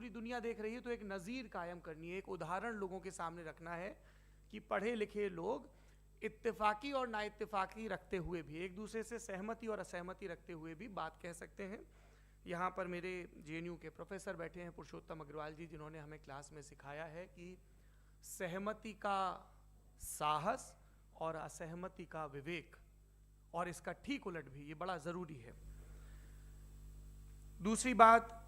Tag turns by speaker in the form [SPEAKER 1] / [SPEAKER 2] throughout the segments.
[SPEAKER 1] पूरी दुनिया देख रही है, तो एक नज़ीर कायम करनी है, एक उदाहरण लोगों के सामने रखना है कि पढ़े लिखे लोग इत्तेफाकी और ना इत्तेफाकी रखते हुए भी, एक दूसरे से सहमति और असहमति रखते हुए भी बात कह सकते हैं। यहाँ पर मेरे JNU के प्रोफेसर बैठे हैं, पुरुषोत्तम अग्रवाल जी, जिन्होंने हमें क्लास में सिखाया है कि सहमति का साहस और असहमति का विवेक, और इसका ठीक उलट भी, ये बड़ा ज़रूरी है। दूसरी बात,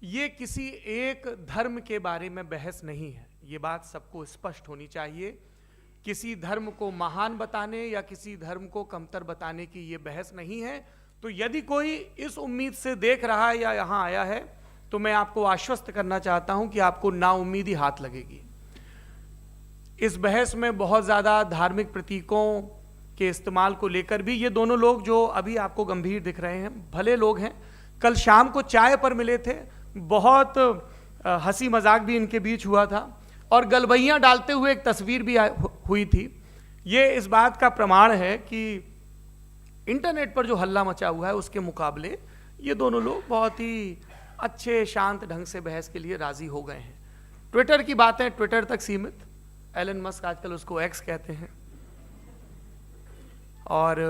[SPEAKER 1] ये किसी एक धर्म के बारे में बहस नहीं है, ये बात सबको स्पष्ट होनी चाहिए। किसी धर्म को महान बताने या किसी धर्म को कमतर बताने की ये बहस नहीं है। तो यदि कोई इस उम्मीद से देख रहा है या यहाँ आया है, तो मैं आपको आश्वस्त करना चाहता हूं कि आपको नाउम्मीदी हाथ लगेगी। इस बहस में बहुत ज़्यादा धार्मिक प्रतीकों के इस्तेमाल को लेकर भी, ये दोनों लोग जो अभी आपको गंभीर दिख रहे हैं, भले लोग हैं, कल शाम को चाय पर मिले थे, बहुत हंसी मजाक भी इनके बीच हुआ था, और गलबैयाँ डालते हुए एक तस्वीर भी हुई थी। ये इस बात का प्रमाण है कि इंटरनेट पर जो हल्ला मचा हुआ है उसके मुकाबले ये दोनों लोग बहुत ही अच्छे शांत ढंग से बहस के लिए राजी हो गए हैं। ट्विटर की बातें ट्विटर तक सीमित, एलन मस्क आजकल उसको एक्स कहते हैं। और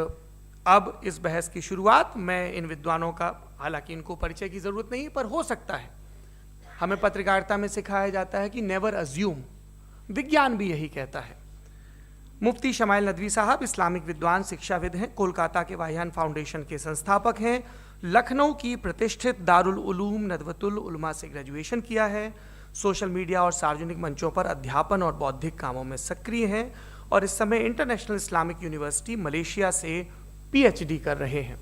[SPEAKER 1] अब इस बहस की शुरुआत, मैं इन विद्वानों का, हालांकि इनको परिचय की जरूरत नहीं, पर हो सकता है, हमें पत्रकारिता में सिखाया जाता है कि नेवर अज्यूम, विज्ञान भी यही कहता है। मुफ्ती शमाइल नदवी साहब इस्लामिक विद्वान, शिक्षाविद हैं, कोलकाता के वाहियान फाउंडेशन के संस्थापक हैं, लखनऊ की प्रतिष्ठित दारुल उलूम नदवतुल उलमा से ग्रेजुएशन किया है, सोशल मीडिया और सार्वजनिक मंचों पर अध्यापन और बौद्धिक कामों में सक्रिय हैं, और इस समय इंटरनेशनल इस्लामिक यूनिवर्सिटी मलेशिया से PhD कर रहे हैं।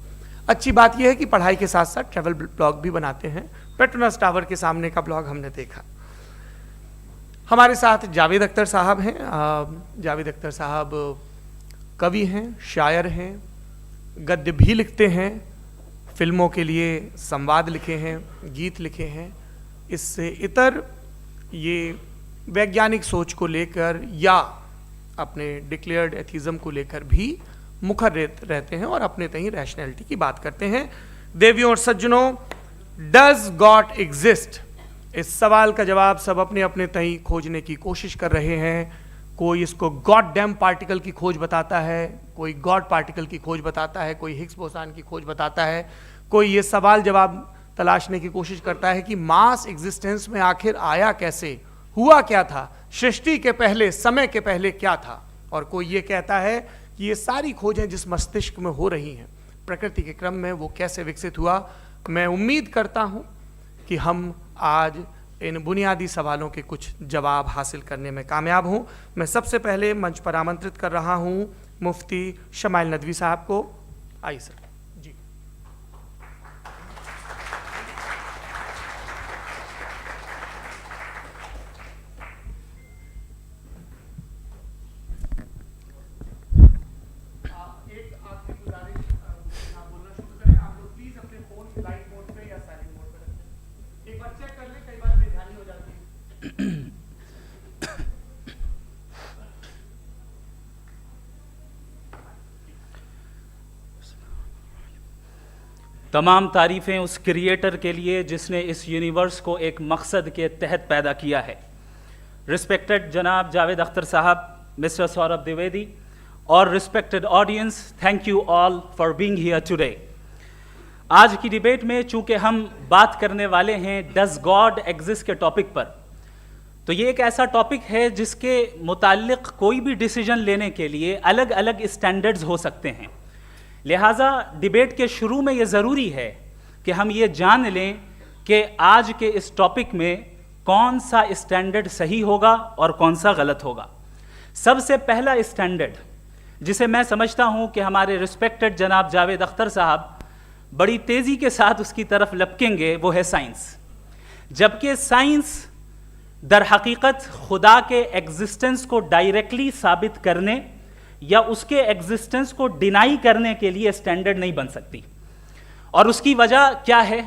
[SPEAKER 1] अच्छी बात यह है कि पढ़ाई के साथ साथ ट्रैवल ब्लॉग भी बनाते हैं। पेट्रोनस टावर के सामने का ब्लॉग हमने देखा। हमारे साथ जावेद अख्तर साहब हैं। जावेद अख्तर साहब कवि हैं, शायर हैं, गद्य भी लिखते हैं, फिल्मों के लिए संवाद लिखे हैं, गीत लिखे हैं। इससे इतर ये वैज्ञानिक सोच को लेकर या अपने डिक्लेयर्ड एथिज्म को लेकर भी मुखर रहते हैं और अपने तहीं रैशनैलिटी की बात करते हैं। देवियों और सज्जनों, डज गॉड एग्जिस्ट, इस सवाल का जवाब सब अपने अपने तहीं खोजने की कोशिश कर रहे हैं। कोई इसको गॉड डैम पार्टिकल की खोज बताता है, कोई गॉड पार्टिकल की खोज बताता है, कोई हिग्स बोसान की खोज बताता है, कोई ये सवाल जवाब तलाशने की कोशिश करता है कि मास एग्जिस्टेंस में आखिर आया कैसे, हुआ क्या था, सृष्टि के पहले, समय के पहले क्या था। और कोई ये कहता है कि ये सारी खोजें जिस मस्तिष्क में हो रही हैं प्रकृति के क्रम में, वो कैसे विकसित हुआ। मैं उम्मीद करता हूं कि हम आज इन बुनियादी सवालों के कुछ जवाब हासिल करने में कामयाब हूं। मैं सबसे पहले मंच पर आमंत्रित कर रहा हूं मुफ्ती शमाइल नदवी साहब को। आइए सर जी।
[SPEAKER 2] तमाम तारीफ़ें उस क्रिएटर के लिए जिसने इस यूनिवर्स को एक मकसद के तहत पैदा किया है। रिस्पेक्टेड जनाब जावेद अख्तर साहब, मिस्टर सौरभ द्विवेदी और respected audience, thank you all for being here today. आज की डिबेट में चूंकि हम बात करने वाले हैं डज गॉड एग्जिस्ट के टॉपिक पर, तो ये एक ऐसा टॉपिक है जिसके मुताल्लिक कोई भी डिसीजन लेने के लिए अलग अलग स्टैंडर्ड्स हो सकते हैं। लिहाजा डिबेट के शुरू में ये ज़रूरी है कि हम ये जान लें कि आज के इस टॉपिक में कौन सा स्टैंडर्ड सही होगा और कौन सा गलत होगा। सबसे पहला स्टैंडर्ड जिसे मैं समझता हूँ कि हमारे रिस्पेक्टेड जनाब जावेद अख्तर साहब बड़ी तेज़ी के साथ उसकी तरफ लपकेंगे, वो है साइंस। जबकि साइंस दर हकीकत खुदा के एग्जिस्टेंस को डायरेक्टली साबित करने या उसके एग्जिस्टेंस को डिनाई करने के लिए स्टैंडर्ड नहीं बन सकती। और उसकी वजह क्या है,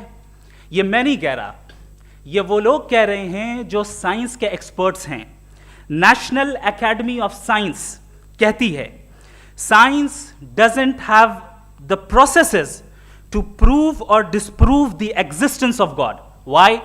[SPEAKER 2] ये मैं नहीं कह रहा, ये वो लोग कह रहे हैं जो साइंस के एक्सपर्ट्स हैं। नेशनल एकेडमी ऑफ साइंस कहती है science doesn't have the processes to prove और disprove the existence of God. Why?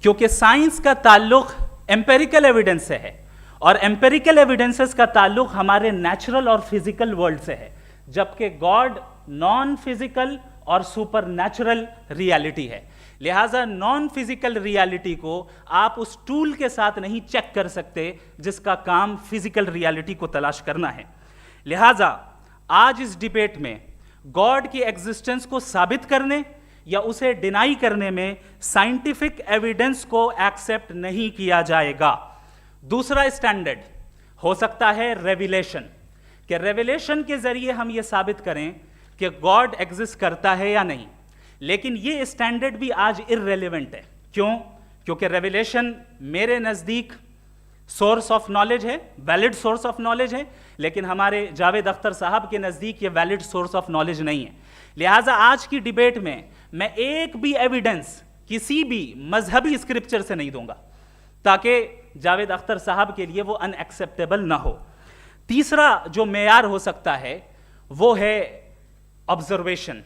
[SPEAKER 2] क्योंकि साइंस का ताल्लुक एम्पेरिकल एविडेंस से है और एम्पेरिकल एविडेंसेस का ताल्लुक हमारे नेचुरल और फिजिकल वर्ल्ड से है, जबकि गॉड नॉन फिजिकल और सुपर नेचुरल रियलिटी है। लिहाजा नॉन फिजिकल रियलिटी को आप उस टूल के साथ नहीं चेक कर सकते जिसका काम फिजिकल रियलिटी को तलाश करना है। लिहाजा आज इस डिबेट में गॉड की एग्जिस्टेंस को साबित करने या उसे डिनाई करने में साइंटिफिक एविडेंस को एक्सेप्ट नहीं किया जाएगा। दूसरा स्टैंडर्ड हो सकता है रेविलेशन, कि रेविलेशन के जरिए हम यह साबित करें कि गॉड एग्जिस्ट करता है या नहीं। लेकिन यह स्टैंडर्ड भी आज इररेलेवेंट है। क्यों? क्योंकि रेविलेशन मेरे नजदीक सोर्स ऑफ नॉलेज है, वैलिड सोर्स ऑफ नॉलेज है, लेकिन हमारे जावेद अख्तर साहब के नजदीक ये वैलिड सोर्स ऑफ नॉलेज नहीं है। लिहाजा आज की डिबेट में मैं एक भी एविडेंस किसी भी मजहबी स्क्रिप्चर से नहीं दूंगा ताकि जावेद अख्तर साहब के लिए वो अनएक्सेप्टेबल ना हो। तीसरा जो मेयार हो सकता है वो है ऑब्जर्वेशन,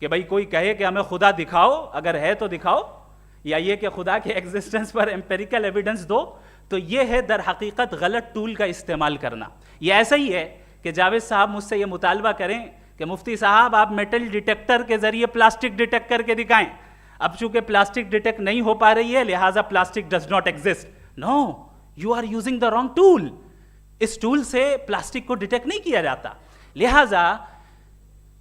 [SPEAKER 2] कि भाई कोई कहे कि हमें खुदा दिखाओ, अगर है तो दिखाओ, या ये कि खुदा के एग्जिस्टेंस पर एम्पेरिकल एविडेंस दो, तो ये है दर हकीकत गलत टूल का इस्तेमाल करना। ये ऐसा ही है कि जावेद साहब मुझसे ये मुतालबा करें कि मुफ्ती साहब आप मेटल डिटेक्टर के जरिए प्लास्टिक डिटेक्ट करके दिखाएं। अब चूंकि प्लास्टिक डिटेक्ट नहीं हो पा रही है लिहाजा plastic does not exist. No, you are using the wrong tool. इस टूल से प्लास्टिक को डिटेक्ट नहीं किया जाता। लिहाजा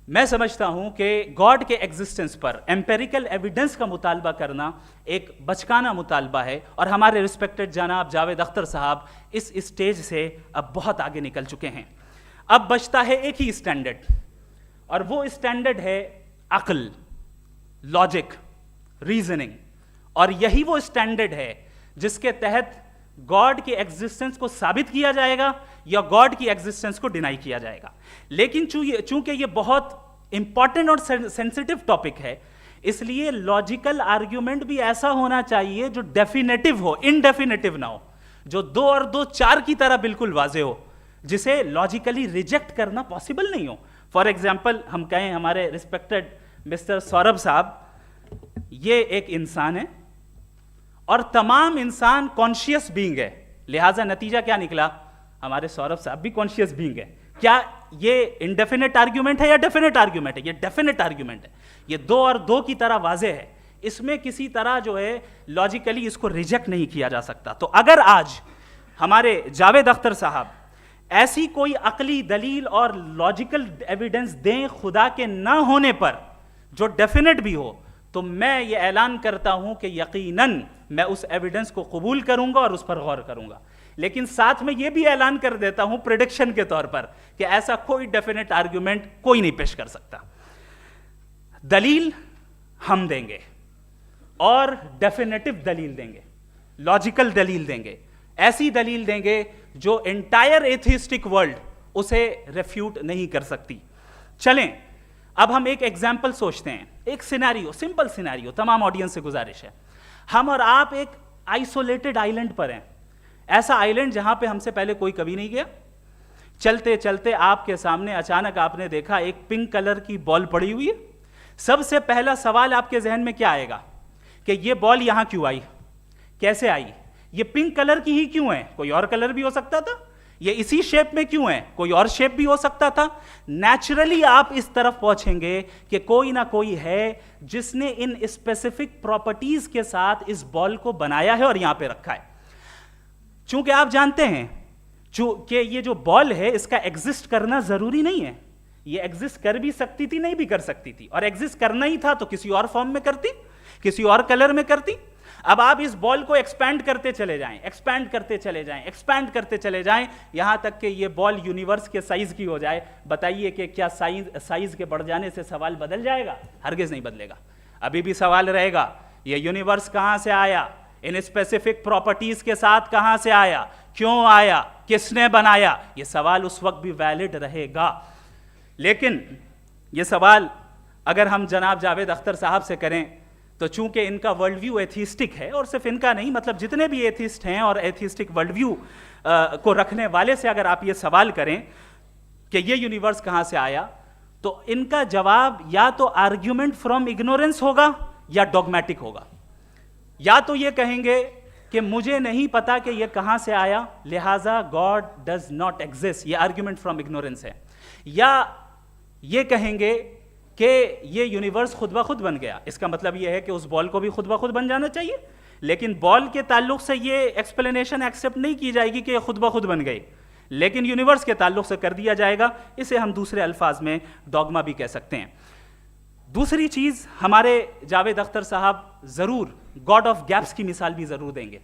[SPEAKER 2] मैं समझता हूं कि गॉड के एग्जिस्टेंस पर एम्पेरिकल एविडेंस का मुतालबा करना एक बचकाना मुतालबा है और हमारे रिस्पेक्टेड जनाब जावेद अख्तर साहब इस स्टेज से अब बहुत आगे निकल चुके हैं। अब बचता है एक ही स्टैंडर्ड और वो स्टैंडर्ड है अक्ल, लॉजिक, रीजनिंग। और यही वो स्टैंडर्ड है जिसके तहत गॉड की एग्जिस्टेंस को साबित किया जाएगा या गॉड की एग्जिस्टेंस को डिनाई किया जाएगा। लेकिन चूंकि ये बहुत इंपॉर्टेंट और सेंसिटिव टॉपिक है, इसलिए लॉजिकल आर्ग्यूमेंट भी ऐसा होना चाहिए जो डेफिनेटिव हो, इनडेफिनेटिव ना हो, जो 2 और 2 4 की तरह बिल्कुल वाजे हो, जिसे लॉजिकली रिजेक्ट करना पॉसिबल नहीं हो। फॉर एग्जाम्पल हम कहें हमारे रिस्पेक्टेड मिस्टर सौरभ साहब, ये एक इंसान है और तमाम इंसान कॉन्शियस बीइंग है। लिहाजा नतीजा क्या निकला? हमारे सौरभ साहब भी कॉन्शियस बीइंग है। क्या ये इनडेफिनेट आर्ग्यूमेंट है या डेफिनेट आर्ग्यूमेंट है? ये डेफिनेट आर्ग्यूमेंट है। ये 2 और 2 की तरह वाजे है। इसमें किसी तरह जो है लॉजिकली इसको रिजेक्ट नहीं किया जा सकता। तो अगर आज हमारे जावेद अख्तर साहब ऐसी कोई अकली दलील और लॉजिकल एविडेंस दें खुदा के ना होने पर जो डेफिनेट भी हो, तो मैं ये ऐलान करता हूं कि यकीनन मैं उस एविडेंस को कबूल करूंगा और उस पर गौर करूंगा। लेकिन साथ में यह भी ऐलान कर देता हूं प्रेडिक्शन के तौर पर कि ऐसा कोई डेफिनेट आर्ग्यूमेंट कोई नहीं पेश कर सकता। दलील हम देंगे और डेफिनेटिव दलील देंगे, लॉजिकल दलील देंगे, ऐसी दलील देंगे जो एंटायर एथिस्टिक वर्ल्ड उसे रेफ्यूट नहीं कर सकती। चलें अब हम एक एग्जाम्पल सोचते हैं, एक सिनेरियो, सिंपल सिनेरियो, तमाम ऑडियंस से गुजारिश है, हम और आप एक आइसोलेटेड आइलैंड पर हैं, ऐसा आइलैंड जहां पे हमसे पहले कोई कभी नहीं गया। चलते चलते आपके सामने अचानक आपने देखा एक पिंक कलर की बॉल पड़ी हुई है। सबसे पहला सवाल आपके जहन में क्या आएगा कि ये बॉल यहां क्यों आई, कैसे आई, ये पिंक कलर की ही क्यों है, कोई और कलर भी हो सकता था, ये इसी शेप में क्यों है, कोई और शेप भी हो सकता था। नेचुरली आप इस तरफ पहुंचेंगे कि कोई ना कोई है जिसने इन स्पेसिफिक प्रॉपर्टीज के साथ इस बॉल को बनाया है और यहां पे रखा है। चूंकि आप जानते हैं कि ये जो बॉल है इसका एग्जिस्ट करना जरूरी नहीं है, ये एग्जिस्ट कर भी सकती थी, नहीं भी कर सकती थी, और एग्जिस्ट करना ही था तो किसी और फॉर्म में करती, किसी और कलर में करती। अब आप इस बॉल को एक्सपैंड करते चले जाएं, एक्सपैंड करते चले जाएं, एक्सपैंड करते चले जाएं, यहां तक कि ये बॉल यूनिवर्स के साइज की हो जाए। बताइए कि क्या साइज के बढ़ जाने से सवाल बदल जाएगा? हरगिज नहीं बदलेगा। अभी भी सवाल रहेगा ये यूनिवर्स कहां से आया, इन स्पेसिफिक प्रॉपर्टीज के साथ कहां से आया, क्यों आया, किसने बनाया, ये सवाल उस वक्त भी वैलिड रहेगा। लेकिन ये सवाल अगर हम जनाब जावेद अख्तर साहब से करें तो चूंकि इनका वर्ल्ड व्यू एथिस्टिक है, और सिर्फ इनका नहीं, मतलब जितने भी एथिस्ट हैं और एथिस्टिक वर्ल्ड व्यू को रखने वाले से अगर आप ये सवाल करें कि ये यूनिवर्स कहां से आया, तो इनका जवाब या तो आर्ग्यूमेंट फ्रॉम इग्नोरेंस होगा या डॉगमेटिक होगा। या तो ये कहेंगे कि मुझे नहीं पता कि ये कहां से आया, लिहाजा गॉड डज नॉट एग्जिस्ट, ये आर्ग्यूमेंट फ्रॉम इग्नोरेंस है। या ये कहेंगे कि ये यूनिवर्स खुद ब खुद बन गया, इसका मतलब ये है कि उस बॉल को भी खुद ब खुद बन जाना चाहिए, लेकिन बॉल के ताल्लुक से ये एक्सप्लेनेशन एक्सेप्ट नहीं की जाएगी कि ये खुद ब खुद बन गई, लेकिन यूनिवर्स के ताल्लुक से कर दिया जाएगा। इसे हम दूसरे अल्फाज में डॉगमा भी कह सकते हैं। दूसरी चीज, हमारे जावेद अख्तर साहब जरूर गॉड ऑफ गैप्स की मिसाल भी जरूर देंगे,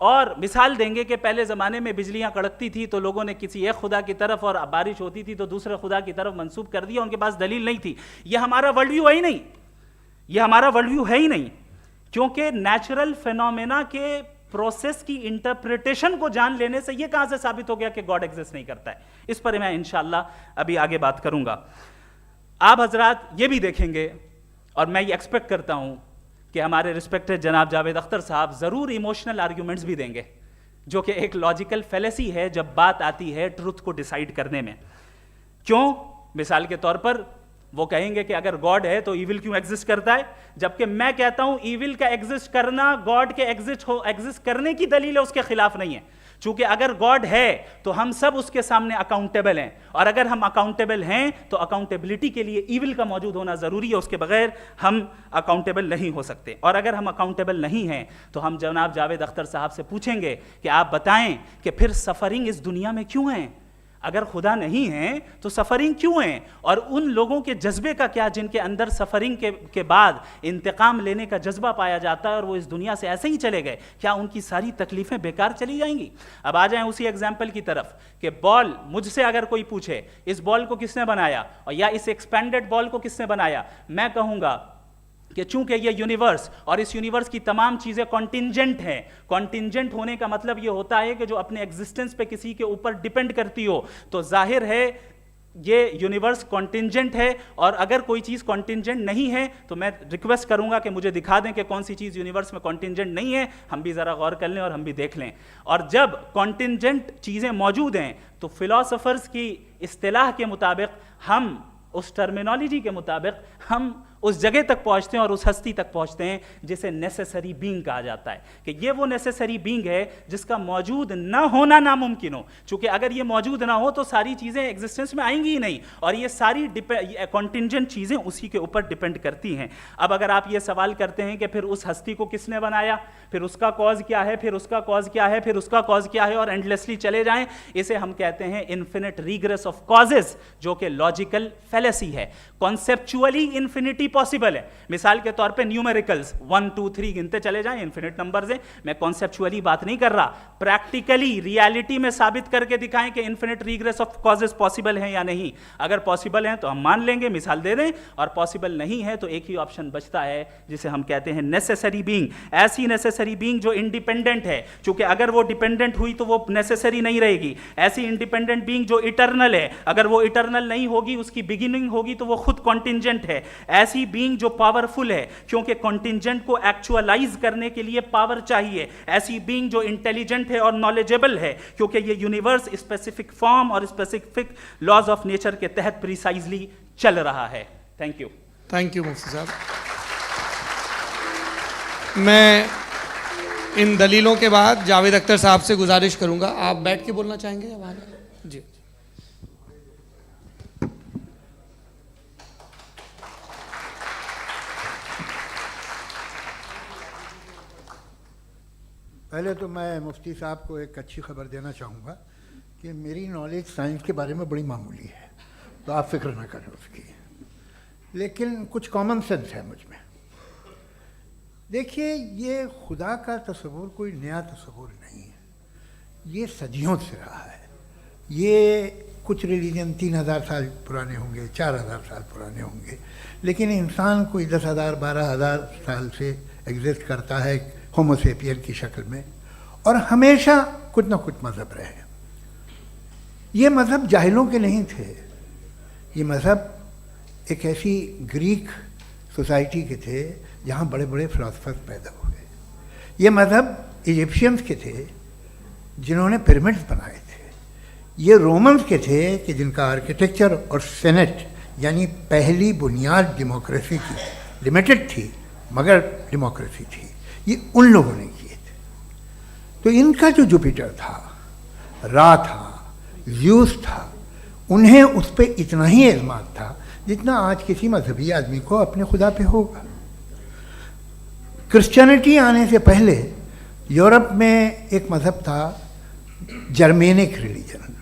[SPEAKER 2] और मिसाल देंगे कि पहले ज़माने में बिजलियां कड़कती थी तो लोगों ने किसी एक खुदा की तरफ, और बारिश होती थी तो दूसरे खुदा की तरफ मंसूब कर दिया, उनके पास दलील नहीं थी। यह हमारा वर्ल्ड व्यू है ही नहीं, यह हमारा वर्ल्ड व्यू है ही नहीं, क्योंकि नेचुरल फिनोमेना के प्रोसेस की इंटरप्रिटेशन को जान लेने से यह कहां से साबित हो गया कि गॉड एग्जिस्ट नहीं करता है। इस पर मैं इंशाअल्लाह अभी आगे बात करूंगा। आप हजरात ये भी देखेंगे, और मैं ये एक्सपेक्ट करता हूं कि हमारे रिस्पेक्टेड जनाब जावेद अख्तर साहब ज़रूर इमोशनल आर्ग्यूमेंट्स भी देंगे, जो कि एक लॉजिकल फेलेसी है जब बात आती है ट्रुथ को डिसाइड करने में। क्यों? मिसाल के तौर पर वो कहेंगे कि अगर गॉड है तो ईविल क्यों एग्जिस्ट करता है, जबकि मैं कहता हूं ईविल का एग्जिस्ट करना गॉड के एग्जिस्ट करने की दलील है, उसके खिलाफ नहीं है। चूंकि अगर गॉड है तो हम सब उसके सामने अकाउंटेबल हैं, और अगर हम अकाउंटेबल हैं तो अकाउंटेबिलिटी के लिए ईविल का मौजूद होना जरूरी है, उसके बगैर हम अकाउंटेबल नहीं हो सकते। और अगर हम अकाउंटेबल नहीं हैं तो हम जनाब जावेद अख्तर साहब से पूछेंगे कि आप बताएं कि फिर सफरिंग इस दुनिया में क्यों है? अगर खुदा नहीं है तो सफरिंग क्यों है? और उन लोगों के जज्बे का क्या जिनके अंदर सफरिंग के बाद इंतकाम लेने का जज्बा पाया जाता है और वो इस दुनिया से ऐसे ही चले गए, क्या उनकी सारी तकलीफें बेकार चली जाएंगी? अब आ जाएं उसी एग्जाम्पल की तरफ कि बॉल, मुझसे अगर कोई पूछे इस बॉल को किसने बनाया और या इस एक्सपेंडेड बॉल को किसने बनाया, मैं कहूंगा कि चूंकि ये यूनिवर्स और इस यूनिवर्स की तमाम चीजें कॉन्टिंजेंट हैं। कॉन्टिंजेंट होने का मतलब ये होता है कि जो अपने एग्जिस्टेंस पे किसी के ऊपर डिपेंड करती हो, तो जाहिर है ये यूनिवर्स कॉन्टिंजेंट है। और अगर कोई चीज कॉन्टिंजेंट नहीं है तो मैं रिक्वेस्ट करूंगा कि मुझे दिखा दें कि कौन सी चीज यूनिवर्स में कॉन्टिंजेंट नहीं है, हम भी जरा गौर कर लें और हम भी देख लें। और जब कॉन्टिंजेंट चीजें मौजूद हैं तो फिलोसोफर्स की इस्तिलाह के मुताबिक, हम उस टर्मिनोलॉजी के मुताबिक हम उस जगह तक पहुंचते हैं और उस हस्ती तक पहुंचते हैं जिसे नेसेसरी बीइंग कहा जाता है, कि ये वो नेसेसरी बीइंग है जिसका मौजूद ना होना नामुमकिन हो। चूंकि अगर ये मौजूद ना हो तो सारी चीजें एग्जिस्टेंस में आएंगी ही नहीं, और ये सारी कॉन्टिंजेंट चीजें उसी के ऊपर डिपेंड करती हैं। अब अगर आप ये सवाल करते हैं कि फिर उस हस्ती को किसने बनाया, फिर उसका कॉज क्या है, फिर उसका कॉज क्या है, फिर उसका कॉज क्या है, और एंडलेसली चले जाएं, इसे हम कहते हैं इन्फिनिट रिग्रेस ऑफ कॉजेज, जो कि लॉजिकल फेलेसी है। कॉन्सेप्चुअली इन्फिनिटी पॉसिबल है। मिसाल के तौर पे न्यूमेरिकल्स 1 2 3 गिनते चले जाएं, इन्फिनिट नंबर्स हैं। मैं कॉन्सेप्चुअली बात नहीं कर रहा, प्रैक्टिकली रियलिटी में साबित करके दिखाएं कि infinite regress of causes possible हैं या नहीं। अगर पॉसिबल हैं तो हम मान लेंगे, मिसाल दे दें, और पॉसिबल नहीं है तो एक ही ऑप्शन बचता है जिसे हम कहते हैं नेसेसरी बीइंग। ऐसी नेसेसरी बीइंग जो इंडिपेंडेंट है, क्योंकि अगर वो डिपेंडेंट हुई तो वो नेसेसरी नहीं रहेगी। ऐसी इंडिपेंडेंट बीइंग जो इटर्नल है, अगर वो इटर्नल नहीं होगी, उसकी बिगिनिंग होगी तो वो खुद कॉन्टिंजेंट है। ऐसी बीइंग जो पावरफुल है, क्योंकि कॉन्टिंजेंट को एक्चुअलाइज करने के लिए पावर चाहिए। ऐसी बीइंग जो इंटेलिजेंट है और नॉलेजेबल है, क्योंकि ये यूनिवर्स स्पेसिफिक फॉर्म और स्पेसिफिक लॉज ऑफ नेचर के तहत प्रिसाइजली चल रहा है। Thank you.
[SPEAKER 1] थैंक यू मुफ्ती साहब। मैं इन दलीलों के बाद जावेद अख्तर साहब से गुजारिश करूंगा, आप बैठ के बोलना चाहेंगे या बाहर? जी।
[SPEAKER 3] पहले तो मैं मुफ्ती साहब को एक अच्छी खबर देना चाहूँगा कि मेरी नॉलेज साइंस के बारे में बड़ी मामूली है, तो आप फिक्र ना करें उसकी, लेकिन कुछ कॉमन सेंस है मुझ में। देखिए, ये खुदा का तस्वुर कोई नया तस्वुर नहीं है, ये सदियों से रहा है। ये कुछ रिलीजन 3000 साल पुराने होंगे, 4000 साल पुराने होंगे, लेकिन इंसान कोई 10,000 12,000 साल से एग्जिस्ट करता है होमो सेपियन की शक्ल में, और हमेशा कुछ ना कुछ मज़हब रहे। ये मज़हब जाहिलों के नहीं थे, ये मज़हब एक ऐसी ग्रीक सोसाइटी के थे जहाँ बड़े बड़े फिलोसफर्स पैदा हुए। ये मज़हब इजिप्शियंस के थे जिन्होंने पिरामिड्स बनाए थे। ये रोमन्स के थे कि जिनका आर्किटेक्चर और सेनेट यानी पहली बुनियाद डेमोक्रेसी की, लिमिटेड थी मगर डेमोक्रेसी थी। ये उन लोगों ने किए थे। तो इनका जो जुपिटर था, रा था, ज़्यूस था, उन्हें उस पर इतना ही एतमाद था जितना आज किसी मजहबी आदमी को अपने खुदा पे होगा। क्रिश्चियनिटी आने से पहले यूरोप में एक मज़हब था जर्मेनिक रिलीजन।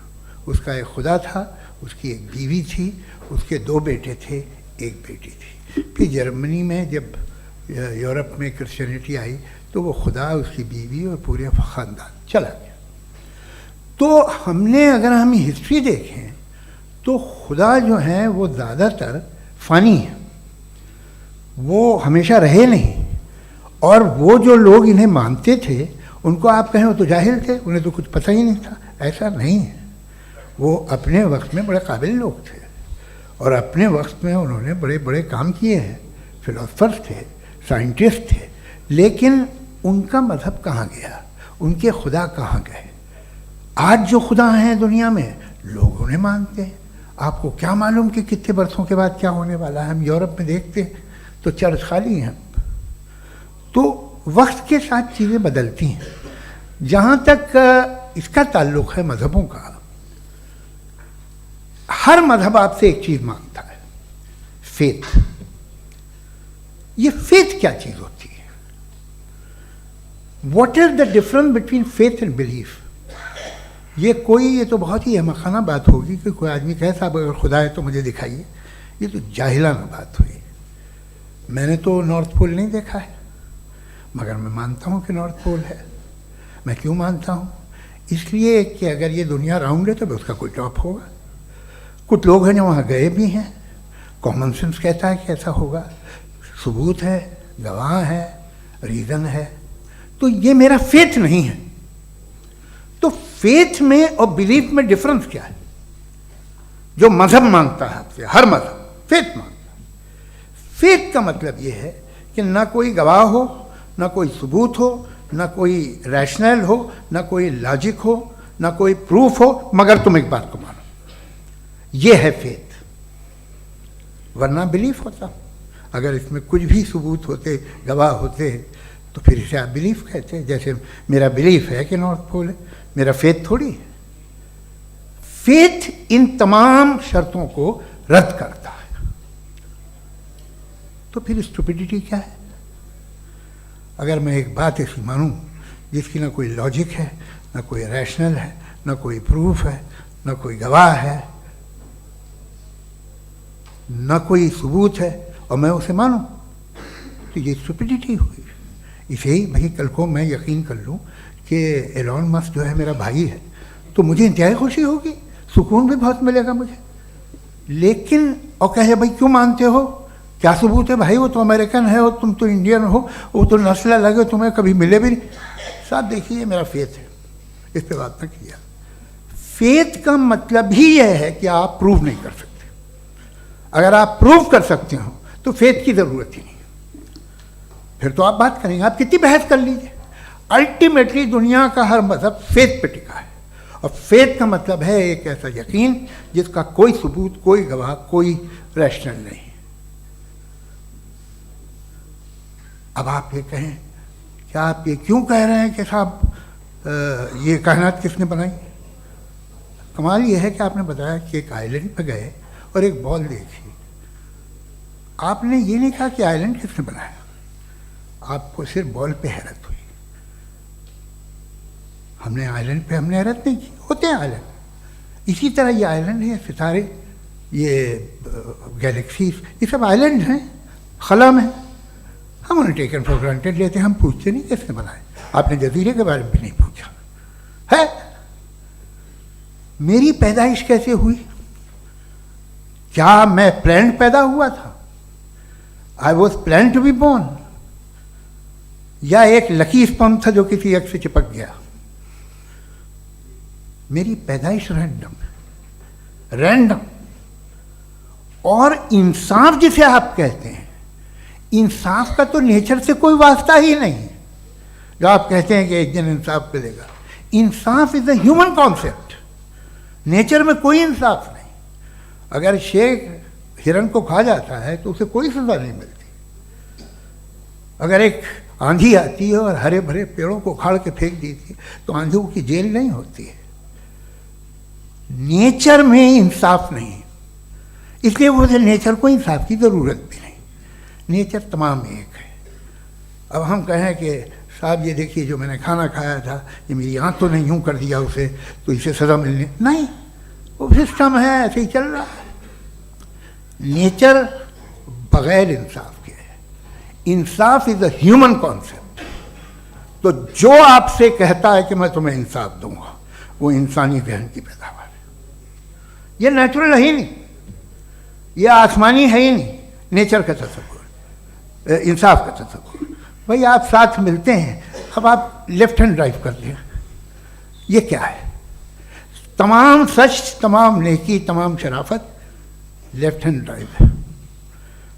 [SPEAKER 3] उसका एक खुदा था, उसकी एक बीवी थी, उसके 2 बेटे थे, एक बेटी थी। फिर जर्मनी में जब यूरोप में क्रिश्चियनिटी आई तो वो खुदा, उसकी बीवी और पूरे ख़ानदान चला गया। तो हमने, अगर हम हिस्ट्री देखें तो खुदा जो हैं वो ज़्यादातर फ़ानी है, वो हमेशा रहे नहीं। और वो जो लोग इन्हें मानते थे उनको आप कहें वो तो जाहिल थे, उन्हें तो कुछ पता ही नहीं था। ऐसा नहीं है, वो अपने वक्त में बड़े काबिल लोग थे और अपने वक्त में उन्होंने बड़े बड़े काम किए हैं। फिलोसफर्स थे, साइंटिस्ट थे, लेकिन उनका मज़हब कहाँ गया, उनके खुदा कहाँ गए? आज जो खुदा हैं दुनिया में लोग उन्हें मानते हैं। आपको क्या मालूम कि कितने बरसों के बाद क्या होने वाला है? हम यूरोप में देखते हैं तो चर्च खाली हैं। तो वक्त के साथ चीज़ें बदलती हैं। जहाँ तक इसका ताल्लुक़ है मज़हबों का, हर मज़हब आपसे एक चीज़ मांगता है, फेथ। ये फेथ क्या चीज़ होती है? What is the difference between faith and belief? ये तो बहुत ही अहमकाना बात होगी कि कोई आदमी कहे साहब अगर खुदा है तो मुझे दिखाइए। ये तो जाहिलाना बात हुई। मैंने तो नॉर्थ पोल नहीं देखा है, मगर मैं मानता हूँ कि नॉर्थ पोल है। मैं क्यों मानता हूँ? इसलिए कि अगर ये दुनिया राउंड है तो उसका कोई टॉप होगा। कुछ लोग हैं जो वहाँ गए भी हैं, कॉमन सेंस कहता है कि ऐसा होगा, सबूत है, गवाह है, रीज़न है। तो ये मेरा फेथ नहीं है। तो फेथ में और बिलीफ में डिफरेंस क्या है? जो मज़हब मांगता है आपसे, हर मज़हब फेथ मांगता है। फेथ का मतलब ये है कि ना कोई गवाह हो, ना कोई सबूत हो, ना कोई रैशनल हो, ना कोई लॉजिक हो, ना कोई प्रूफ हो, मगर तुम एक बात को मानो। ये है फेथ। वरना बिलीफ होता। अगर इसमें कुछ भी सबूत होते, गवाह होते, तो फिर इसे आप बिलीफ कहते। जैसे मेरा बिलीफ है कि नॉर्थ पोल है, मेरा फेथ थोड़ी है। फेथ इन तमाम शर्तों को रद्द करता है। तो फिर स्टुपिडिटी क्या है? अगर मैं एक बात ऐसी मानूं जिसकी ना कोई लॉजिक है, ना कोई रैशनल है, ना कोई प्रूफ है, ना कोई गवाह है, ना कोई सबूत है, और मैं उसे मानूं, तो ये स्टुपिडिटी हुई। इसे ही भाई कल को मैं यकीन कर लूं कि एलॉन मस्क जो है मेरा भाई है, तो मुझे इंतहाई खुशी होगी, सुकून भी बहुत मिलेगा मुझे। लेकिन और कहे भाई क्यों मानते हो, क्या सबूत है? भाई वो तो अमेरिकन है और तुम तो इंडियन हो, वो तो नस्ल अलग है, तुम्हें कभी मिले भी नहीं। साहब देखिए मेरा फेथ है, इस पर बात ना किया। फेथ का मतलब ही यह है कि आप प्रूव नहीं कर सकते। अगर आप प्रूव कर सकते हो तो फेथ की ज़रूरत ही नहीं, फिर तो आप बात करेंगे, आप कितनी बहस कर लीजिए। अल्टीमेटली दुनिया का हर मज़हब फेथ पे टिका है, और फेथ का मतलब है एक ऐसा यकीन जिसका कोई सबूत, कोई गवाह, कोई रैशनल नहीं। अब आप ये कहें, क्या आप ये क्यों कह रहे हैं कि साहब ये कायनात किसने बनाई? कमाल ये है कि आपने बताया कि एक आइलैंड पे गए और एक बॉल देखी। आपने ये नहीं कहा कि आइलैंड किसने बनाया, आपको सिर्फ बॉल पे हैरत हुई। हमने आइलैंड पे हमने हैरत नहीं की, होते हैं आइलैंड। इसी तरह ये आइलैंड है, सितारे, ये गैलेक्सीज, ये सब आइलैंड हैं खला में। हम उन्हें टेकन फॉर ग्रांटेड लेते हैं, हम पूछते नहीं किसने बनाए। आपने जजीरे के बारे में भी नहीं पूछा है। मेरी पैदाइश कैसे हुई? क्या मैं प्लान्ड पैदा हुआ था? I was plan to be born, या एक लकी स्पर्म था जो किसी एग से चिपक गया? मेरी पैदाइश रैंडम। और इंसाफ जिसे आप कहते हैं, इंसाफ का तो नेचर से कोई वास्ता ही नहीं। जो आप कहते हैं कि एक दिन इंसाफ मिलेगा, इंसाफ is a human concept, nature में कोई इंसाफ नहीं। अगर शेर हिरन को खा जाता है तो उसे कोई सजा नहीं मिलती। अगर एक आंधी आती है और हरे भरे पेड़ों को उखाड़ के फेंक देती है, तो आंधियों की जेल नहीं होती है। नेचर में इंसाफ नहीं है, इसलिए मुझे नेचर को इंसाफ की ज़रूरत भी नहीं। नेचर तमाम एक है। अब हम कहें कि साहब ये देखिए जो मैंने खाना खाया था, ये मेरी आँख तो नहीं यूँ कर दिया उसे, तो इसे सज़ा मिलनी नहीं, वो सिस्टम है, ऐसे ही चल रहा है। नेचर बगैर इंसाफ के है। इंसाफ इज़ अ ह्यूमन कॉन्सेप्ट। तो जो आपसे कहता है कि मैं तुम्हें इंसाफ दूंगा, वो इंसानी जहन की पैदावार है। ये नेचुरल है ही नहीं, ये आसमानी है ही नहीं। नेचर का तसव्वुर, इंसाफ का तसव्वुर। भाई आप साथ मिलते हैं, अब आप लेफ्ट हैंड ड्राइव कर लें, ये क्या है? तमाम सच, तमाम नेकी, तमाम शराफत लेफ्ट हैंड ड्राइव है।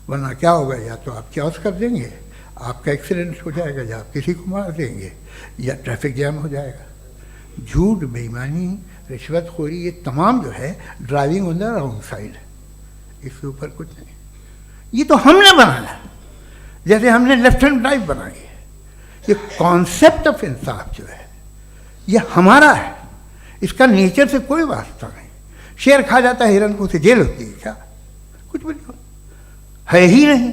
[SPEAKER 3] वरना क्या होगा, या तो आप क्रॉस कर देंगे, आपका एक्सीडेंट हो जाएगा, या आप किसी को मार देंगे, या ट्रैफिक जैम हो जाएगा। झूठ, बेईमानी, रिश्वतखोरी, ये तमाम जो है driving on the wrong side है। इसके ऊपर कुछ नहीं। ये तो हमने बनाया, जैसे हमने लेफ्ट हैंड ड्राइव बनाई है। ये कॉन्सेप्ट ऑफ इंसाफ जो है ये हमारा है, इसका नेचर से कोई वास्ता नहीं। शेर खा जाता है हिरन को, उसे जेल होती है क्या? कुछ भी नहीं, है ही नहीं।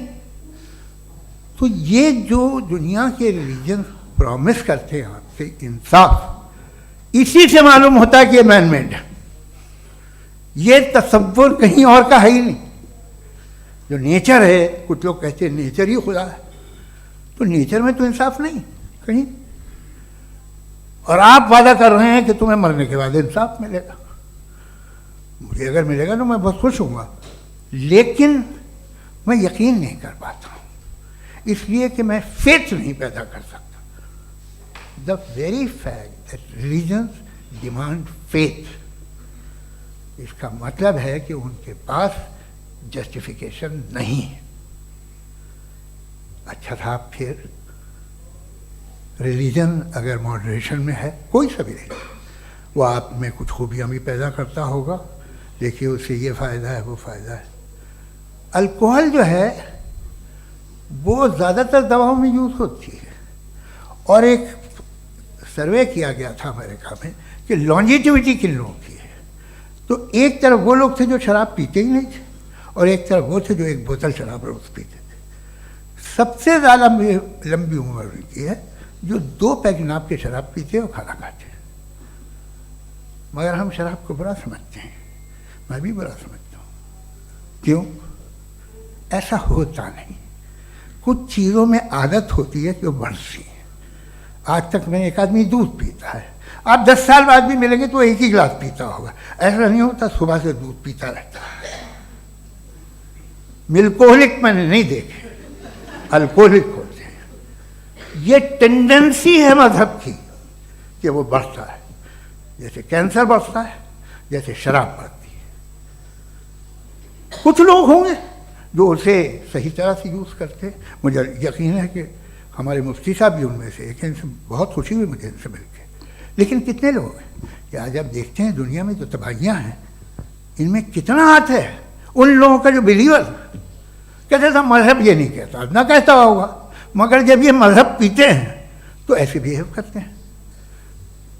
[SPEAKER 3] तो ये जो दुनिया के रिलीजन प्रॉमिस करते हैं आपसे इंसाफ, इसी से मालूम होता है कि ये मैन मेड है। ये तसव्वुर कहीं और का है ही नहीं। जो नेचर है, कुछ लोग कहते हैं नेचर ही खुदा है, तो नेचर में तो इंसाफ नहीं कहीं। और आप वादा कर रहे हैं कि तुम्हें मरने के बाद इंसाफ मिलेगा। मुझे अगर मिलेगा तो मैं बहुत खुश हूँगा, लेकिन मैं यकीन नहीं कर पाता हूँ, इसलिए कि मैं फेथ नहीं पैदा कर सकता। The very fact that religions demand faith, इसका मतलब है कि उनके पास जस्टिफिकेशन नहीं है। अच्छा साहब, फिर रिलीजन अगर मॉडरेशन में है, कोई सा भी नहीं, वो आप में कुछ खूबियाँ भी पैदा करता होगा, देखिए उससे ये फ़ायदा है, वो फ़ायदा है। अल्कोहल जो है वो ज़्यादातर दवाओं में यूज़ होती है, और एक सर्वे किया गया था अमेरिका में कि लॉन्जिटिविटी किन लोगों की है। तो एक तरफ वो लोग थे जो शराब पीते ही नहीं थे, और एक तरफ वो थे जो एक बोतल शराब रोज़ पीते थे। सबसे ज़्यादा लंबी उम्र उनकी है जो 2 पैग नाप के शराब पीते और खाना खाते हैं। मगर हम शराब को बुरा समझते हैं, मैं भी बुरा समझता हूँ। क्यों? ऐसा होता नहीं। कुछ चीज़ों में आदत होती है कि वो बढ़ती है। आज तक में एक आदमी दूध पीता है, आप 10 साल बाद भी मिलेंगे तो एक ही गिलास पीता होगा। ऐसा नहीं होता, सुबह से दूध पीता रहता है। मिल्कोहलिक मैंने नहीं देखे, अल्कोहलिक होते हैं। ये टेंडेंसी है मजहब की कि वो बढ़ता है, जैसे कैंसर बढ़ता है, जैसे शराब बढ़ती है। कुछ लोग होंगे जो उसे सही तरह से यूज़ करते हैं। मुझे यकीन है कि हमारे मुफ्ती साहब भी उनमें से एक हैं, इनसे बहुत खुशी हुई मुझे इनसे मिलकर। लेकिन कितने लोग हैं कि आज आप देखते हैं दुनिया में जो तबाहियाँ हैं, इनमें कितना हाथ है उन लोगों का जो बिलीवर कहते था मजहब ये नहीं कहता, ना कहता होगा, मगर जब ये मजहब पीते हैं तो ऐसे बिहेव करते हैं।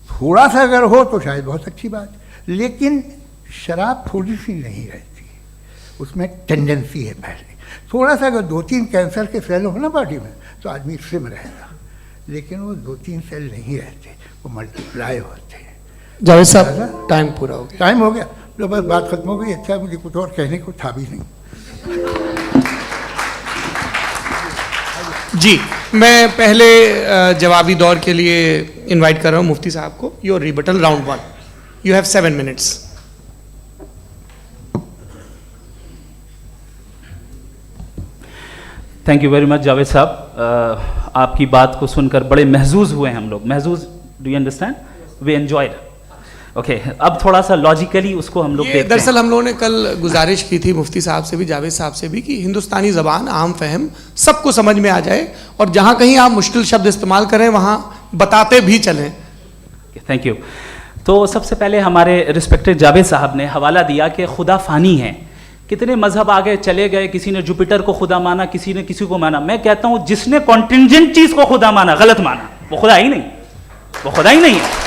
[SPEAKER 3] थोड़ा सा अगर हो तो शायद बहुत अच्छी बात, लेकिन शराब थोड़ी सी नहीं रहती, उसमें टेंडेंसी है पहले। थोड़ा सा अगर 2-3 कैंसर के सेल हो ना बॉडी में तो आदमी स्लिम रहेगा, लेकिन वो 2-3 सेल नहीं रहते, वो मल्टीप्लाई होते हैं।
[SPEAKER 1] जावेद साहब, टाइम पूरा हो गया।
[SPEAKER 3] टाइम हो गया, तो बस बात खत्म हो गई। अच्छा, मुझे कुछ और कहने को था भी नहीं।
[SPEAKER 1] जी, मैं पहले जवाबी दौर के लिए इनवाइट कर रहा हूँ मुफ्ती साहब को। Your rebuttal round 1, you have 7 minutes.
[SPEAKER 2] Thank you very much Javed साहब, आपकी बात को सुनकर बड़े महजूज हुए हम लोग। महजूज, do you understand? We enjoyed. Okay, अब थोड़ा सा लॉजिकली उसको हम लोग देखते हैं।
[SPEAKER 1] दरअसल हम लोगों ने कल गुजारिश की थी मुफ्ती साहब से भी, जावेद साहब से भी, कि हिंदुस्तानी ज़बान आम फहम सबको समझ में आ जाए, और जहाँ कहीं आप मुश्किल शब्द इस्तेमाल करें वहाँ बताते भी चलें।
[SPEAKER 2] Thank you. तो सबसे पहले हमारे रिस्पेक्टेड जावेद साहब ने हवाला दिया कि खुदा फ़ानी है, कितने मजहब आ गए चले गए, किसी ने जुपिटर को खुदा माना, किसी ने किसी को माना। मैं कहता हूं जिसने कॉन्टिंजेंट चीज को खुदा माना, गलत माना, वो खुदा ही नहीं, वो खुदा ही नहीं है।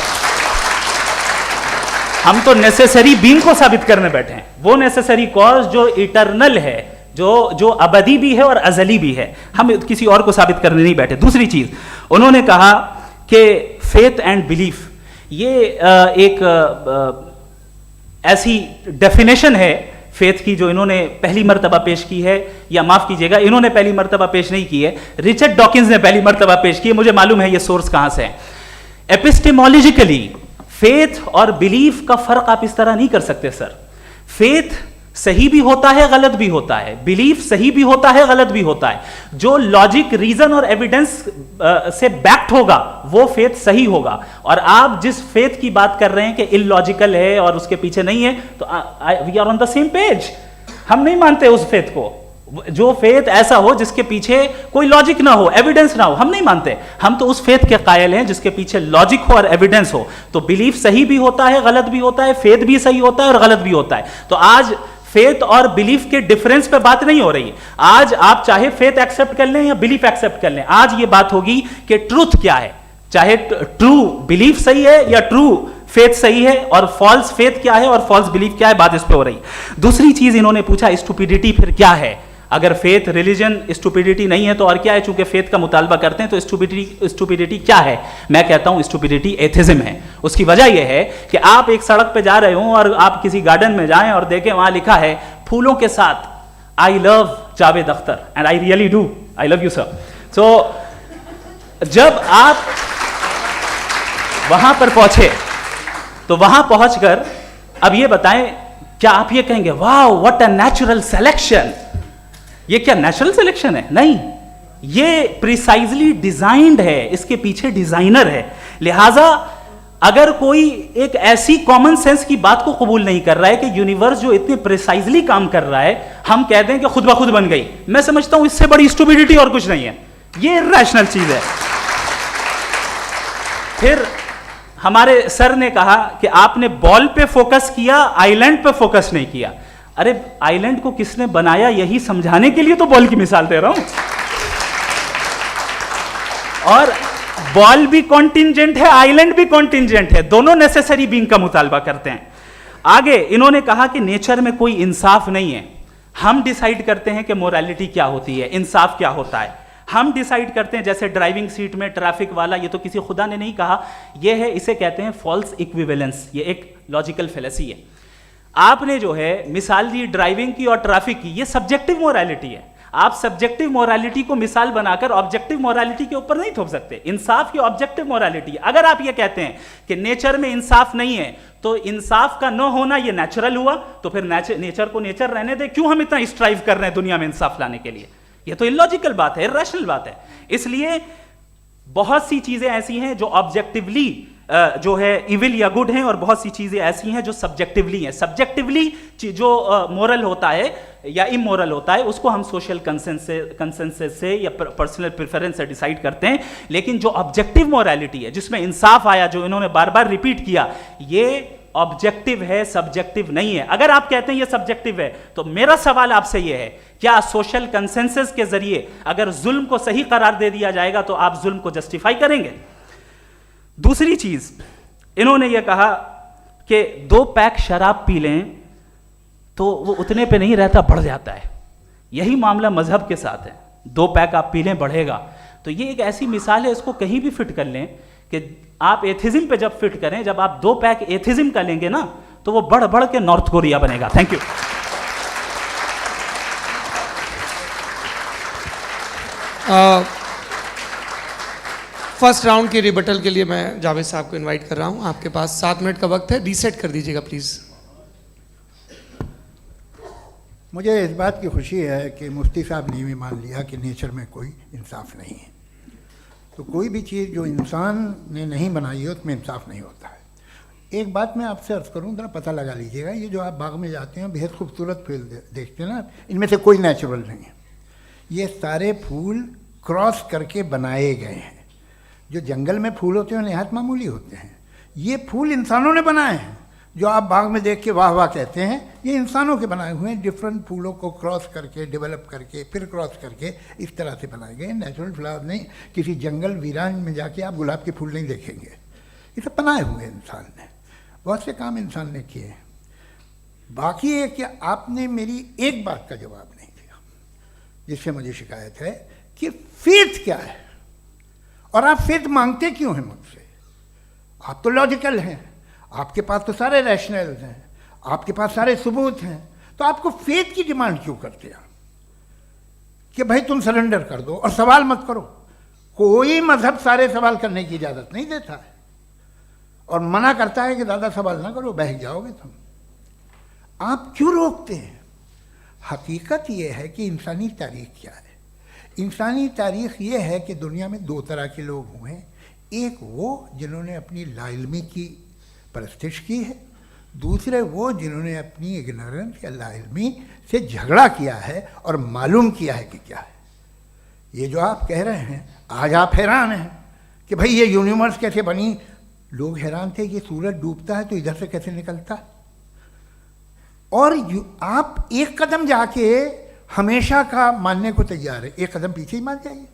[SPEAKER 2] हम तो नेसेसरी बीइंग को साबित करने बैठे हैं, वो नेसेसरी कॉज जो इटरनल है, जो अबदी भी है और अजली भी है, हम किसी और को साबित करने नहीं बैठे। दूसरी चीज उन्होंने कहा कि फेथ एंड बिलीफ, ये एक ऐसी डेफिनेशन है फेथ की जो इन्होंने पहली मर्तबा पेश की है, या माफ कीजिएगा इन्होंने पहली मर्तबा पेश नहीं की है, रिचर्ड डॉकिंस ने पहली मर्तबा पेश की है। मुझे मालूम है ये सोर्स कहां से है। एपिस्टेमोलॉजिकली फेथ और बिलीफ का फर्क आप इस तरह नहीं कर सकते सर। फेथ सही भी होता है, गलत भी होता है, बिलीफ सही भी होता है, गलत भी होता है। जो लॉजिक, रीजन और एविडेंस से बैक्ड होगा वो फेथ सही होगा। और आप जिस फेथ की बात कर रहे हैं कि इलॉजिकल है और उसके पीछे नहीं है, तो we are on the same page. हम नहीं मानते उस फेथ को, जो फेथ ऐसा हो जिसके पीछे कोई लॉजिक ना हो, एविडेंस ना हो, हम नहीं मानते। हम तो उस फेथ के कायल हैं जिसके पीछे लॉजिक हो और एविडेंस हो। तो बिलीफ सही भी होता है, गलत भी होता है, फेथ भी सही होता है और गलत भी होता है। तो आज फेथ और बिलीफ के डिफरेंस पे बात नहीं हो रही। आज आप चाहे फेथ एक्सेप्ट कर लें या बिलीफ एक्सेप्ट कर लें, आज ये बात होगी कि ट्रूथ क्या है, चाहे ट्रू बिलीफ सही है या ट्रू फेथ सही है, और फॉल्स फेथ क्या है और फॉल्स बिलीफ क्या है, बात इस पे हो रही। दूसरी चीज इन्होंने पूछा स्टुपिडिटी फिर क्या है। अगर फेथ, रिलीजन स्टुपिडिटी नहीं है तो और क्या है? चूंकि फेथ का मुतालबा करते हैं तो स्टुपिडिटी क्या है? मैं कहता हूं स्टुपिडिटी एथिज्म है। उसकी वजह यह है कि आप एक सड़क पे जा रहे हो और आप किसी गार्डन में जाएं और देखें वहां लिखा है फूलों के साथ I love Javed Akhtar, and I really do, I love you sir. So जब आप वहां पर पहुंचे तो वहां पहुंचकर अब ये बताएं, क्या आप ये कहेंगे वाह व्हाट अ नेचुरल सिलेक्शन? ये क्या नेचुरल सिलेक्शन है? नहीं, ये प्रिसाइजली डिजाइंड है, इसके पीछे डिजाइनर है। लिहाजा अगर कोई एक ऐसी कॉमन सेंस की बात को कबूल नहीं कर रहा है कि यूनिवर्स जो इतने प्रिसाइजली काम कर रहा है, हम कह दें कि खुद ब खुद बन गई, मैं समझता हूं इससे बड़ी स्टुपिडिटी और कुछ नहीं है। ये इरैशनल चीज है। फिर हमारे सर ने कहा कि आपने बॉल पे फोकस किया, आइलैंड पे फोकस नहीं किया। अरे आइलैंड को किसने बनाया यही समझाने के लिए तो बॉल की मिसाल दे रहा हूं। और बॉल भी कॉन्टिंजेंट है, आइलैंड भी कॉन्टिंजेंट है, दोनों नेसेसरी बीइंग का मुतालबा करते हैं। आगे इन्होंने कहा कि नेचर में कोई इंसाफ नहीं है। हम डिसाइड करते हैं कि मोरालिटी क्या होती है, इंसाफ क्या होता है। हम डिसाइड करते हैं, जैसे ड्राइविंग सीट में ट्रैफिक वाला, ये तो किसी खुदा ने नहीं कहा, ये है, इसे कहते हैं फॉल्स इक्विवेलेंस। ये एक लॉजिकल फेलेसी है। आपने जो है मिसाल दी ड्राइविंग की और ट्रैफिक की, ये सब्जेक्टिव मोरालिटी है। आप सब्जेक्टिव मोरालिटी को मिसाल बनाकर ऑब्जेक्टिव मोरालिटी के ऊपर नहीं थोप सकते। इंसाफ की ऑब्जेक्टिव मोरालिटी है। अगर आप ये कहते हैं कि नेचर में इंसाफ नहीं है तो इंसाफ का न होना ये नेचुरल हुआ, तो फिर नेचर को नेचर रहने दे, क्यों हम इतना स्ट्राइव कर रहे हैं दुनिया में इंसाफ लाने के लिए? ये तो इलॉजिकल बात है, इरैशनल बात है। इसलिए बहुत सी चीजें ऐसी हैं जो ऑब्जेक्टिवली जो है इविल या गुड हैं, और बहुत सी चीजें ऐसी हैं जो सब्जेक्टिवली हैं। सब्जेक्टिवली जो मोरल होता है या इमोरल होता है उसको हम सोशल कंसेंसस से या पर्सनल प्रेफरेंस से डिसाइड करते हैं। लेकिन जो ऑब्जेक्टिव मोरालिटी है, जिसमें इंसाफ आया, जो इन्होंने बार बार रिपीट किया, ये ऑब्जेक्टिव है, सब्जेक्टिव नहीं है। अगर आप कहते हैं ये सब्जेक्टिव है तो मेरा सवाल आपसे ये है, क्या सोशल कंसेंसस के जरिए अगर जुल्म को सही करार दे दिया जाएगा तो आप जुल्म को जस्टिफाई करेंगे? दूसरी चीज इन्होंने ये कहा कि 2 पैक शराब पी लें तो वो उतने पे नहीं रहता, बढ़ जाता है। यही मामला मजहब के साथ है। 2 पैक आप पी लें बढ़ेगा, तो ये एक ऐसी मिसाल है, इसको कहीं भी फिट कर लें कि आप एथिज्म पे जब फिट करें, जब आप 2 पैक एथिज्म का लेंगे ना तो वो बढ़ बढ़ के नॉर्थ कोरिया बनेगा। Thank you.
[SPEAKER 1] फर्स्ट राउंड के रिबटल के लिए मैं जावेद साहब को इनवाइट कर रहा हूं। आपके पास 7 मिनट का वक्त है, रीसेट कर दीजिएगा प्लीज।
[SPEAKER 3] मुझे इस बात की खुशी है कि मुफ्ती साहब ने भी मान लिया कि नेचर में कोई इंसाफ नहीं है। तो कोई भी चीज़ जो इंसान ने नहीं बनाई है उसमें इंसाफ नहीं होता है। एक बात मैं आपसे अर्ज़ करूँ, ज़रा पता लगा लीजिएगा, ये जो आप बाग में जाते हैं बेहद खूबसूरत फूल देखते हैं ना, इनमें से कोई नेचुरल नहीं है। ये सारे फूल क्रॉस करके बनाए गए हैं। जो जंगल में फूल होते हैं नहायत मामूली होते हैं, ये फूल इंसानों ने बनाए हैं। जो आप बाग में देख के वाह वाह कहते हैं, ये इंसानों के बनाए हुए हैं, डिफरेंट फूलों को क्रॉस करके, डेवलप करके, फिर क्रॉस करके इस तरह से बनाए गए नेचुरल फ्लावर नहीं। किसी जंगल वीरान में जाके आप गुलाब के फूल नहीं देखेंगे, ये सब बनाए हुए हैं इंसान ने। बहुत से काम इंसान ने किए हैं। बाकी है कि आपने मेरी एक बात का जवाब नहीं दिया, जिससे मुझे शिकायत है कि फेथ क्या है और आप फेथ मांगते क्यों हैं मुझसे? आप तो लॉजिकल हैं, आपके पास तो सारे रैशनल्स हैं, आपके पास सारे सबूत हैं, तो आपको फेथ की डिमांड क्यों करते हैं कि भाई तुम सरेंडर कर दो और सवाल मत करो? कोई मजहब सारे सवाल करने की इजाज़त नहीं देता है और मना करता है कि ज़्यादा सवाल ना करो, बहक जाओगे तुम। आप क्यों रोकते हैं? हकीकत यह है कि इंसानी तारीख क्या है। इंसानी तारीख ये है कि दुनिया में दो तरह के लोग हुए हैं। एक वो जिन्होंने अपनी लाइल्मी की परस्तिश की है, दूसरे वो जिन्होंने अपनी इग्नोरेंस या लाइल्मी से झगड़ा किया है और मालूम किया है कि क्या है। ये जो आप कह रहे हैं, आज आप हैरान हैं कि भाई ये यूनिवर्स कैसे बनी। लोग हैरान थे कि सूरज डूबता है तो इधर से कैसे निकलता, और आप एक कदम जाके हमेशा का मानने को तैयार है, एक कदम पीछे ही मान जाइए।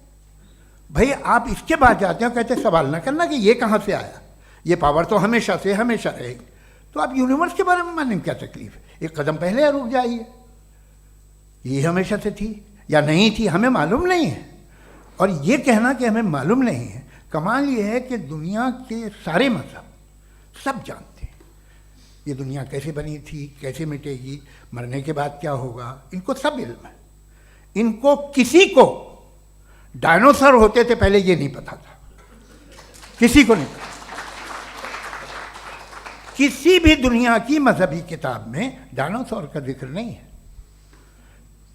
[SPEAKER 3] भाई आप इसके बाद जाते हो, कहते सवाल ना करना कि ये कहाँ से आया, ये पावर तो हमेशा से हमेशा रहेगी। तो आप यूनिवर्स के बारे में मानने में क्या तकलीफ है? एक कदम पहले रुक जाइए, ये हमेशा से थी या नहीं थी हमें मालूम नहीं है। और ये कहना कि हमें मालूम नहीं है, कमाल ये है कि दुनिया के सारे मजहब सब जानते हैं ये दुनिया कैसे बनी थी, कैसे मिटेगी, मरने के बाद क्या होगा, इनको सब इल्म है। इनको किसी को डायनासोर होते थे पहले ये नहीं पता था, किसी को नहीं पता। किसी भी दुनिया की मजहबी किताब में डायनासोर का जिक्र नहीं है,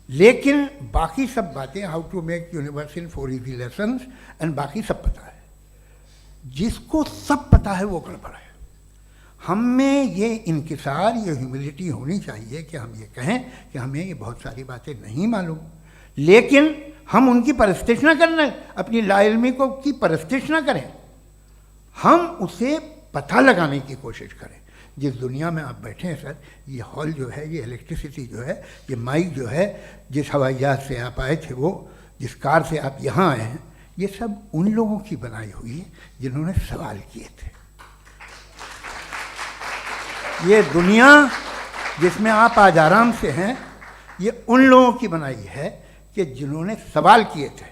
[SPEAKER 3] लेकिन बाकी सब बातें, how to make universe in 4 easy lessons and बाकी सब पता है। जिसको सब पता है वो गड़बड़ है। हम में ये इंकिसार, ये ह्यूमिलिटी होनी चाहिए कि हम ये कहें कि हमें ये बहुत सारी बातें नहीं मालूम, लेकिन हम उनकी परस्तिश न करना, अपनी लाइल्मी को की परस्तिश न करें, हम उसे पता लगाने की कोशिश करें। जिस दुनिया में आप बैठे हैं सर, ये हॉल जो है, ये इलेक्ट्रिसिटी जो है, ये माइक जो है, जिस हवाई जहाज से आप आए थे, वो जिस कार से आप यहाँ आए हैं, ये सब उन लोगों की बनाई हुई है जिन्होंने सवाल किए थे। ये दुनिया जिसमें आप आज आराम से हैं, ये उन लोगों की बनाई है कि जिन्होंने सवाल किए थे,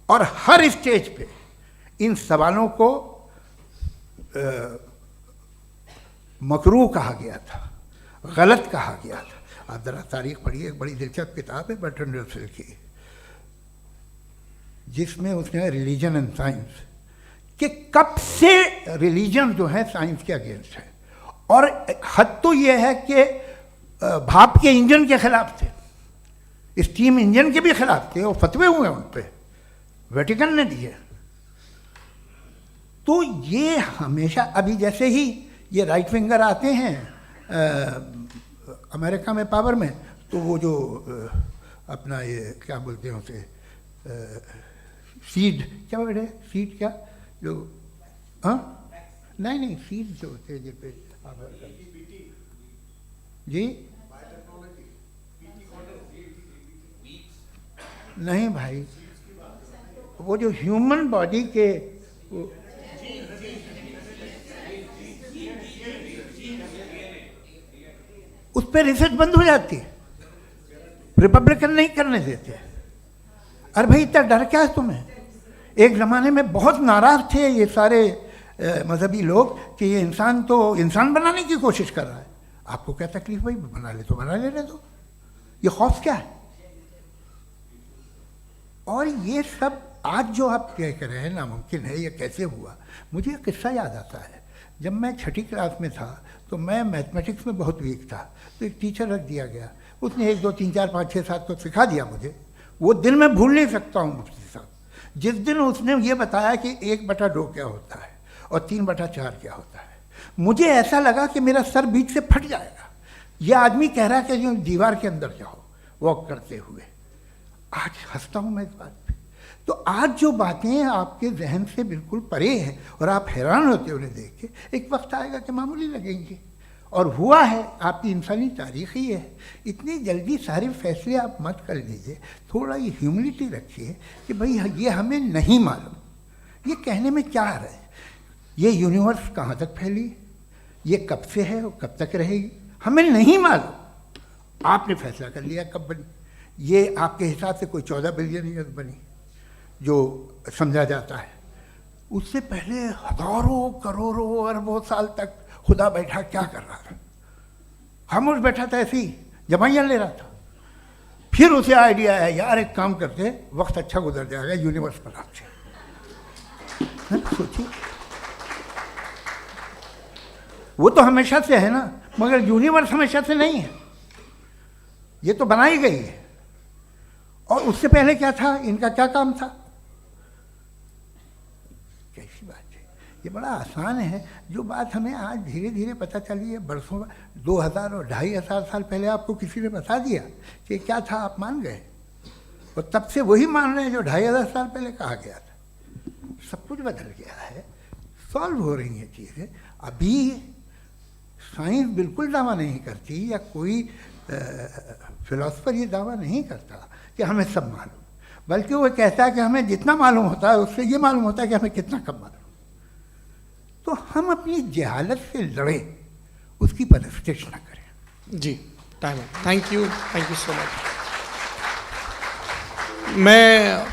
[SPEAKER 3] और हर स्टेज पे इन सवालों को मकरूह कहा गया था, गलत कहा गया था। आप ज़रा तारीख पढ़िए, एक बड़ी दिलचस्प किताब है बर्ट्रैंड रसेल की, जिसमें उसने रिलीजन एंड साइंस कि कब से रिलीजन जो है साइंस के अगेंस्ट है, और हद तो ये है कि भाप के इंजन के खिलाफ थे, स्टीम इंजन के भी खिलाफ थे, और फतवे हुए उन पर, वेटिकन ने दिए। तो ये हमेशा, अभी जैसे ही ये राइट विंगर आते हैं अमेरिका में पावर में, तो वो जो अपना ये क्या बोलते हैं उसे, सीड क्या बोलते हैं, सीड क्या जो, हाँ नहीं सीड जो होते हैं जिन पे जी, नहीं भाई, वो जो ह्यूमन बॉडी के उस पर रिसर्च बंद हो जाती है, रिपब्लिकन नहीं करने देते। अरे भाई इतना डर क्या है तुम्हें? एक ज़माने में बहुत नाराज़ थे ये सारे मजहबी लोग कि ये इंसान तो इंसान बनाने की कोशिश कर रहा है। आपको क्या तकलीफ भाई, बना ले तो बना लेने दो, ये खौफ क्या है? और ये सब आज जो आप कह कर रहे हैं नामुमकिन है, ये कैसे हुआ? मुझे एक किस्सा याद आता है। जब मैं 6ठी क्लास में था तो मैं मैथमेटिक्स में बहुत वीक था, तो एक टीचर रख दिया गया, उसने 1 2 3 4 5 6 7 को सिखा दिया मुझे। वो दिन मैं भूल नहीं सकता हूँ मुफ्ती साहब, जिस दिन उसने ये बताया कि 1/2 क्या होता है और 3/4 क्या होता है। मुझे ऐसा लगा कि मेरा सर बीच से फट जाएगा। ये आदमी कह रहा है कि जो दीवार के अंदर जाओ वॉक करते हुए। आज हंसता हूँ मैं इस बात पे। तो आज जो बातें आपके जहन से बिल्कुल परे हैं और आप हैरान होते उन्हें देख के, एक वक्त आएगा कि मामूली लगेंगे और हुआ है, आपकी इंसानी तारीख ही है। इतनी जल्दी सारे फैसले आप मत कर लीजिए, थोड़ा ये ह्यूमिलिटी रखिए कि भाई ये हमें नहीं मालूम। ये कहने में क्या आ रहा है, ये यूनिवर्स कहाँ तक फैली, ये कब से है और कब तक रहेगी, हमें नहीं मालूम। आपने फैसला कर लिया कब बनी, ये आपके हिसाब से कोई 14 बिलियन ईयर बनी जो समझा जाता है। उससे पहले हजारों करोड़ों अरबों साल तक खुदा बैठा क्या कर रहा था, खामोश बैठा था, ऐसे ही जमाइयाँ ले रहा था। फिर उसे आइडिया आया, यार एक काम करते, वक्त अच्छा गुजर जाएगा, यूनिवर्स बनाते हैं। सोचिए, वो तो हमेशा से है ना, मगर यूनिवर्स हमेशा से नहीं है, ये तो बनाई गई है। और उससे पहले क्या था, इनका क्या काम था, कैसी बात है। ये बड़ा आसान है, जो बात हमें आज धीरे धीरे पता चली है, बरसों 2000 और 2500 साल पहले आपको किसी ने बता दिया कि क्या था, आप मान गए, और तब से वही मान रहे हैं जो 2500 साल पहले कहा गया था। सब कुछ बदल गया है, सॉल्व हो रही हैं चीज़ें। अभी साइंस बिल्कुल दावा नहीं करती, या कोई फिलोसफर ये दावा नहीं करता कि हमें सब मालूम, बल्कि वो कहता है कि हमें जितना मालूम होता है उससे ये मालूम होता है कि हमें कितना कम मालूम। तो हम अपनी जहालत से लड़ें, उसकी परस्तिश न करें।
[SPEAKER 1] जी, time, thank you so much. मैं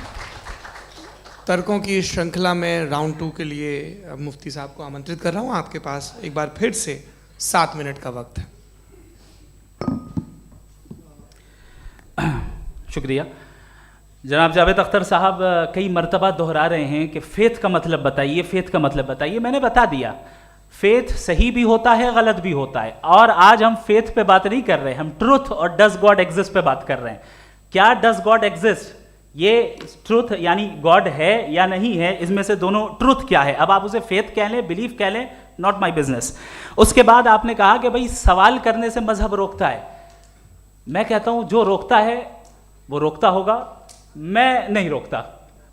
[SPEAKER 1] तर्कों की श्रृंखला में राउंड 2 के लिए मुफ्ती साहब को आमंत्रित कर रहा हूँ। आपके पास एक बार फिर से 7 मिनट का वक्त है।
[SPEAKER 2] शुक्रिया। जनाब जावेद अख्तर साहब कई मर्तबा दोहरा रहे हैं कि फ़ेथ का मतलब बताइए, फ़ेथ का मतलब बताइए। मैंने बता दिया, फ़ेथ सही भी होता है, गलत भी होता है। और आज हम फ़ेथ पे बात नहीं कर रहे, हम ट्रुथ और डज गॉड एग्जिस्ट पे बात कर रहे हैं। क्या डज गॉड एग्जिस्ट, ये ट्रुथ यानी गॉड है या नहीं है, इसमें से दोनों ट्रुथ क्या है। अब आप उसे फ़ेथ कह लें, बिलीफ कह लें, नॉट माई बिजनेस। उसके बाद आपने कहा कि भाई सवाल करने से मजहब रोकता है। मैं कहता हूं जो रोकता है वो रोकता होगा, मैं नहीं रोकता,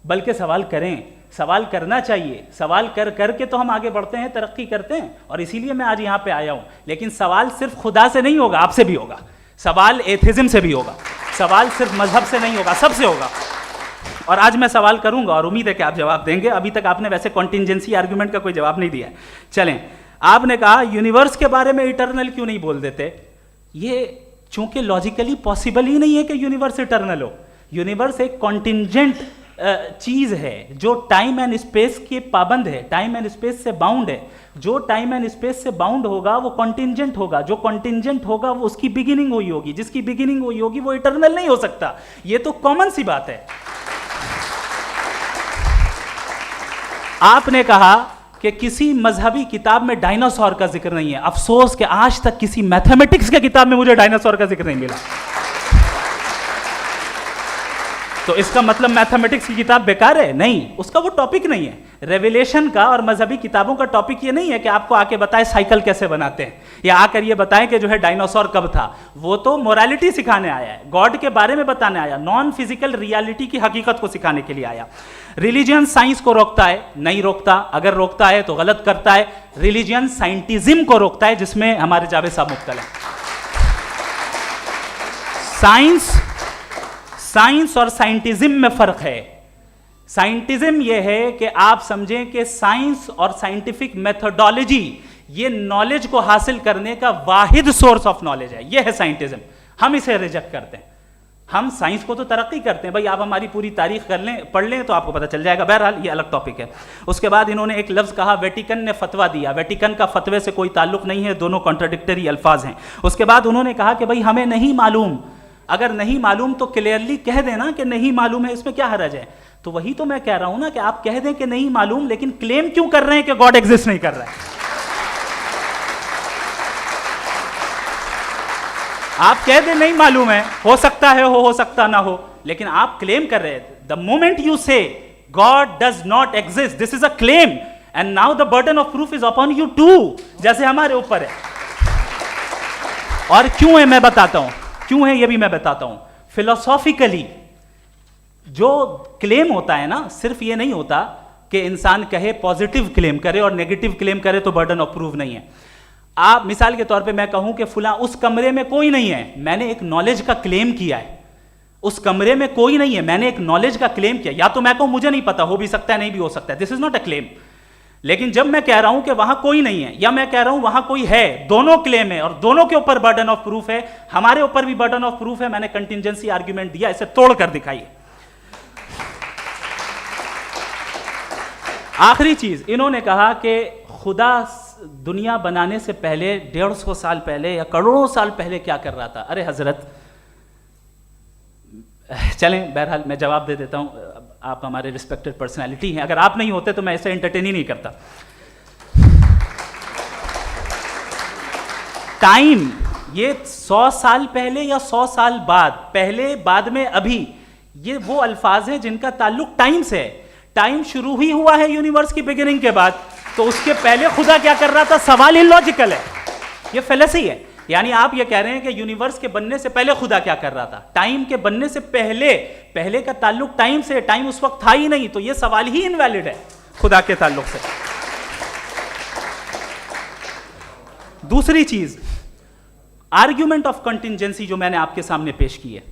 [SPEAKER 2] बल्कि सवाल करें, सवाल करना चाहिए। सवाल कर करके तो हम आगे बढ़ते हैं, तरक्की करते हैं, और इसीलिए मैं आज यहाँ पे आया हूँ। लेकिन सवाल सिर्फ खुदा से नहीं होगा, आपसे भी होगा। सवाल एथिज्म से भी होगा, सवाल सिर्फ मजहब से नहीं होगा, सबसे होगा। और आज मैं सवाल करूंगा और उम्मीद है कि आप जवाब देंगे। अभी तक आपने वैसे कॉन्टिंजेंसी आर्गुमेंट का कोई जवाब नहीं दिया है। चलें, आपने कहा यूनिवर्स के बारे में इटर्नल क्यों नहीं बोल देते। ये चूंकि लॉजिकली पॉसिबल ही नहीं है कि यूनिवर्स इटर्नल हो। यूनिवर्स एक कॉन्टिंजेंट चीज है जो टाइम एंड स्पेस के पाबंद है, टाइम एंड स्पेस से बाउंड है। जो टाइम एंड स्पेस से बाउंड होगा वो कॉन्टिंजेंट होगा, जो कॉन्टिंजेंट होगा वो उसकी बिगिनिंग हुई होगी, जिसकी बिगिनिंग हुई होगी वो इटर्नल नहीं हो सकता। ये तो कॉमन सी बात है। आपने कहा कि किसी मजहबी किताब में डायनासोर का जिक्र नहीं है। अफसोस कि आज तक किसी मैथमेटिक्स के किताब में मुझे डायनासोर का जिक्र नहीं मिला। तो इसका मतलब मैथमेटिक्स की किताब बेकार है? नहीं, उसका वो टॉपिक नहीं है। रेवलेशन का और मजहबी किताबों का टॉपिक ये नहीं है कि आपको आके बताए साइकिल कैसे बनाते हैं, या आकर ये बताएं कि जो है डायनासोर कब था। वो तो मोरालिटी सिखाने आया है, गॉड के बारे में बताने आया, नॉन फिजिकल रियलिटी की हकीकत को सिखाने के लिए आया। रिलीजियन साइंस को रोकता है? नहीं रोकता। अगर रोकता है तो गलत करता है। रिलीजियन साइंटिज्म को रोकता है, जिसमें हमारे जावेद साहब मुब्तला हैं। साइंस और साइंटिज्म में फर्क है। साइंटिज्म यह है कि आप समझें कि साइंस और साइंटिफिक मेथोडोलॉजी ये नॉलेज को हासिल करने का वाहिद सोर्स ऑफ नॉलेज है। यह है साइंटिज्म। हम इसे रिजेक्ट करते हैं। हम साइंस को तो तरक्की करते हैं, भाई आप हमारी पूरी तारीख कर लें, पढ़ लें तो आपको पता चल जाएगा। बहरहाल ये अलग टॉपिक है। उसके बाद इन्होंने एक लफ्ज़ कहा, वेटिकन ने फतवा दिया। वेटिकन का फतवे से कोई ताल्लुक नहीं है, दोनों कॉन्ट्राडिक्टरी अल्फाज हैं। उसके बाद उन्होंने कहा कि भाई हमें नहीं मालूम। अगर नहीं मालूम तो क्लियरली कह देना कि नहीं मालूम है, इसमें क्या हरज है। तो वही तो मैं कह रहा हूं ना कि आप कह दें कि नहीं मालूम, लेकिन क्लेम क्यों कर रहे हैं कि गॉड एग्जिस्ट नहीं कर रहा है। आप कह दें नहीं मालूम है, हो सकता है हो सकता ना हो, लेकिन आप क्लेम कर रहे हैं। The moment you say God does not exist, this is a claim, and now the burden of proof is upon you too, जैसे हमारे ऊपर है। और क्यों है मैं बताता हूं, क्यों है ये भी मैं बताता हूं। फिलोसॉफिकली जो क्लेम होता है ना, सिर्फ ये नहीं होता कि इंसान कहे पॉजिटिव क्लेम करे और नेगेटिव क्लेम करे तो बर्डन ऑफ प्रूफ नहीं है। आप मिसाल के तौर पे मैं कहूं कि फुला उस कमरे में कोई नहीं है, मैंने एक नॉलेज का क्लेम किया है। उस कमरे में कोई नहीं है, मैंने एक नॉलेज का क्लेम किया। या तो मैं कहूं मुझे नहीं पता, हो भी सकता है नहीं भी हो सकता है, this is not a claim. लेकिन जब मैं कह रहा हूं कि वहां कोई नहीं है या मैं कह रहा हूं वहां कोई है, दोनों क्लेम है और दोनों के ऊपर बर्डन ऑफ प्रूफ है। हमारे ऊपर भी बर्डन ऑफ प्रूफ है, मैंने कंटिजेंसी आर्ग्यूमेंट दिया, इसे तोड़कर दिखाइए। आखिरी चीज, इन्होंने कहा कि खुदा दुनिया बनाने से पहले 150 साल पहले या करोड़ों साल पहले क्या कर रहा था। अरे हजरत, चलें बहरहाल मैं जवाब दे देता हूं, आप हमारे रिस्पेक्टेड पर्सनालिटी हैं, अगर आप नहीं होते तो मैं इसे एंटरटेन ही नहीं करता। टाइम, ये 100 साल पहले या 100 साल बाद, पहले बाद में अभी, ये वो अल्फाज हैं जिनका ताल्लुक टाइम से है। टाइम शुरू ही हुआ है यूनिवर्स की बिगिनिंग के बाद, तो उसके पहले खुदा क्या कर रहा था? सवाल इलॉजिकल है, ये फेलेसी है। यानी आप ये कह रहे हैं कि यूनिवर्स के बनने से पहले खुदा क्या कर रहा था? टाइम के बनने से पहले, पहले का ताल्लुक टाइम से, टाइम उस वक्त था ही नहीं, तो ये सवाल ही इनवैलिड है खुदा के ताल्लुक से। दूसरी चीज, आर्ग्यूमेंट ऑफ कंटिजेंसी जो मैंने आपके सामने पेश की है,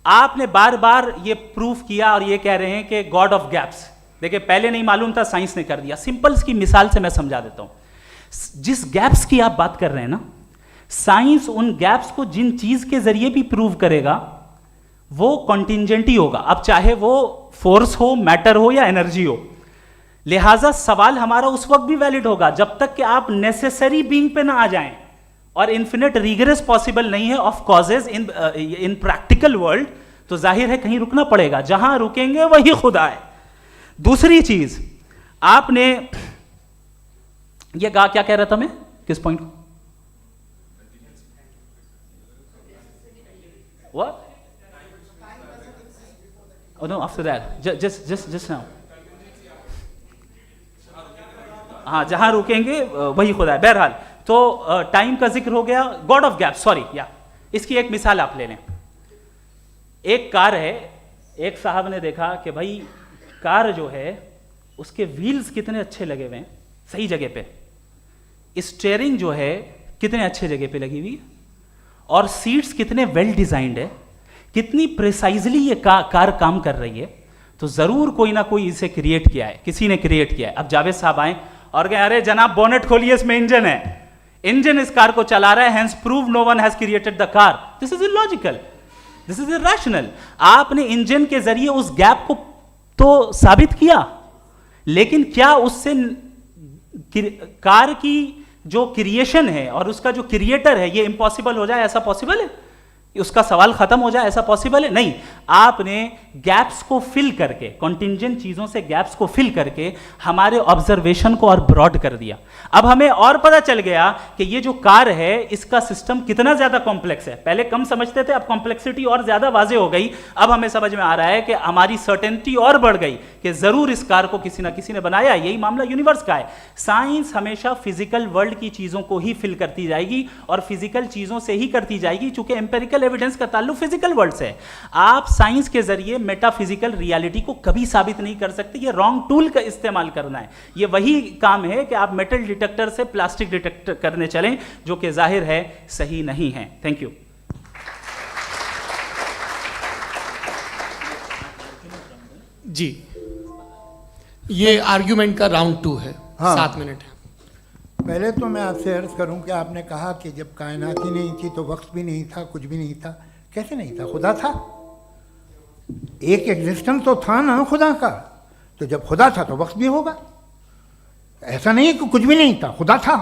[SPEAKER 2] आपने बार बार ये प्रूफ किया और ये कह रहे हैं कि गॉड ऑफ गैप्स। देखिए, पहले नहीं मालूम था, साइंस ने कर दिया। सिंपल की मिसाल से मैं समझा देता हूं। जिस गैप्स की आप बात कर रहे हैं ना, साइंस उन गैप्स को जिन चीज के जरिए भी प्रूव करेगा वो कॉन्टिंजेंट ही होगा, अब चाहे वो फोर्स हो, मैटर हो या एनर्जी हो। लिहाजा सवाल हमारा उस वक्त भी वैलिड होगा जब तक कि आप नेसेसरी बीइंग पे ना आ जाएं, और इन्फिनिट रिगरेस पॉसिबल नहीं है of causes in practical world, तो जाहिर है कहीं रुकना पड़ेगा, जहां रुकेंगे वही खुदा है। दूसरी चीज, आपने ये कहा, क्या कह रहा था मैं, किस पॉइंट को? What? Oh no, after that. Just now. हाँ, जहां रुकेंगे वही खुदा है। बहरहाल, तो टाइम का जिक्र हो गया, गॉड ऑफ गैप, सॉरी, या इसकी एक मिसाल आप ले लें। एक कार है, एक साहब ने देखा कि भाई कार जो है उसके व्हील्स कितने अच्छे लगे हुए हैं सही जगह पे, स्टीयरिंग जो है कितने अच्छे जगह पे लगी हुई है, और सीट्स कितने वेल डिजाइंड है, कितनी प्रिसाइजली ये कार काम कर रही है। तो जरूर कोई ना कोई इसे क्रिएट किया है, किसी ने क्रिएट किया है। अब जावेद साहब आए और कहे, अरे जनाब बोनेट खोलिए, इसमें इंजन है, इंजन इस कार को चला रहा है, hence prove no one has created the car. This is illogical, this is irrational. आपने इंजन के जरिए उस गैप को तो साबित किया, लेकिन क्या उससे कार की जो क्रिएशन है और उसका जो क्रिएटर है ये इम्पॉसिबल हो जाए? ऐसा पॉसिबल है? उसका सवाल खत्म हो जाए, ऐसा पॉसिबल है? नहीं। आपने गैप्स को फिल करके, कॉन्टिंजेंट चीजों से गैप्स को फिल करके हमारे ऑब्जर्वेशन को और ब्रॉड कर दिया। अब हमें और पता चल गया कि ये जो कार है इसका सिस्टम कितना ज्यादा कॉम्प्लेक्स है। पहले कम समझते थे, अब कॉम्प्लेक्सिटी और ज्यादा वाजे हो गई। अब हमें समझ में आ रहा है कि हमारी सर्टेनिटी और बढ़ गई कि जरूर इस कार को किसी ना किसी ने बनाया। यही मामला यूनिवर्स का है। साइंस हमेशा फिजिकल वर्ल्ड की चीजों को ही फिल करती जाएगी और फिजिकल चीजों से ही करती जाएगी, चूंकि एम्पेरिकल एविडेंस का ताल्लुक फिजिकल वर्ल्ड से है। आप साइंस के जरिए मेटाफिजिकल रियलिटी को कभी साबित नहीं कर सकते। ये रॉन्ग टूल का इस्तेमाल करना है। ये वही काम है कि आप मेटल डिटेक्टर से प्लास्टिक डिटेक्टर करने चलें, जो कि जाहिर है सही नहीं है। Thank you.
[SPEAKER 1] जी, ये आर्ग्यूमेंट का राउंड 2 है।
[SPEAKER 3] हाँ।
[SPEAKER 1] 7 मिनट है।
[SPEAKER 3] पहले तो मैं आपसे अर्ज करूं कि आपने कहा कि जब कायनात ही नहीं थी तो वक्त भी नहीं था, कुछ भी नहीं था। कैसे नहीं था? खुदा था, एक एग्जिस्टेंस तो था ना खुदा का। तो जब खुदा था तो वक्त भी होगा। ऐसा नहीं कि कुछ भी नहीं था, खुदा था।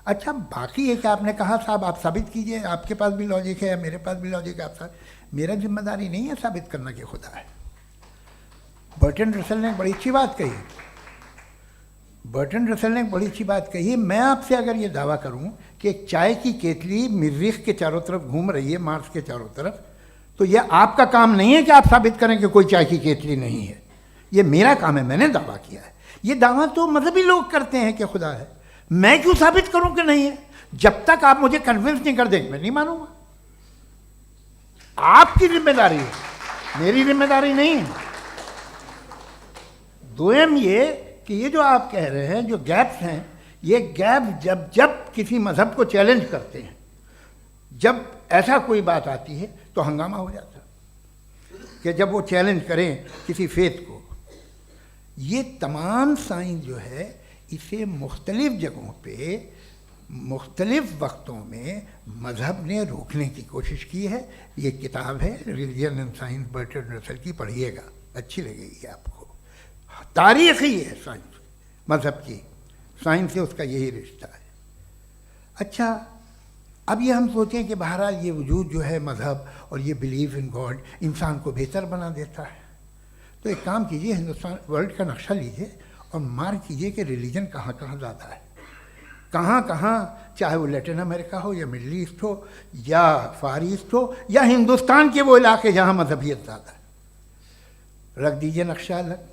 [SPEAKER 3] अच्छा, बाकी एक आपने कहा साहब आप साबित कीजिए, आपके पास भी लॉजिक है, मेरे पास भी लॉजिक है। आप मेरा जिम्मेदारी नहीं है साबित करना कि खुदा है। बर्टन रसल ने एक बड़ी अच्छी बात कही। बर्टन रसल ने एक बड़ी अच्छी बात कही। मैं आपसे अगर ये दावा करूं कि एक चाय की केतली मरीख के चारों तरफ घूम रही है, मार्स के चारों तरफ, तो ये आपका काम नहीं है कि आप साबित करें कि कोई चाय की केतली नहीं है। ये मेरा काम है, मैंने दावा किया है। ये दावा तो मजहबी लोग करते हैं कि खुदा है। मैं क्यों साबित करूं कि नहीं है? जब तक आप मुझे कन्विंस नहीं कर देंगे मैं नहीं मानूंगा। आपकी जिम्मेदारी है, मेरी जिम्मेदारी नहीं है। दोयम ये कि ये जो आप कह रहे हैं, जो गैप्स हैं, ये गैप जब जब किसी मजहब को चैलेंज करते हैं, जब ऐसा कोई बात आती है तो हंगामा हो जाता है कि जब वो चैलेंज करें किसी फेथ को। ये तमाम साइंस जो है इसे मुख्तलिफ जगहों पे मुख्तलिफ वक्तों में मज़हब ने रोकने की कोशिश की है। ये किताब है रिलीजन एंड साइंस बर्टरांड रसल की, पढ़िएगा, अच्छी लगेगी आपको। तारीख़ ही है साइंस, मज़हब की साइंस से उसका यही रिश्ता है। अच्छा, अब ये हम सोचें कि बहरहाल ये वजूद जो है मज़हब और ये बिलीव इन गॉड इंसान को बेहतर बना देता है, तो एक काम कीजिए, हिंदुस्तान वर्ल्ड का नक्शा लीजिए और मार्क कीजिए कि रिलीजन कहाँ कहाँ ज़्यादा है, कहाँ कहाँ, चाहे वो लैटिन अमेरिका हो या मिडल ईस्ट हो या फार ईस्ट हो या हिंदुस्तान के वो इलाके जहाँ मजहबियत ज़्यादा है। रख दीजिए नक्शा अलग।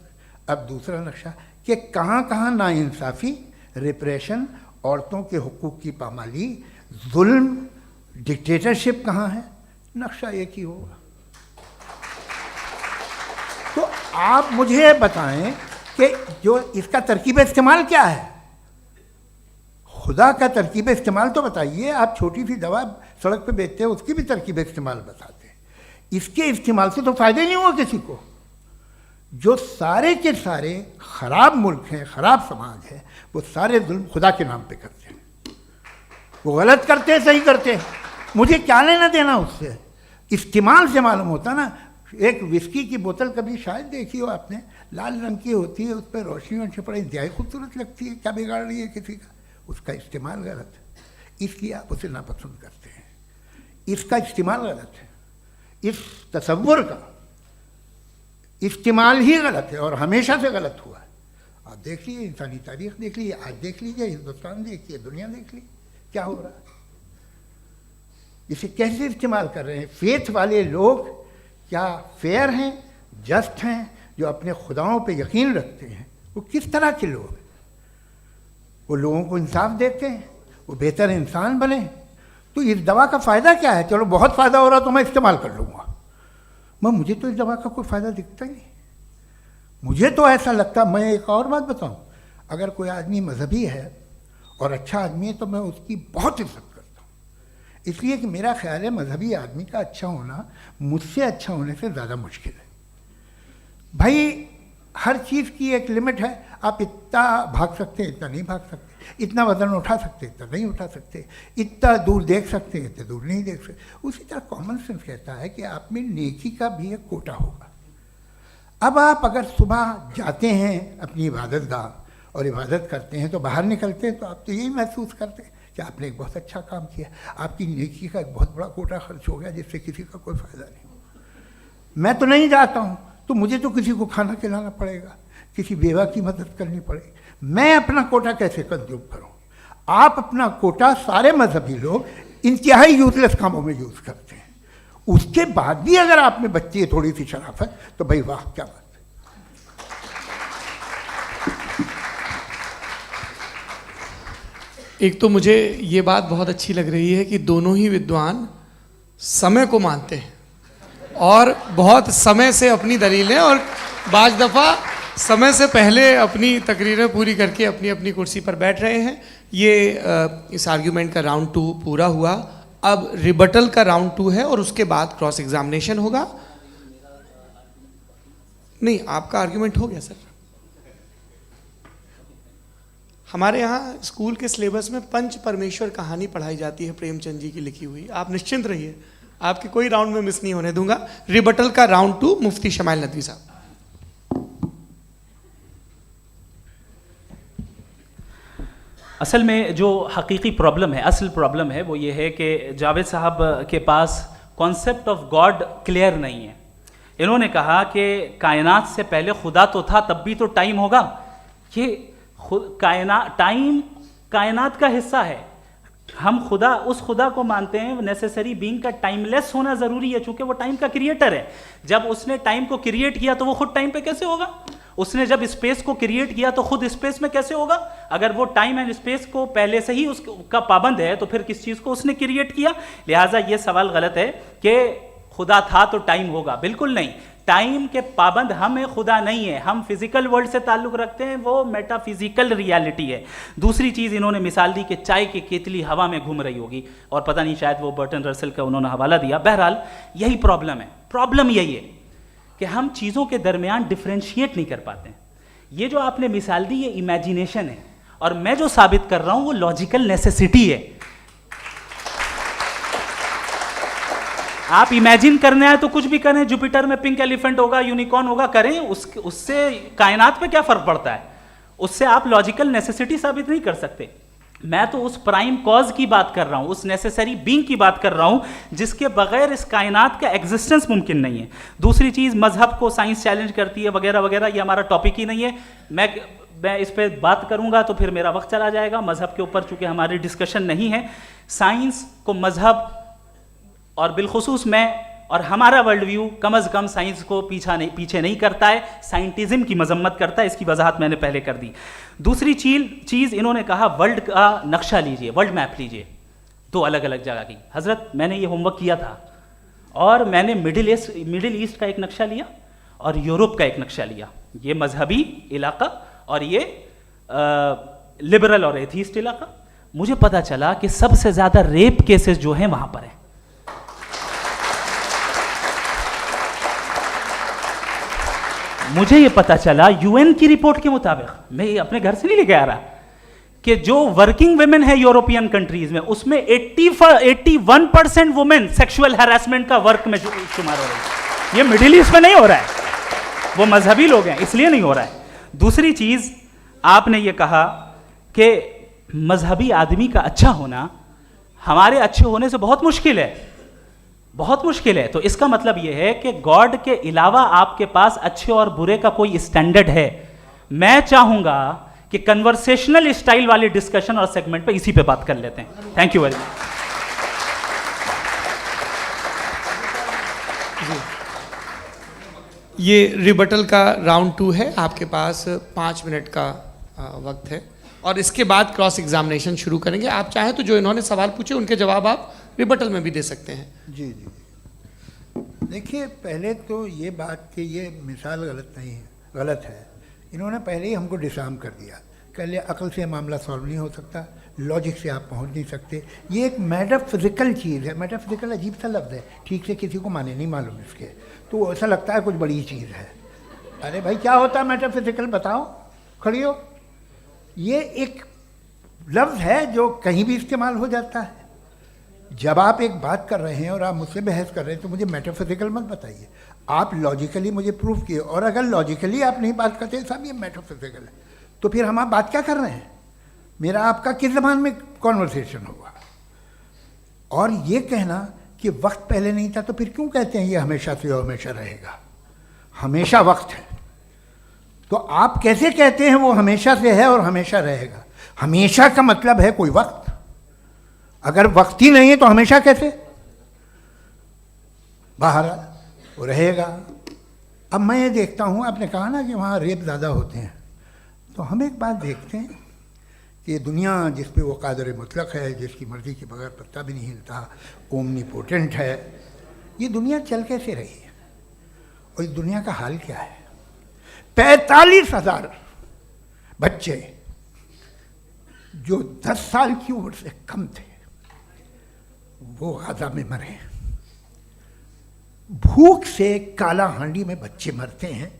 [SPEAKER 3] अब दूसरा नक्शा कि कहाँ कहाँ नाइंसाफ़ी, रिप्रेशन, औरतों के हुकूक की पामाली, जुल्म, डिक्टेटरशिप कहाँ है, नक्शा एक ही होगा। तो आप मुझे बताएं कि जो इसका तरकीब इस्तेमाल क्या है, खुदा का तरकीब इस्तेमाल तो बताइए। आप छोटी सी दवा सड़क पे बेचते हैं, उसकी भी तरकीब इस्तेमाल बताते हैं। इसके इस्तेमाल से तो फ़ायदा ही नहीं हुआ किसी को। जो सारे के सारे ख़राब मुल्क हैं, ख़राब समाज है, वो सारे जुल्म खुदा के नाम पे करते हैं। वो गलत करते हैं, सही करते हैं, मुझे क्या लेना देना उससे। इस्तेमाल से मालूम होता ना। एक विस्की की बोतल कभी शायद देखी हो आपने, लाल रंग की होती है, उस पर रोशनी और छपड़ा इंतहाई खूबसूरत लगती है, क्या बिगाड़ रही है किसी का, उसका इस्तेमाल गलत है, इसलिए आप उसे नापसंद करते हैं। इसका इस्तेमाल गलत है, इस तसव्वुर का इस्तेमाल ही गलत है और हमेशा से गलत हुआ है। आप देख लीजिए, इंसानी तारीख देख लीजिए, आज देख लीजिए, हिंदुस्तान देखिए, दुनिया देख लीजिए, क्या हो रहा है। इसे कैसे इस्तेमाल कर रहे हैं फेथ वाले लोग? क्या फेयर हैं, जस्ट हैं, जो अपने खुदाओं पे यकीन रखते हैं? वो किस तरह के लोग हैं? वो लोगों को इंसाफ देते हैं, वो बेहतर इंसान बने। तो इस दवा का फ़ायदा क्या है? चलो बहुत फ़ायदा हो रहा तो मैं इस्तेमाल कर लूँगा, मैं मुझे तो इस दवा का कोई फ़ायदा दिखता ही नहीं। मुझे तो ऐसा लगता, मैं एक और बात बताऊँ, अगर कोई आदमी मजहबी है और अच्छा आदमी है तो मैं उसकी बहुत इज्जत करता हूँ, इसलिए कि मेरा ख्याल है मजहबी आदमी का अच्छा होना मुझसे अच्छा होने से ज़्यादा मुश्किल है। भाई हर चीज़ की एक लिमिट है। आप इतना भाग सकते हैं, इतना नहीं भाग सकते, इतना वज़न उठा सकते, इतना नहीं उठा सकते, इतना दूर देख सकते हैं, इतना दूर नहीं देख सकते। उसी तरह कॉमन सेंस कहता है कि आप में नेकी का भी एक कोटा होगा। अब आप अगर सुबह जाते हैं अपनी इबादत गाह और इबादत करते हैं, तो बाहर निकलते हैं तो आप तो यही महसूस करते हैं कि आपने एक बहुत अच्छा काम किया, आपकी नेकी का एक बहुत बड़ा कोटा खर्च हो गया जिससे किसी का कोई फ़ायदा नहीं। मैं तो नहीं जाता हूँ तो मुझे तो किसी को खाना खिलाना पड़ेगा, किसी बेवा की मदद करनी पड़ेगी, मैं अपना कोटा कैसे कंज्यूम करूँ? आप अपना कोटा, सारे मजहबी लोग इंतहाई यूजलेस कामों में यूज़ करते हैं। उसके बाद भी अगर आप में बच्ची है थोड़ी सी शराफत, तो भाई वाह, क्या बात है।
[SPEAKER 1] एक तो मुझे ये बात बहुत अच्छी लग रही है कि दोनों ही विद्वान समय को मानते हैं और बहुत समय से अपनी दलीलें और बाज़ दफ़ा समय से पहले अपनी तकरीरें पूरी करके अपनी अपनी कुर्सी पर बैठ रहे हैं। ये इस आर्ग्यूमेंट का राउंड 2 पूरा हुआ। अब रिबटल का राउंड 2 है और उसके बाद क्रॉस एग्जामिनेशन होगा। नहीं, आपका आर्ग्यूमेंट हो गया सर। हमारे यहाँ स्कूल के सिलेबस में पंच परमेश्वर कहानी पढ़ाई जाती है, प्रेमचंद जी की लिखी हुई। आप निश्चिंत रहिए, आपके कोई राउंड में मिस नहीं होने दूंगा। रिबटल का राउंड 2, मुफ्ती शमाइल नदवी साहब।
[SPEAKER 2] असल में जो हकीकी प्रॉब्लम है, असल प्रॉब्लम है, वो ये है कि जावेद साहब के पास कॉन्सेप्ट ऑफ गॉड क्लियर नहीं है। इन्होंने कहा कि कायनात से पहले खुदा तो था, तब भी तो टाइम होगा। ये टाइम कायनात का हिस्सा है। हम खुदा, उस खुदा को मानते हैं, नेसेसरी बीइंग का टाइमलेस होना ज़रूरी है, चूंकि वो टाइम का क्रिएटर है। जब उसने टाइम को क्रिएट किया तो वो खुद टाइम पे कैसे होगा? उसने जब स्पेस को क्रिएट किया तो खुद स्पेस में कैसे होगा? अगर वो टाइम एंड स्पेस को पहले से ही उसका पाबंद है तो फिर किस चीज़ को उसने क्रिएट किया? लिहाजा ये सवाल गलत है कि खुदा था तो टाइम होगा, बिल्कुल नहीं। टाइम के पाबंद हम हैं, खुदा नहीं है। हम फिजिकल वर्ल्ड से ताल्लुक रखते हैं, वो मेटाफिजिकल रियलिटी है। दूसरी चीज़ इन्होंने मिसाल दी कि चाय की केतली हवा में घूम रही होगी, और पता नहीं शायद वो बर्टन रसल का उन्होंने हवाला दिया। बहरहाल यही प्रॉब्लम है। प्रॉब्लम यही है कि हम चीज़ों के दरमियान डिफ्रेंशिएट नहीं कर पाते हैं। ये जो आपने मिसाल दी ये इमेजिनेशन है, और मैं जो साबित कर रहा हूं वो लॉजिकल नेसेसिटी है। आप इमेजिन करने आए तो कुछ भी करें, जुपिटर में पिंक एलिफेंट होगा, यूनिकॉर्न होगा, करें, उससे कायनात पे क्या फर्क पड़ता है? उससे आप लॉजिकल नेसेसिटी साबित नहीं कर सकते। मैं तो उस प्राइम कॉज की बात कर रहा हूं, उस नेसेसरी बीइंग की बात कर रहा हूं जिसके बगैर इस कायनात का एग्जिस्टेंस मुमकिन नहीं है। दूसरी चीज, मजहब को साइंस चैलेंज करती है वगैरह वगैरह, ये हमारा टॉपिक ही नहीं है। मैं इस पर बात करूंगा तो फिर मेरा वक्त चला जाएगा। मजहब के ऊपर चूंकि हमारी डिस्कशन नहीं है, साइंस को मजहब और बिलखुसूस मैं और हमारा वर्ल्ड व्यू कम अज़ कम साइंस को पीछे नहीं करता है, साइंटिज्म की मजम्मत करता है। इसकी वजाहत मैंने पहले कर दी। दूसरी चीज़ इन्होंने कहा वर्ल्ड का नक्शा लीजिए, वर्ल्ड मैप लीजिए, दो अलग अलग जगह की। हज़रत मैंने ये होमवर्क किया था, और मैंने मिडिल ईस्ट का एक नक्शा लिया और यूरोप का एक नक्शा लिया, ये मजहबी इलाका और ये लिबरल और एथीस्ट इलाका। मुझे पता चला कि सबसे ज़्यादा रेप केसेस जो हैं वहाँ पर हैं। मुझे ये पता चला यूएन की रिपोर्ट के मुताबिक, मैं ये अपने घर से नहीं लेके आ रहा, कि जो वर्किंग वुमेन है यूरोपियन कंट्रीज में, उसमें 81% वुमेन सेक्सुअल हैरेसमेंट का वर्क में शुमार हो रही है। ये मिडिल ईस्ट में नहीं हो रहा है, वो मजहबी लोग हैं इसलिए नहीं हो रहा है। दूसरी चीज, आपने ये कहा कि मजहबी आदमी का अच्छा होना हमारे अच्छे होने से बहुत मुश्किल है, बहुत मुश्किल है। तो इसका मतलब यह है कि गॉड के अलावा आपके पास अच्छे और बुरे का कोई स्टैंडर्ड है। मैं चाहूंगा कि कन्वर्सेशनल स्टाइल वाली डिस्कशन और सेगमेंट पे इसी पे बात कर लेते हैं। Thank you very much.
[SPEAKER 1] ये रिबटल का राउंड 2 है, आपके पास 5 मिनट का वक्त है, और इसके बाद क्रॉस एग्जामिनेशन शुरू करेंगे। आप चाहें तो जो इन्होंने सवाल पूछे उनके जवाब आप रिबटल में भी दे सकते हैं।
[SPEAKER 3] जी जी, देखिए पहले तो ये बात कि ये मिसाल गलत नहीं है, गलत है। इन्होंने पहले ही हमको डिसार्म कर दिया, कह लिया अकल से मामला सॉल्व नहीं हो सकता, लॉजिक से आप पहुंच नहीं सकते। ये एक मेटाफिजिकल चीज़ है। मेटाफिजिकल अजीब सा लफ्ज़ है, ठीक से किसी को माने नहीं मालूम इसके, तो ऐसा लगता है कुछ बड़ी चीज़ है। अरे भाई क्या होता है मेटाफिजिकल, बताओ, खड़ी हो। ये एक लफ्ज़ है जो कहीं भी इस्तेमाल हो जाता है। जब आप एक बात कर रहे हैं और आप मुझसे बहस कर रहे हैं तो मुझे मेटाफिजिकल मत बताइए, आप लॉजिकली मुझे प्रूव किए। और अगर लॉजिकली आप नहीं बात करते साहब ये मेटाफिजिकल है, तो फिर हम आप बात क्या कर रहे हैं? मेरा आपका किस ज़बान में कॉन्वर्सेशन होगा? और ये कहना कि वक्त पहले नहीं था, तो फिर क्यों कहते हैं ये हमेशा से और हमेशा रहेगा? हमेशा वक्त है, तो आप कैसे कहते हैं वो हमेशा से है और हमेशा रहेगा? हमेशा का मतलब है कोई वक्त, अगर वक्त ही नहीं है तो हमेशा कैसे? बाहर वो रहेगा। अब मैं ये देखता हूँ, आपने कहा ना कि वहाँ रेप ज़्यादा होते हैं, तो हम एक बात देखते हैं कि दुनिया जिस पे वो कादर मुतलक है, जिसकी मर्ज़ी के बगैर पत्ता भी नहीं हिलता, ओमनीपोटेंट है, ये दुनिया चल कैसे रही है? और इस दुनिया का हाल क्या है? 45,000 बच्चे जो 10 साल की उम्र से कम थे वो गाजा में मरे। भूख से काला हांडी में बच्चे मरते हैं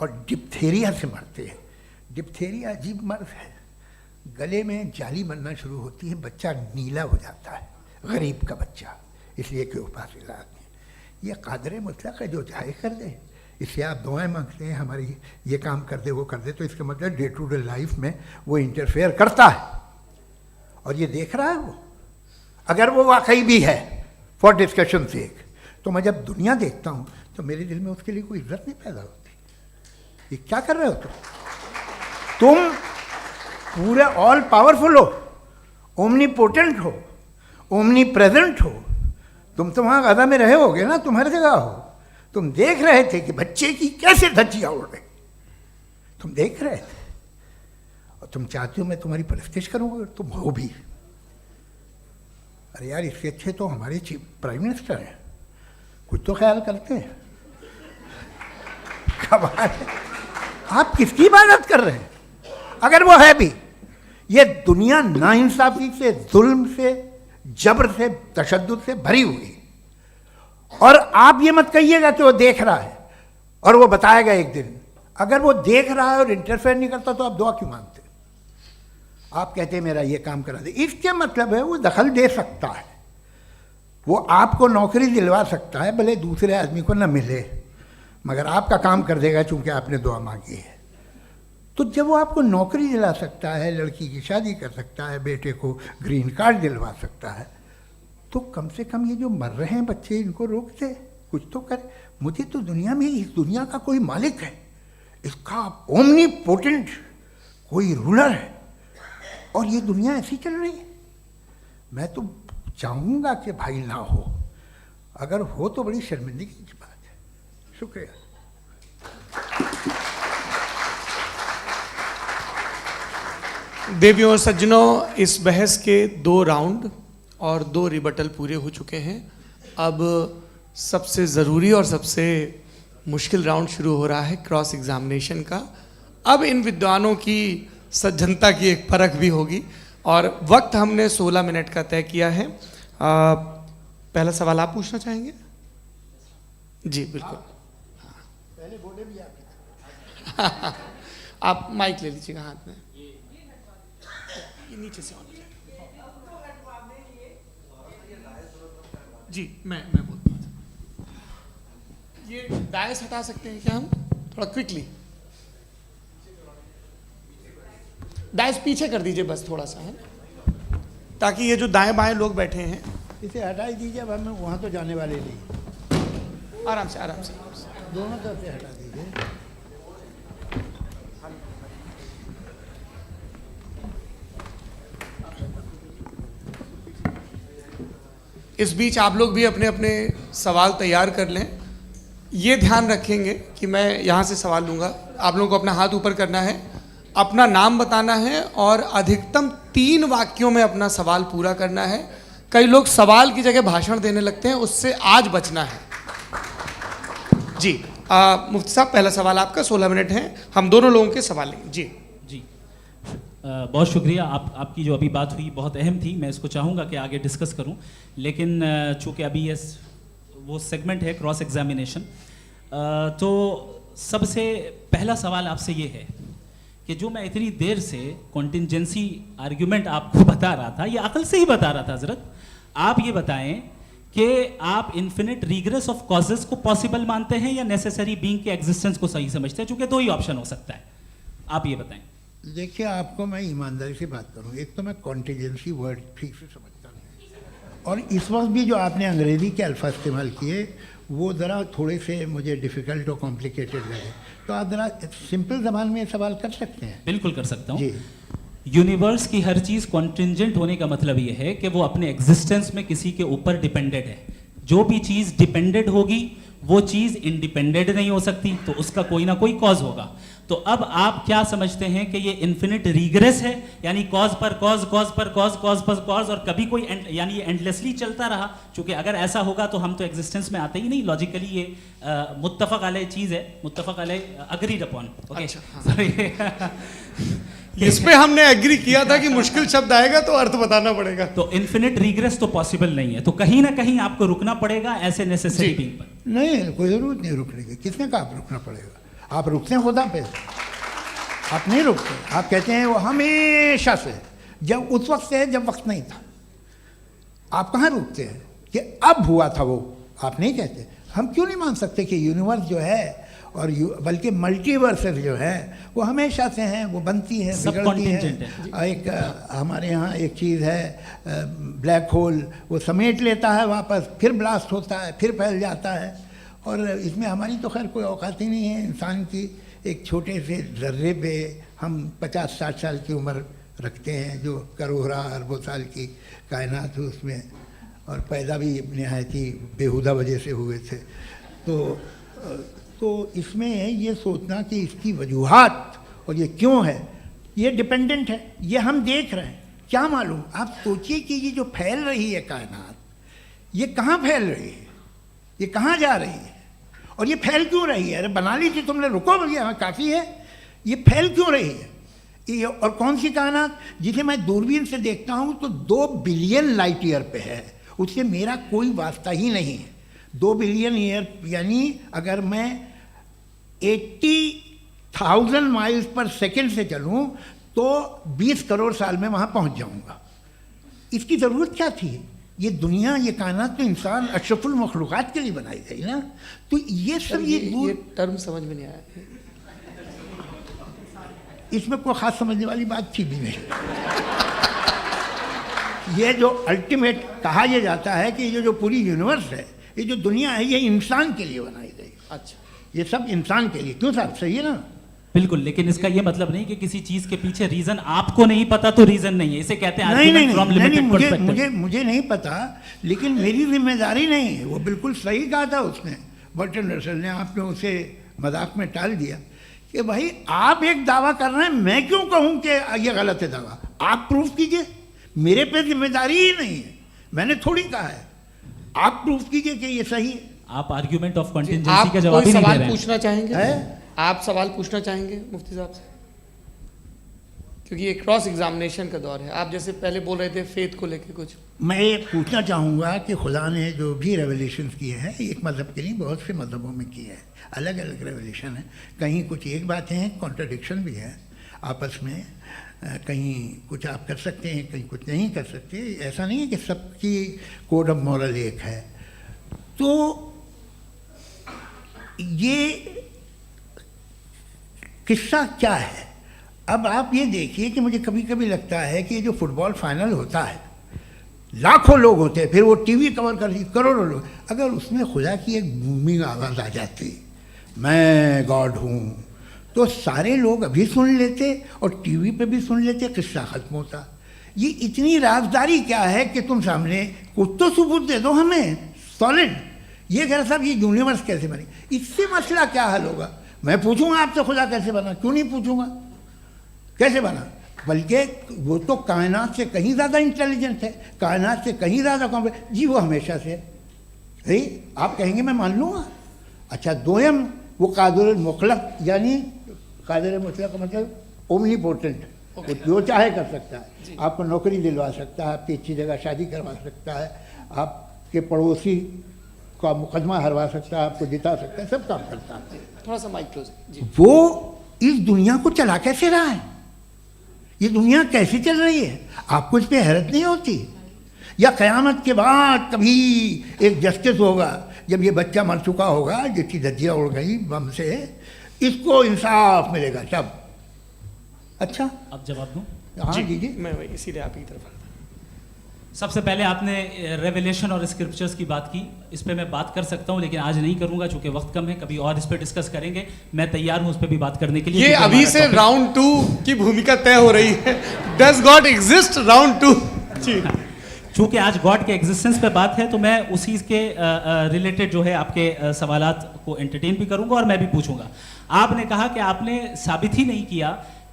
[SPEAKER 3] और डिप्थेरिया से मरते हैं। डिप्थेरिया अजीब मर्ज है, गले में जाली बनना शुरू होती है, बच्चा नीला हो जाता है, गरीब का बच्चा, इसलिए कि उपास इलाज नहीं। ये कादर मुतलक है, जो चाहे कर दे। इससे आप दुआएं मांगते हैं हमारी ये काम कर दे वो कर दे, तो इसका मतलब डे टू डे लाइफ में वो इंटरफेयर करता है और ये देख रहा है वो। अगर वो वाकई भी है फॉर डिस्कशन सेक, तो मैं जब दुनिया देखता हूँ तो मेरे दिल में उसके लिए कोई इज्जत नहीं पैदा होती। ये क्या कर रहे हो तुम पूरे ऑल पावरफुल हो, ओमनीपोटेंट हो, ओमनी प्रेजेंट हो। तुम तो वहाँ गाजा में रहे होगे ना, तुम हर जगह हो। तुम देख रहे थे कि बच्चे की कैसे धज्जियाँ उड़ रही, तुम देख रहे थे, और तुम चाहते हो मैं तुम्हारी परस्तिश करूँगा, तुम हो भी। अरे यार, इससे अच्छे तो हमारे चीफ प्राइम मिनिस्टर हैं, कुछ तो ख्याल करते हैं। कमाल है। आप किसकी इबादत कर रहे हैं? अगर वो है भी, ये दुनिया नाइंसाफी से, जुल्म से, जबर से, तशद्दुद से भरी हुई है। और आप ये मत कहिएगा कि वो देख रहा है और वो बताएगा एक दिन। अगर वो देख रहा है और इंटरफेयर नहीं करता तो आप दुआ क्यों मांगते? आप कहते हैं मेरा ये काम करा दे, इसके मतलब है वो दखल दे सकता है, वो आपको नौकरी दिलवा सकता है, भले दूसरे आदमी को न मिले, मगर आपका काम कर देगा चूंकि आपने दुआ मांगी है। तो जब वो आपको नौकरी दिला सकता है, लड़की की शादी कर सकता है, बेटे को ग्रीन कार्ड दिलवा सकता है, तो कम से कम ये जो मर रहे हैं बच्चे, इनको रोक दे, कुछ तो करे। मुझे तो दुनिया में, इस दुनिया का कोई मालिक है, इसका ओमनीपोटेंट कोई रूलर है, और ये दुनिया ऐसी चल रही है। मैं तो चाहूँगा कि भाई ना हो, अगर हो तो बड़ी शर्मिंदगी की बात है। शुक्रिया।
[SPEAKER 1] देवियों और सज्जनों, इस बहस के 2 राउंड और 2 रिबटल पूरे हो चुके हैं। अब सबसे ज़रूरी और सबसे मुश्किल राउंड शुरू हो रहा है, क्रॉस एग्जामिनेशन का। अब इन विद्वानों की सज्जनता की एक परख भी होगी, और वक्त हमने 16 मिनट का तय किया है। पहला सवाल आप पूछना चाहेंगे? जी बिल्कुल।
[SPEAKER 3] पहले बोले भी
[SPEAKER 1] आप माइक ले लीजिएगा हाथ में, ये नीचे से ऑन हो जाए। जी मैं बोलता हूँ, ये डायस हटा सकते हैं क्या हम थोड़ा क्विकली? डायस पीछे कर दीजिए बस थोड़ा सा, है, ताकि ये जो दाएं बाएं लोग बैठे हैं,
[SPEAKER 3] इसे हटा ही दीजिए। अब हम वहाँ तो जाने वाले नहीं,
[SPEAKER 1] आराम से आराम से
[SPEAKER 3] दोनों तरफ से हटा दीजिए।
[SPEAKER 1] इस बीच आप लोग भी अपने अपने सवाल तैयार कर लें। ये ध्यान रखेंगे कि मैं यहाँ से सवाल लूँगा, आप लोगों को अपना हाथ ऊपर करना है, अपना नाम बताना है और अधिकतम 3 वाक्यों में अपना सवाल पूरा करना है। कई लोग सवाल की जगह भाषण देने लगते हैं, उससे आज बचना है। जी मुफ्ती साहब, पहला सवाल आपका, 16 मिनट हैं, हम दोनों लोगों के सवाल लेंगे। जी
[SPEAKER 2] जी बहुत शुक्रिया। आपकी जो अभी बात हुई बहुत अहम थी, मैं इसको चाहूँगा कि आगे डिस्कस करूँ, लेकिन चूँकि अभी ये वो सेगमेंट है क्रॉस एग्जामिनेशन, तो सबसे पहला सवाल आपसे ये है कि जो मैं इतनी देर से कॉन्टिंजेंसी आर्ग्यूमेंट आपको बता रहा था, ये अकल से ही बता रहा था हजरत, आप ये बताएं कि आप इन्फिनिट रिग्रेस ऑफ कॉजेस को पॉसिबल मानते हैं या नेसेसरी बीइंग के एग्जिस्टेंस को सही समझते हैं? चूंकि 2 ही ऑप्शन हो सकता है, आप ये बताएं।
[SPEAKER 3] देखिए, आपको मैं ईमानदारी से बात करूं, एक तो मैं कॉन्टिजेंसी वर्ड ठीक से समझता नहीं, और इस वक्त भी जो आपने अंग्रेज़ी के अल्फाज इस्तेमाल किए वो ज़रा थोड़े से मुझे डिफ़िकल्ट और कॉम्प्लिकेटेड लगे, तो आप ज़रा सिंपल ज़बान में सवाल कर सकते हैं?
[SPEAKER 2] बिल्कुल कर सकता हूँ।
[SPEAKER 3] जी।
[SPEAKER 2] यूनिवर्स की हर चीज़ कॉन्टिंजेंट होने का मतलब ये है कि वो अपने एग्जिस्टेंस में किसी के ऊपर डिपेंडेड है। जो भी चीज़ डिपेंडेड होगी वो चीज़ इंडिपेंडेंट नहीं हो सकती, तो उसका कोई ना कोई कॉज होगा। तो अब आप क्या समझते हैं कि ये इन्फिनिट रिग्रेस है, यानी कॉज पर कॉज, कॉज पर कॉज, कॉज पर कॉज, और कभी कोई यानी ये एंडलेसली चलता रहा? क्योंकि अगर ऐसा होगा तो हम तो एग्जिस्टेंस में आते ही नहीं। लॉजिकली ये मुत्तफक अलैह चीज़ है, मुत्तफक अलैह, अग्रीड अपॉन। ओके,
[SPEAKER 1] इस पे हमने एग्री किया था कि मुश्किल शब्द आएगा तो अर्थ बताना पड़ेगा।
[SPEAKER 2] तो इन्फिनिट रिग्रेस तो पॉसिबल नहीं है, तो कहीं ना कहीं आपको रुकना पड़ेगा ऐसे नेसेसरी बीइंग पर।
[SPEAKER 3] नहीं, कोई ज़रूरत नहीं रुकने की। किसने कहा आप रुकना पड़ेगा? आप रुकते हैं खुदा पे, आप नहीं रुकते। आप कहते हैं वो हमेशा से, जब उस वक्त से जब वक्त नहीं था। आप कहाँ रुकते हैं कि अब हुआ था वो? आप नहीं कहते। हम क्यों नहीं मान सकते कि यूनिवर्स जो है और बल्कि मल्टीवर्सेस जो है वो हमेशा से हैं, वो बनती है, बिगड़ती है। एक हमारे यहाँ एक चीज़ है ब्लैक होल, वो समेट लेता है वापस, फिर ब्लास्ट होता है, फिर फैल जाता है, और इसमें हमारी तो खैर कोई औकात ही नहीं है। इंसान की एक छोटे से ज़र्रे पे हम 50-60 साल की उम्र रखते हैं, जो करोड़ों अरबों साल की कायनात है उसमें, और पैदा भी नहायत ही बेहुदा वजह से हुए थे। तो इसमें ये सोचना कि इसकी वजूहात और ये क्यों है, ये डिपेंडेंट है, ये हम देख रहे हैं, क्या मालूम। आप सोचिए कि ये जो फैल रही है कायनात, ये कहाँ फैल रही है, ये कहाँ जा रही है, और ये फैल क्यों रही है? अरे बना ली थी तुमने, रुको भैया, काफ़ी है। ये फैल क्यों रही है? ये और कौन सी कायनात जिसे मैं दूरबीन से देखता हूँ तो 2 बिलियन लाइट ईयर पे है, उससे मेरा कोई वास्ता ही नहीं है। 2 बिलियन ईयर यानी अगर मैं 80,000 माइल्स पर सेकेंड से चलूँ तो 20 करोड़ साल में वहाँ पहुँच जाऊँगा। इसकी ज़रूरत क्या थी? ये दुनिया, ये कायनात तो इंसान अशरफुल मखलूक़ात के लिए बनाई गई ना। तो ये सब
[SPEAKER 1] ये टर्म समझ में नहीं आया,
[SPEAKER 3] इसमें कोई ख़ास समझने वाली बात थी भी नहीं। ये जो अल्टीमेट कहा यह जाता है कि ये जो पूरी यूनिवर्स है, ये जो दुनिया है, ये इंसान के लिए बनाई गई।
[SPEAKER 1] अच्छा,
[SPEAKER 3] ये सब इंसान के लिए। क्यों साहब, सही है ना?
[SPEAKER 2] बिल्कुल, लेकिन इसका ये मतलब नहीं कि किसी चीज के पीछे रीजन आपको नहीं पता तो रीजन नहीं है, इसे कहते हैं
[SPEAKER 3] नहीं,
[SPEAKER 2] from limited perspective।
[SPEAKER 3] मुझे नहीं पता, लेकिन मेरी जिम्मेदारी नहीं है। वो बिल्कुल सही कहा था उसने, बर्टन रसल ने। आपने उसे मजाक में टाल दिया कि भाई आप एक दावा कर रहे हैं, मैं क्यों कहूँ कि ये गलत है दावा? आप प्रूफ कीजिए, मेरे पे जिम्मेदारी ही नहीं है, मैंने थोड़ी कहा है। आप प्रूफ कीजिए कि ये सही है।
[SPEAKER 2] आप आर्ग्यूमेंट ऑफ कंटिजेंसी
[SPEAKER 1] आप
[SPEAKER 2] का जवाब
[SPEAKER 1] कोई
[SPEAKER 2] ही नहीं दे
[SPEAKER 1] सवाल
[SPEAKER 2] रहे हैं।
[SPEAKER 1] पूछना चाहेंगे?
[SPEAKER 3] है?
[SPEAKER 1] आप सवाल पूछना चाहेंगे मुफ्ती साहब से? क्योंकि ये क्रॉस एग्जामिनेशन का दौर है। आप जैसे पहले बोल रहे थे फेथ को लेके कुछ।
[SPEAKER 3] मैं ये पूछना चाहूँगा कि खुदा ने जो भी रेवलेशन किए हैं, एक मज़हब के नहीं, बहुत से मज़हबों में किए हैं, अलग अलग रेवलेशन है। कहीं कुछ एक बातें हैं, कॉन्ट्रडिक्शन भी है आपस में, कहीं कुछ आप कर सकते हैं, कहीं कुछ नहीं कर सकते। ऐसा नहीं है कि सबकी कोड ऑफ मॉरल एक है। तो ये किस्सा क्या है? अब आप ये देखिए कि मुझे कभी कभी लगता है कि ये जो फुटबॉल फाइनल होता है, लाखों लोग होते हैं, फिर वो टीवी कवर करती, करोड़ों लोग, अगर उसमें खुदा की एक बूमिंग आवाज़ आ जाती, मैं गॉड हूँ, तो सारे लोग अभी सुन लेते और टीवी पे भी सुन लेते, किस्सा ख़त्म होता। ये इतनी राजदारी क्या है कि तुम सामने कुछ तो सबूत दे दो हमें सॉलिड। ये कह साहब ये यूनिवर्स कैसे बनी, इससे मसला क्या हल होगा? मैं पूछूंगा आपसे खुदा कैसे बना? क्यों नहीं पूछूंगा कैसे बना? बल्कि वो तो कायनात से कहीं ज़्यादा इंटेलिजेंट है, कायनात से कहीं ज़्यादा कॉम्प्लेक्स। जी वो हमेशा से है। आप कहेंगे मैं मान लूँगा। अच्छा, दोयम वो कादिर मुतलक, यानी कादिर मुतलक का मतलब ओमनीपोटेंट, वो जो चाहे कर सकता है। आपको नौकरी दिलवा सकता है, आपकी अच्छी जगह शादी करवा सकता है, आपके पड़ोसी का मुकदमा हरवा सकता है, आपको जिता सकता है, सब काम करता है।
[SPEAKER 1] थोड़ा सा माइक क्लोज जी।
[SPEAKER 3] वो इस दुनिया को चला कैसे रहा है? ये दुनिया कैसे चल रही है? आपको इस पर हैरत नहीं होती? या क़यामत के बाद कभी एक जस्टिस होगा, जब ये बच्चा मर चुका होगा, जिसकी धज्जियाँ उड़ गई बम से, इसको इंसाफ मिलेगा तब? अच्छा,
[SPEAKER 2] अब जवाब दूं?
[SPEAKER 3] हाँ जी जी।
[SPEAKER 1] मैं इसीलिए आप ही की तरफ।
[SPEAKER 2] सबसे पहले आपने रेवलेशन और स्क्रिप्चर्स की बात की, इस पे मैं बात कर सकता हूं, लेकिन आज नहीं करूंगा चूंकि वक्त कम है, कभी और इस पे डिस्कस करेंगे। मैं तैयार हूं उस पे भी बात करने के लिए।
[SPEAKER 1] ये अभी से राउंड 2 की भूमिका तय हो रही है। Does God exist round 2? जी,
[SPEAKER 2] चूंकि आज गॉड के एग्जिस्टेंस पे बात है तो मैं उसी के रिलेटेड जो है आपके सवालात को एंटरटेन भी करूंगा और मैं भी पूछूंगा। आपने कहा कि आपने साबित ही नहीं किया,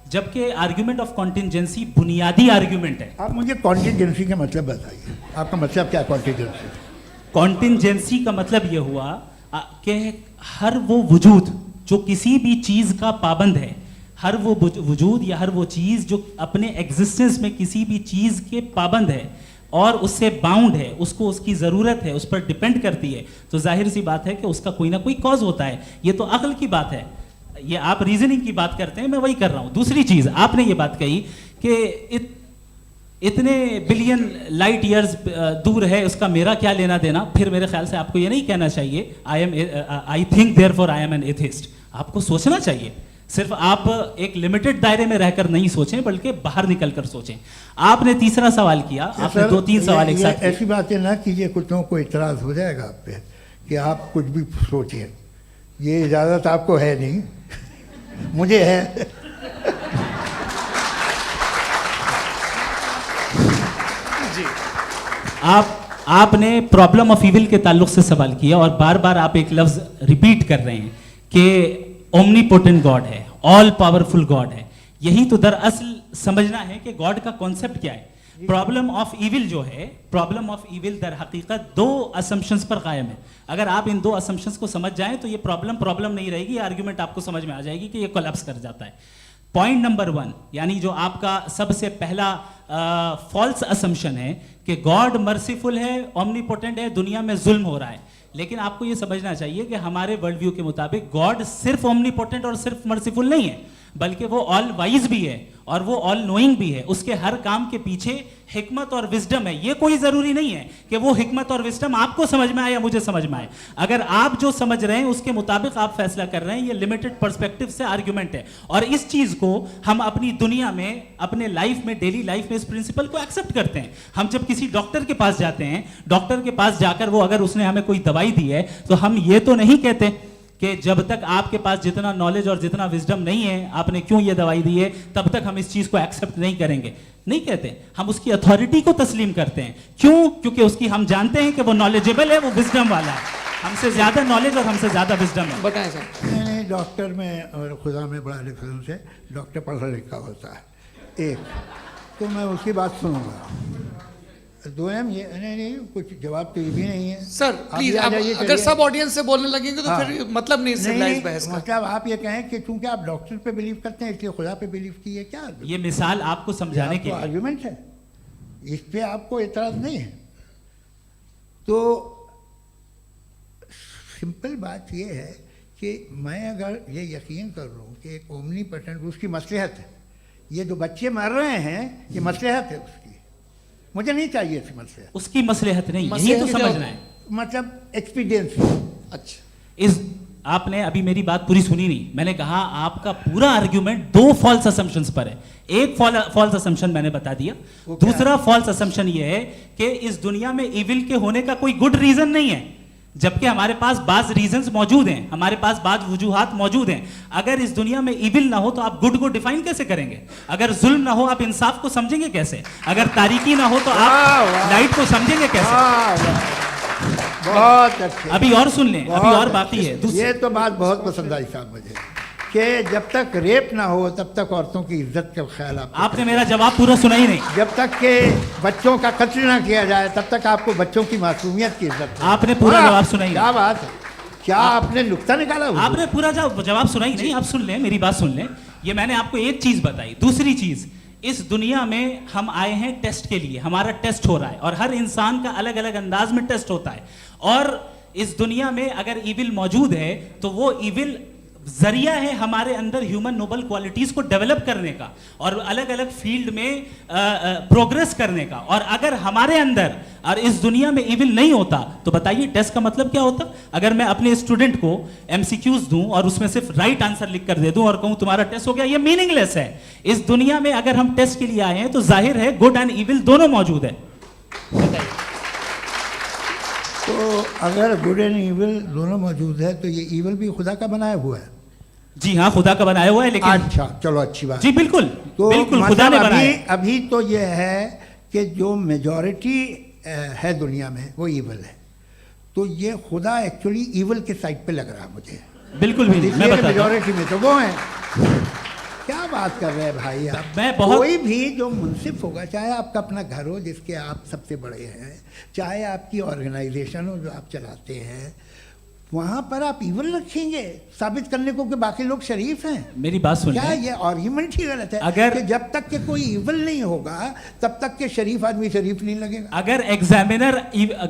[SPEAKER 2] जबकि आर्ग्यूमेंट ऑफ कॉन्टिजेंसी बुनियादी आर्ग्यूमेंट है।
[SPEAKER 3] आप मुझे कॉन्टिजेंसी का मतलब बताइए, आपका मतलब क्या है कॉन्टिजेंसी?
[SPEAKER 2] कॉन्टिजेंसी का मतलब यह हुआ कि हर वो वजूद जो किसी भी चीज़ का पाबंद है, हर वो वजूद या हर वो चीज़ जो अपने एग्जिस्टेंस में किसी भी चीज़ के पाबंद है और उससे बाउंड है, उसको उसकी ज़रूरत है, उस पर डिपेंड करती है, तो जाहिर सी बात है कि उसका कोई ना कोई कॉज होता है। ये तो अक्ल की बात है। ये आप रीजनिंग की बात करते हैं, मैं वही कर रहा हूं। दूसरी चीज आपने ये बात कही कि इतने बिलियन लाइट ईयर्स दूर है, उसका मेरा क्या लेना देना। फिर मेरे ख्याल से आपको ये नहीं कहना चाहिए I think therefore I am an atheist. आपको सोचना चाहिए, सिर्फ आप एक लिमिटेड दायरे में रहकर नहीं सोचें, बल्कि बाहर निकल कर सोचें। आपने तीसरा सवाल किया, आपने 2-3 सवाल एक साथ।
[SPEAKER 3] ऐसी बातें ना कीजिए, कुछ लोगों को इतराज हो जाएगा आप पे कि आप कुछ भी सोचिए। ये इजाज़त आपको है नहीं, मुझे है।
[SPEAKER 1] जी,
[SPEAKER 2] आपने प्रॉब्लम ऑफ इविल के ताल्लुक से सवाल किया और बार बार आप एक लफ्ज रिपीट कर रहे हैं कि ओमनीपोटेंट गॉड है, ऑल पावरफुल गॉड है। यही तो दरअसल समझना है कि गॉड का कॉन्सेप्ट क्या है।
[SPEAKER 4] प्रॉब्लम ऑफ इविल जो है, प्रॉब्लम ऑफ इविल दर हकीकत दो असम्पशंस पर कायम है। अगर आप इन दो असम्पशंस को समझ जाएं तो ये प्रॉब्लम नहीं रहेगी, आर्ग्यूमेंट आपको समझ में आ जाएगी कि ये कोलैप्स कर जाता है। पॉइंट नंबर 1 यानी जो आपका सबसे पहला फॉल्स असम्पशन है कि गॉड मर्सीफुल है, ओमनीपोटेंट है, दुनिया में जुल्म हो रहा है। लेकिन आपको ये समझना चाहिए कि हमारे वर्ल्ड व्यू के मुताबिक गॉड सिर्फ ओमनीपोटेंट और सिर्फ मर्सीफुल नहीं है, बल्कि वो ऑल वाइज भी है और वो ऑल नोइंग भी है। उसके हर काम के पीछे हिकमत और विजडम है। ये कोई जरूरी नहीं है कि वो हिकमत और विजडम आपको समझ में आए या मुझे समझ में आए। अगर आप जो समझ रहे हैं उसके मुताबिक आप फैसला कर रहे हैं, ये लिमिटेड पर्सपेक्टिव से आर्ग्यूमेंट है। और इस चीज को हम अपनी दुनिया में, अपने लाइफ में, डेली लाइफ में इस प्रिंसिपल को एक्सेप्ट करते हैं। हम जब किसी डॉक्टर के पास जाते हैं, डॉक्टर के पास जाकर वो अगर उसने हमें कोई दवाई दी है तो हम ये तो नहीं कहते कि जब तक आपके पास जितना नॉलेज और जितना विजडम नहीं है, आपने क्यों ये दवाई दी है, तब तक हम इस चीज को एक्सेप्ट नहीं करेंगे। नहीं कहते, हम उसकी अथॉरिटी को तस्लीम करते हैं। क्यों? क्योंकि उसकी हम जानते हैं कि वो नॉलेजेबल है, वो विजडम वाला है, हमसे ज्यादा नॉलेज और हमसे ज्यादा विजडम है।
[SPEAKER 1] बताएं सर।
[SPEAKER 3] नहीं, डॉक्टर में और खुदा में बड़ा डिफरेंस है। डॉक्टर पढ़ा लिखा होता है एक, तो मैं उसकी बात सुनूंगा। दो ये नहीं, कुछ जवाब तो ये भी नहीं है
[SPEAKER 1] सर प्लीज,
[SPEAKER 3] आप
[SPEAKER 1] अगर सब ऑडियंस से बोलने लगेंगे तो
[SPEAKER 3] हाँ।
[SPEAKER 1] फिर मतलब नहीं सिविलाइज्ड बहस का।
[SPEAKER 3] मतलब आप ये कहें कि चूंकि आप डॉक्टर पे बिलीव करते हैं इसलिए खुदा पे बिलीव कीजिए, क्या
[SPEAKER 4] ये मिसाल आपको समझाने के लिए
[SPEAKER 3] आर्ग्यूमेंट है, इस पे आपको एतराज नहीं है। तो सिंपल बात ये है कि मैं अगर ये यकीन कर लूँ कि एक ओमनीपोटेंट, उसकी मसलहत है, ये जो बच्चे मर रहे हैं ये मसलहत है उसकी, मुझे नहीं चाहिए थी मसलहत।
[SPEAKER 4] उसकी मसलहत नहीं, यही तो समझना है।
[SPEAKER 3] मतलब एक्सपीरियंस।
[SPEAKER 1] अच्छा,
[SPEAKER 4] इस आपने अभी मेरी बात पूरी सुनी नहीं। मैंने कहा आपका पूरा आर्ग्यूमेंट दो फॉल्स असम्पशंस पर है। एक फॉल्स असम्पशन मैंने बता दिया, दूसरा फॉल्स असम्पशन ये है कि इस दुनिया में इविल के होने का कोई गुड रीजन नहीं है, जबकि हमारे पास बाज रीजंस मौजूद हैं, हमारे पास बाज वजूहात मौजूद हैं। अगर इस दुनिया में इविल ना हो तो आप गुड को डिफाइन कैसे करेंगे? अगर जुल्म ना हो आप इंसाफ को समझेंगे कैसे? अगर तारीकी ना हो तो आप लाइट को समझेंगे कैसे?
[SPEAKER 3] बहुत अच्छे।
[SPEAKER 4] अभी और सुन लें, अभी और बाकी है।
[SPEAKER 3] ये तो बात बहुत पसंद आई साहब मुझे, कि जब तक रेप ना हो तब तक औरतों की इज्जत का ख्याल
[SPEAKER 4] आपने मेरा जवाब पूरा सुना ही नहीं।
[SPEAKER 3] जब तक के बच्चों का कत्ल ना किया जाए तब तक आपको बच्चों की मासूमियत की इज्जत।
[SPEAKER 4] आपने पूरा जवाब सुना ही नहीं।
[SPEAKER 3] क्या बात है, क्या आपने नुक्ता निकाला?
[SPEAKER 4] आपने पूरा जवाब सुना ही नहीं। आप सुन लें, मेरी बात सुन लें। ये मैंने आपको एक चीज बताई। दूसरी चीज, इस दुनिया में हम आए हैं टेस्ट के लिए, हमारा टेस्ट हो रहा है और हर इंसान का अलग अलग अंदाज में टेस्ट होता है। और इस दुनिया में अगर इविल मौजूद है तो वो इविल जरिया है हमारे अंदर ह्यूमन नोबल क्वालिटीज को डेवलप करने का और अलग अलग फील्ड में प्रोग्रेस करने का। और अगर हमारे अंदर और इस दुनिया में इविल नहीं होता तो बताइए टेस्ट का मतलब क्या होता? अगर मैं अपने स्टूडेंट को एमसीक्यूज दूं और उसमें सिर्फ राइट आंसर लिख कर दे दूं और कहूं तुम्हारा टेस्ट हो गया, ये मीनिंगलेस है। इस दुनिया में अगर हम टेस्ट के लिए आए हैं तो जाहिर है गुड एंड इविल दोनों मौजूद है।
[SPEAKER 3] तो अगर गुड एंड इविल दोनों मौजूद है तो ये इविल भी खुदा का बनाया हुआ है।
[SPEAKER 4] जी हाँ, खुदा का बनाया हुआ है। लेकिन
[SPEAKER 3] अच्छा, चलो अच्छी बात।
[SPEAKER 4] जी बिल्कुल,
[SPEAKER 3] तो
[SPEAKER 4] बिल्कुल
[SPEAKER 3] मतलब
[SPEAKER 4] खुदा ने बनाया।
[SPEAKER 3] अभी तो ये है कि जो मेजॉरिटी है दुनिया में वो इविल है, तो ये खुदा एक्चुअली इविल के साइड पे लग रहा है मुझे।
[SPEAKER 4] बिल्कुल भी नहीं, मैं बताता हूं।
[SPEAKER 3] मेजॉरिटी में तो वो है। क्या बात कर रहे हैं भाई आप?
[SPEAKER 4] मैं बहुत
[SPEAKER 3] कोई भी जो मुंसिफ होगा, चाहे आपका अपना घर हो जिसके आप सबसे बड़े हैं, चाहे आपकी ऑर्गेनाइजेशन हो जो आप चलाते हैं, वहां पर आप इविल रखेंगे साबित करने को कि बाकी लोग शरीफ हैं।
[SPEAKER 4] मेरी बात सुन
[SPEAKER 3] क्या
[SPEAKER 4] लें।
[SPEAKER 3] ये आर्ग्यूमेंट ही गलत है?
[SPEAKER 4] अगर
[SPEAKER 3] कि जब तक के कोई इविल नहीं होगा तब तक के शरीफ आदमी शरीफ नहीं लगेगा।
[SPEAKER 4] अगर एग्जामिनर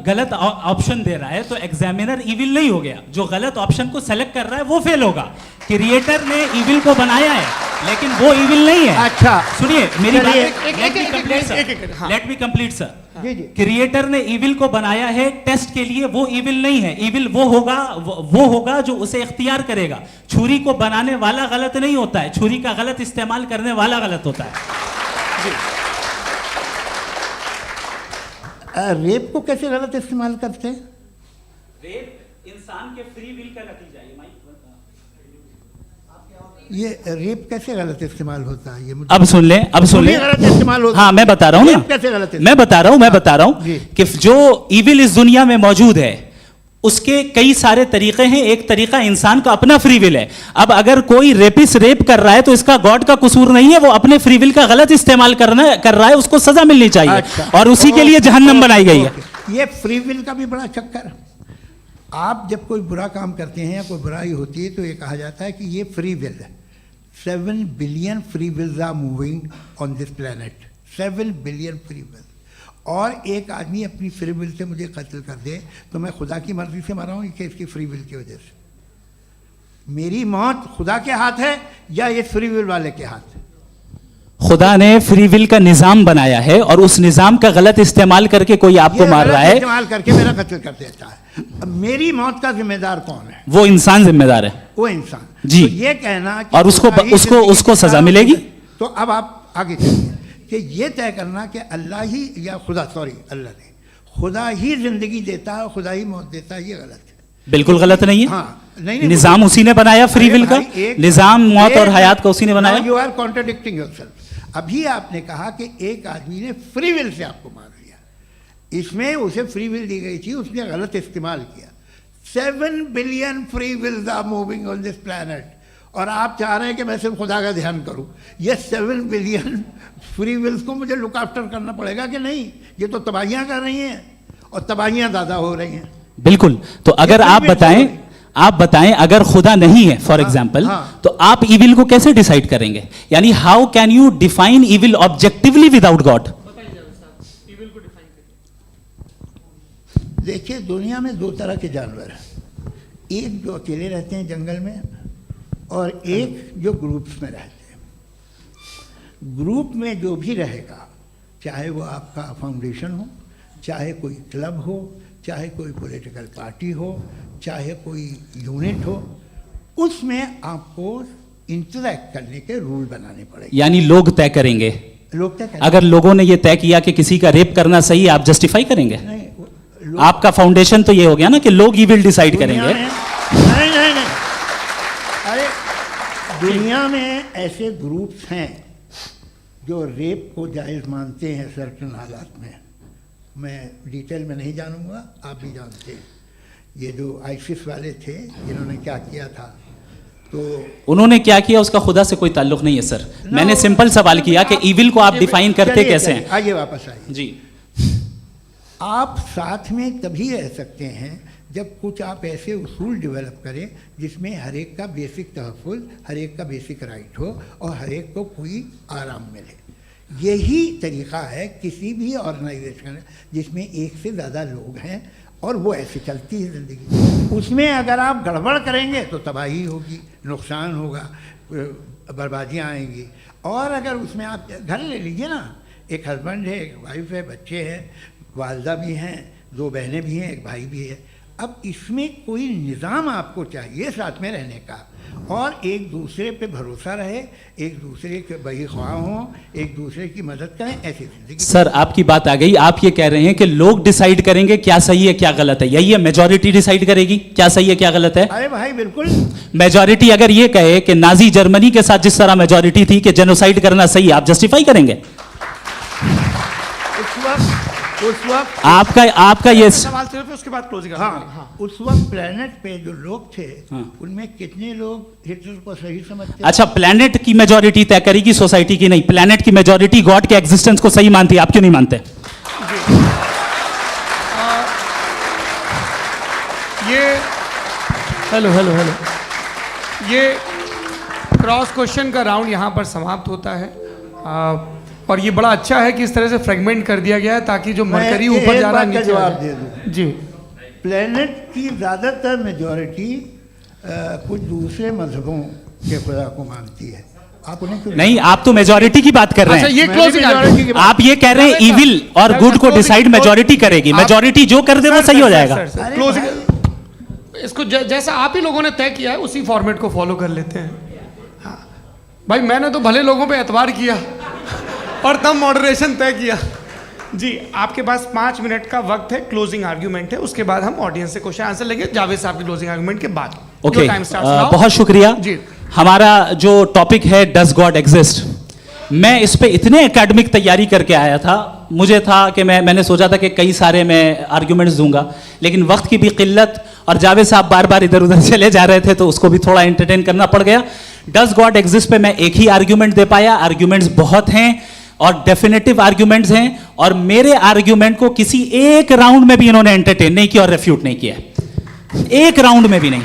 [SPEAKER 4] गलत ऑप्शन दे रहा है तो एग्जामिनर इविल नहीं हो गया, जो गलत ऑप्शन को सेलेक्ट कर रहा है वो फेल होगा। क्रिएटर ने इविल को बनाया है लेकिन वो इविल नहीं है।
[SPEAKER 3] अच्छा
[SPEAKER 4] सुनिए मेरी बात,
[SPEAKER 1] एक-
[SPEAKER 4] लेट मी
[SPEAKER 1] एक-
[SPEAKER 4] कंप्लीट
[SPEAKER 1] एक- एक- एक-
[SPEAKER 4] सर,
[SPEAKER 1] हाँ।
[SPEAKER 4] Let me complete sir.
[SPEAKER 3] जी जी।
[SPEAKER 4] क्रिएटर ने इविल को बनाया है टेस्ट के लिए, वो इविल नहीं है। इविल वो होगा जो उसे इख्तियार करेगा। छुरी को बनाने वाला गलत नहीं होता है, छुरी का गलत इस्तेमाल करने वाला गलत होता है।
[SPEAKER 3] रेप को कैसे गलत इस्तेमाल करते हैं?
[SPEAKER 4] रेप इंसान के फ्री विल का नतीजा है।
[SPEAKER 3] ये रेप कैसे गलत इस्तेमाल होता है? ये मुझे
[SPEAKER 4] अब सुन लें, अब सुन लें।
[SPEAKER 3] गलत इस्तेमाल होता है।
[SPEAKER 4] हाँ मैं बता रहा हूँ
[SPEAKER 3] रेप
[SPEAKER 4] ना,
[SPEAKER 3] कैसे गलत इस्तेमाल?
[SPEAKER 4] मैं बता रहा हूँ
[SPEAKER 3] जी।
[SPEAKER 4] कि जो इविल इस दुनिया में मौजूद है उसके कई सारे तरीके हैं। एक तरीका इंसान का अपना फ्री विल है। अब अगर कोई रेपिस्ट रेप कर रहा है तो इसका गॉड का कसूर नहीं है, वो अपने फ्री विल का गलत इस्तेमाल कर रहा है, उसको सजा मिलनी चाहिए।
[SPEAKER 3] अच्छा,
[SPEAKER 4] और उसी के लिए जहन्नम बनाई गई है।
[SPEAKER 3] ये फ्री विल का भी बड़ा चक्कर। आप जब कोई बुरा काम करते हैं या कोई बुराई होती है तो ये कहा जाता है कि ये फ्री विल है। 7 billion free wills are moving on this planet. 7 billion free will. और एक आदमी अपनी फ्री विल से मुझे कत्ल कर दे तो मैं खुदा की मर्जी से मरा हूँ कि इसकी फ्री विल की वजह से। मेरी मौत खुदा के हाथ है या ये फ्री विल वाले के हाथ है?
[SPEAKER 4] खुदा ने फ्री विल का निजाम बनाया है और उस निजाम का गलत इस्तेमाल करके कोई आपको मार रहा है,
[SPEAKER 3] इस्तेमाल करके मेरा कत्ल कर देता है। अब मेरी मौत का जिम्मेदार कौन है?
[SPEAKER 4] वो इंसान जिम्मेदार है।
[SPEAKER 3] वो इंसान।
[SPEAKER 4] जी।
[SPEAKER 3] तो ये कहना कि
[SPEAKER 4] और उसको
[SPEAKER 3] खुदा ही जिंदगी
[SPEAKER 4] उसको
[SPEAKER 3] देता
[SPEAKER 4] सजा
[SPEAKER 3] है,
[SPEAKER 4] मिलेगी।
[SPEAKER 3] तो अब आप आगे चलिए कि ये तय करना कि अल्लाह ही या खुदा, सॉरी अल्लाह नहीं, खुदा ही जिंदगी देता है, खुदा ही मौत देता है, ये गलत है।
[SPEAKER 4] बिल्कुल गलत नहीं है।
[SPEAKER 3] हाँ, नहीं,
[SPEAKER 4] निजाम उसी ने बनाया फ्री विल का। निजाम मौत और हयात का उसी ने बनाया।
[SPEAKER 3] You are contradicting yourself. अभी आपने कहा कि एक आदमी ने फ्री विल से आपको मार दिया, इसमें उसे फ्री विल दी गई थी, उसने गलत इस्तेमाल किया। 7 billion free wills are moving on this planet और आप चाह रहे हैं कि मैं सिर्फ खुदा का ध्यान करूं। ये 7 बिलियन फ्री विल्स को मुझे लुक आफ्टर करना पड़ेगा कि नहीं? ये तो तबाहियां कर रही हैं और तबाहियां ज़्यादा हो रही हैं।
[SPEAKER 4] बिल्कुल। तो अगर आप बताएं अगर खुदा नहीं है फॉर एग्जाम्पल, तो आप इविल को कैसे डिसाइड करेंगे? यानी how can you define evil objectively without God?
[SPEAKER 3] देखिए, दुनिया में 2 तरह के जानवर हैं। एक जो अकेले रहते हैं जंगल में और एक जो ग्रुप्स में रहते हैं। ग्रुप में जो भी रहेगा, चाहे वो आपका फाउंडेशन हो, चाहे कोई क्लब हो, चाहे कोई पॉलिटिकल पार्टी हो, चाहे कोई यूनिट हो, उसमें आपको इंटरैक्ट करने के रूल बनाने पड़ेंगे।
[SPEAKER 4] यानी लोग तय करेंगे।
[SPEAKER 3] लोग तय करेंगे।
[SPEAKER 4] अगर लोगों ने ये तय किया कि किसी का रेप करना सही है, आप जस्टिफाई करेंगे?
[SPEAKER 3] नहीं,
[SPEAKER 4] आपका फाउंडेशन तो ये हो गया ना कि लोग इविल डिसाइड करेंगे।
[SPEAKER 3] नहीं नहीं नहीं, अरे दुनिया में ऐसे ग्रुप्स हैं जो रेप को जायज़ मानते हैं सर्टेन हालात में। मैं डिटेल में नहीं जानूंगा, आप भी जानते हैं। ये जो आईसिस वाले थे, इन्होंने क्या किया था, तो
[SPEAKER 4] उन्होंने क्या किया उसका खुदा से कोई ताल्लुक नहीं है सर। मैंने सिंपल सवाल किया कि इविल को आप डिफाइन करते कैसे हैं?
[SPEAKER 3] आइए वापस आइए
[SPEAKER 4] जी।
[SPEAKER 3] आप साथ में तभी रह सकते हैं जब कुछ आप ऐसे उसूल डेवलप करें जिसमें हर एक का बेसिक तहफ़्फ़ुज़, हर एक का बेसिक राइट हो और हर एक को कोई आराम मिले। यही तरीक़ा है किसी भी ऑर्गेनाइजेशन जिसमें एक से ज़्यादा लोग हैं और वो ऐसे चलती है ज़िंदगी। उसमें अगर आप गड़बड़ करेंगे तो तबाही होगी, नुकसान होगा, बर्बादियाँ आएंगी। और अगर उसमें आप घर ले लीजिए ना, एक हस्बैंड है, एक वाइफ है, बच्चे हैं, वालदा भी हैं, 2 बहनें भी हैं, एक भाई भी है। अब इसमें कोई निज़ाम आपको चाहिए साथ में रहने का और एक दूसरे पे भरोसा रहे, एक दूसरे के बहीख्वाह हों, एक दूसरे की मदद करें, ऐसी जिंदगी।
[SPEAKER 4] सर आपकी बात आ गई। आप ये कह रहे हैं कि लोग डिसाइड करेंगे क्या सही है क्या गलत है, यही है? मेजॉरिटी डिसाइड करेगी क्या सही है क्या गलत है?
[SPEAKER 3] अरे भाई बिल्कुल।
[SPEAKER 4] मेजॉरिटी अगर ये कहे कि नाजी जर्मनी के साथ जिस तरह मेजॉरिटी थी कि जेनोसाइड करना सही, आप जस्टिफाई करेंगे?
[SPEAKER 3] उस वक्त
[SPEAKER 4] आपका ये
[SPEAKER 1] सवाल सिर्फ उसके बाद क्लोजिंग।
[SPEAKER 3] हाँ, उस वक्त प्लेनेट पे जो लोग थे उनमें कितने लोग हिटलर को सही समझते?
[SPEAKER 4] अच्छा, प्लेनेट की मेजॉरिटी तय करेगी, सोसाइटी की नहीं। प्लेनेट की मेजॉरिटी गॉड के एग्जिस्टेंस को सही मानती है, आप क्यों नहीं मानते?
[SPEAKER 1] ये हेलो ये क्रॉस क्वेश्चन का राउंड यहाँ पर समाप्त होता है। और ये बड़ा अच्छा है कि इस तरह से फ्रेगमेंट कर दिया गया है ताकि जो मरकरी ऊपर जा रहा है नीचे
[SPEAKER 3] जवाब दे दूं
[SPEAKER 1] जी।
[SPEAKER 3] प्लेनेट की ज़्यादातर मेजॉरिटी कुछ दूसरे मजहबों के खुदा को मानती है। आप उन्हें क्यों
[SPEAKER 4] नहीं? आप तो मेजॉरिटी की बात कर रहे हैं।
[SPEAKER 1] अच्छा, ये क्लोजिंग
[SPEAKER 4] आप ये कह रहे हैं इविल और गुड को डिसाइड मेजॉरिटी करेगी। मेजॉरिटी जो कर दे वो सही हो जाएगा।
[SPEAKER 1] क्लोजिंग इसको जैसा आप ही लोगों ने तय किया है उसी फॉर्मेट को फॉलो कर लेते हैं। हाँ भाई, मैंने तो भले लोगों पे एतबार किया और तब मॉडरेशन तय किया। जी, आपके पास 5 मिनट का वक्त है, क्लोजिंग आर्ग्यूमेंट है, उसके बाद हम ऑडियंस से क्वेश्चन आंसर लेंगे जावेद साहब की क्लोजिंग आर्ग्यूमेंट के बाद।
[SPEAKER 4] ओके, बहुत शुक्रिया।
[SPEAKER 1] जी,
[SPEAKER 4] हमारा जो टॉपिक है डज गॉड एग्जिस्ट, मैं इस पे इतने एकेडमिक तैयारी करके आया था, मुझे था कि मैंने सोचा था कि कई सारे मैं आर्ग्यूमेंट्स दूंगा, लेकिन वक्त की भी किल्लत और जावेद साहब बार बार इधर उधर चले जा रहे थे तो उसको भी थोड़ा एंटरटेन करना पड़ गया। डज गॉड एग्जिस्ट पे मैं एक ही आर्ग्यूमेंट दे पाया। आर्ग्यूमेंट्स बहुत हैं और डेफिनेटिव आर्ग्यूमेंट्स हैं, और मेरे आर्ग्यूमेंट को किसी एक राउंड में भी इन्होंने एंटरटेन नहीं किया और रेफ्यूट नहीं किया, एक राउंड में भी नहीं,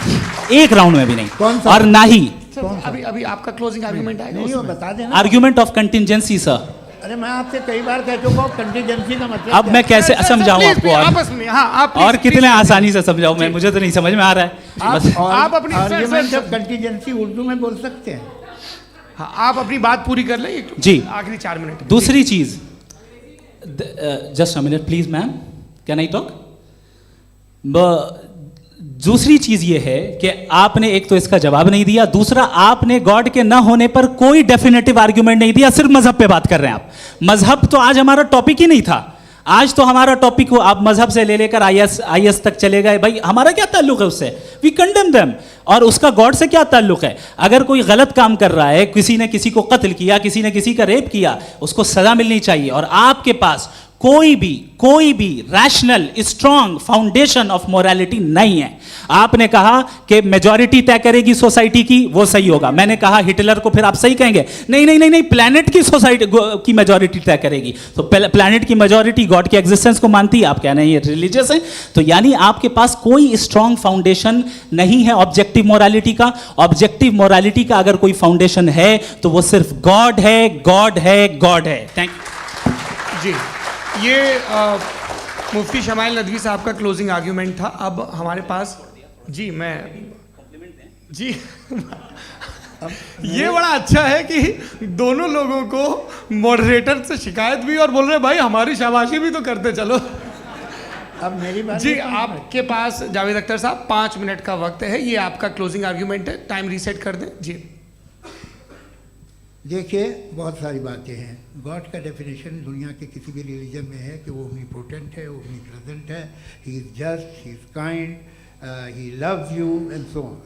[SPEAKER 4] एक राउंड में भी नहीं।
[SPEAKER 3] कौन सा?
[SPEAKER 4] और ना ही
[SPEAKER 1] अभी अभी आपका क्लोजिंग आर्गुमेंट आएगा
[SPEAKER 3] नहीं, वो
[SPEAKER 1] उसमें।
[SPEAKER 3] बता देना।
[SPEAKER 4] Argument of contingency sir.
[SPEAKER 3] अरे मैं आपसे कई बार कह चुका हूँ कंटीजेंसी का मतलब
[SPEAKER 4] अब मैं कैसे
[SPEAKER 1] सर,
[SPEAKER 4] समझाऊं
[SPEAKER 1] प्लीज,
[SPEAKER 4] आपको?
[SPEAKER 1] प्लीज,
[SPEAKER 4] और
[SPEAKER 1] आपस में, हाँ, आप
[SPEAKER 4] और
[SPEAKER 1] प्लीज,
[SPEAKER 4] कितने
[SPEAKER 1] प्लीज,
[SPEAKER 4] आसानी से समझाऊं मैं, मुझे तो नहीं समझ में आ रहा है बस।
[SPEAKER 1] आप अपनी
[SPEAKER 3] argument
[SPEAKER 1] sir,
[SPEAKER 3] of contingency Urdu में बोल सकते हैं।
[SPEAKER 1] हाँ, आप अपनी बात पूरी कर लें
[SPEAKER 4] जी।
[SPEAKER 1] आखिरी 4 मिनट।
[SPEAKER 4] दूसरी चीज, just a minute please ma'am, can I talk? दूसरी चीज ये है कि आपने एक तो इसका जवाब नहीं दिया, दूसरा आपने गॉड के ना होने पर कोई डेफिनेटिव आर्ग्यूमेंट नहीं दिया, सिर्फ मजहब पे बात कर रहे हैं आप। मजहब तो आज हमारा टॉपिक ही नहीं था, आज तो हमारा टॉपिक हो, आप मजहब से ले लेकर आईएस तक चले गए। भाई हमारा क्या ताल्लुक है उससे? We condemn them. और उसका गॉड से क्या ताल्लुक है? अगर कोई गलत काम कर रहा है, किसी ने किसी को कत्ल किया, किसी ने किसी का रेप किया, उसको सजा मिलनी चाहिए। और आपके पास कोई भी rational strong foundation of morality नहीं है। आपने कहा कि मेजॉरिटी तय करेगी सोसाइटी की, वो सही होगा। मैंने कहा हिटलर को फिर आप सही कहेंगे, नहीं नहीं नहीं नहीं, प्लैनेट की सोसाइटी की मेजॉरिटी तय करेगी। तो प्लैनेट की मेजॉरिटी गॉड के एग्जिस्टेंस को मानती है, आप कह रहे हैं ये रिलीजियस है। तो यानी आपके पास कोई स्ट्रॉन्ग फाउंडेशन नहीं है ऑब्जेक्टिव मोरालिटी का। ऑब्जेक्टिव मोरालिटी का अगर कोई फाउंडेशन है तो वो सिर्फ गॉड है, गॉड है, गॉड है। थैंक यू
[SPEAKER 1] जी, ये मुफ्ती शमाइल नदवी साहब का क्लोजिंग आर्ग्यूमेंट था। अब हमारे पास जी ये बड़ा अच्छा है कि दोनों लोगों को मॉडरेटर से शिकायत भी और बोल रहे भाई हमारी शाबाशी भी तो करते चलो।
[SPEAKER 3] अब मेरी बात
[SPEAKER 1] जी, आपके पास जावेद अख्तर साहब 5 मिनट का वक्त है, ये आपका क्लोजिंग आर्ग्यूमेंट है, टाइम रीसेट कर दें जी।
[SPEAKER 3] देखिए, बहुत सारी बातें हैं। गॉड का डेफिनेशन दुनिया के किसी भी रिलीजन में है कि वो ओमनीपोटेंट है, ओमनीप्रेजेंट है, he is just, he is kind, he loves you and so on.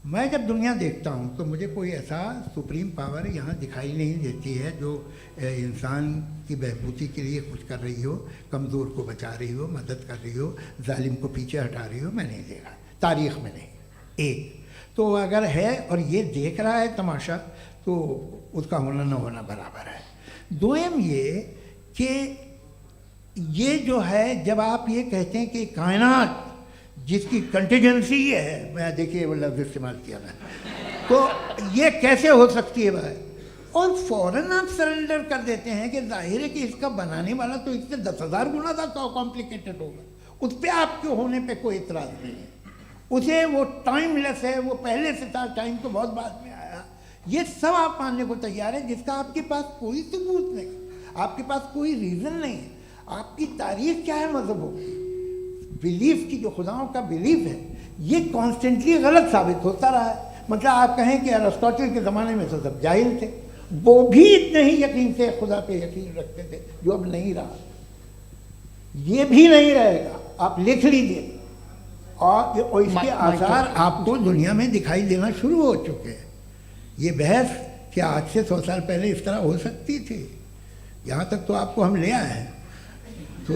[SPEAKER 3] मैं जब दुनिया देखता हूँ तो मुझे कोई ऐसा सुप्रीम पावर यहाँ दिखाई नहीं देती है जो इंसान की बहबूदी के लिए कुछ कर रही हो, कमज़ोर को बचा रही हो, मदद कर रही हो, जालिम को पीछे हटा रही हो। मैं नहीं देखा, तारीख़ में नहीं। एक तो अगर है और ये देख रहा है तमाशा, तो उसका होना न होना बराबर है। दोयम ये कि ये जो है, जब आप ये कहते हैं कि कायनात जिसकी कंटीजेंसी है, मैं देखिए वो लफ्ज़ इस्तेमाल किया मैं, तो ये कैसे हो सकती है भाई? और फ़ौरन आप सरेंडर कर देते हैं कि जाहिर है कि इसका बनाने वाला तो इससे 10,000 गुना था कॉम्प्लिकेटेड होगा। उस पर आपके होने पे कोई इतराज़ नहीं है। उसे वो टाइमलेस है, वो पहले से था, टाइम तो बहुत बाद में आया। ये सब आप मानने को तैयार है जिसका आपके पास कोई सबूत नहीं, आपके पास कोई रीज़न नहीं है। आपकी तारीख क्या है मज़हबों की? बिलीफ की, जो खुदाओं का बिलीफ है, ये कॉन्स्टेंटली गलत साबित होता रहा है। मतलब आप कहें कि अरिस्टोटल के ज़माने में तो सब जाहिल थे, वो भी इतने ही यकीन से खुदा पे यकीन रखते थे, जो अब नहीं रहा। ये भी नहीं रहेगा, आप लिख लीजिए। और इसके आसार आपको दुनिया में दिखाई देना शुरू हो चुके हैं। ये बहस क्या आज से 100 साल पहले इस तरह हो सकती थी? यहाँ तक तो आपको हम ले आए हैं। तो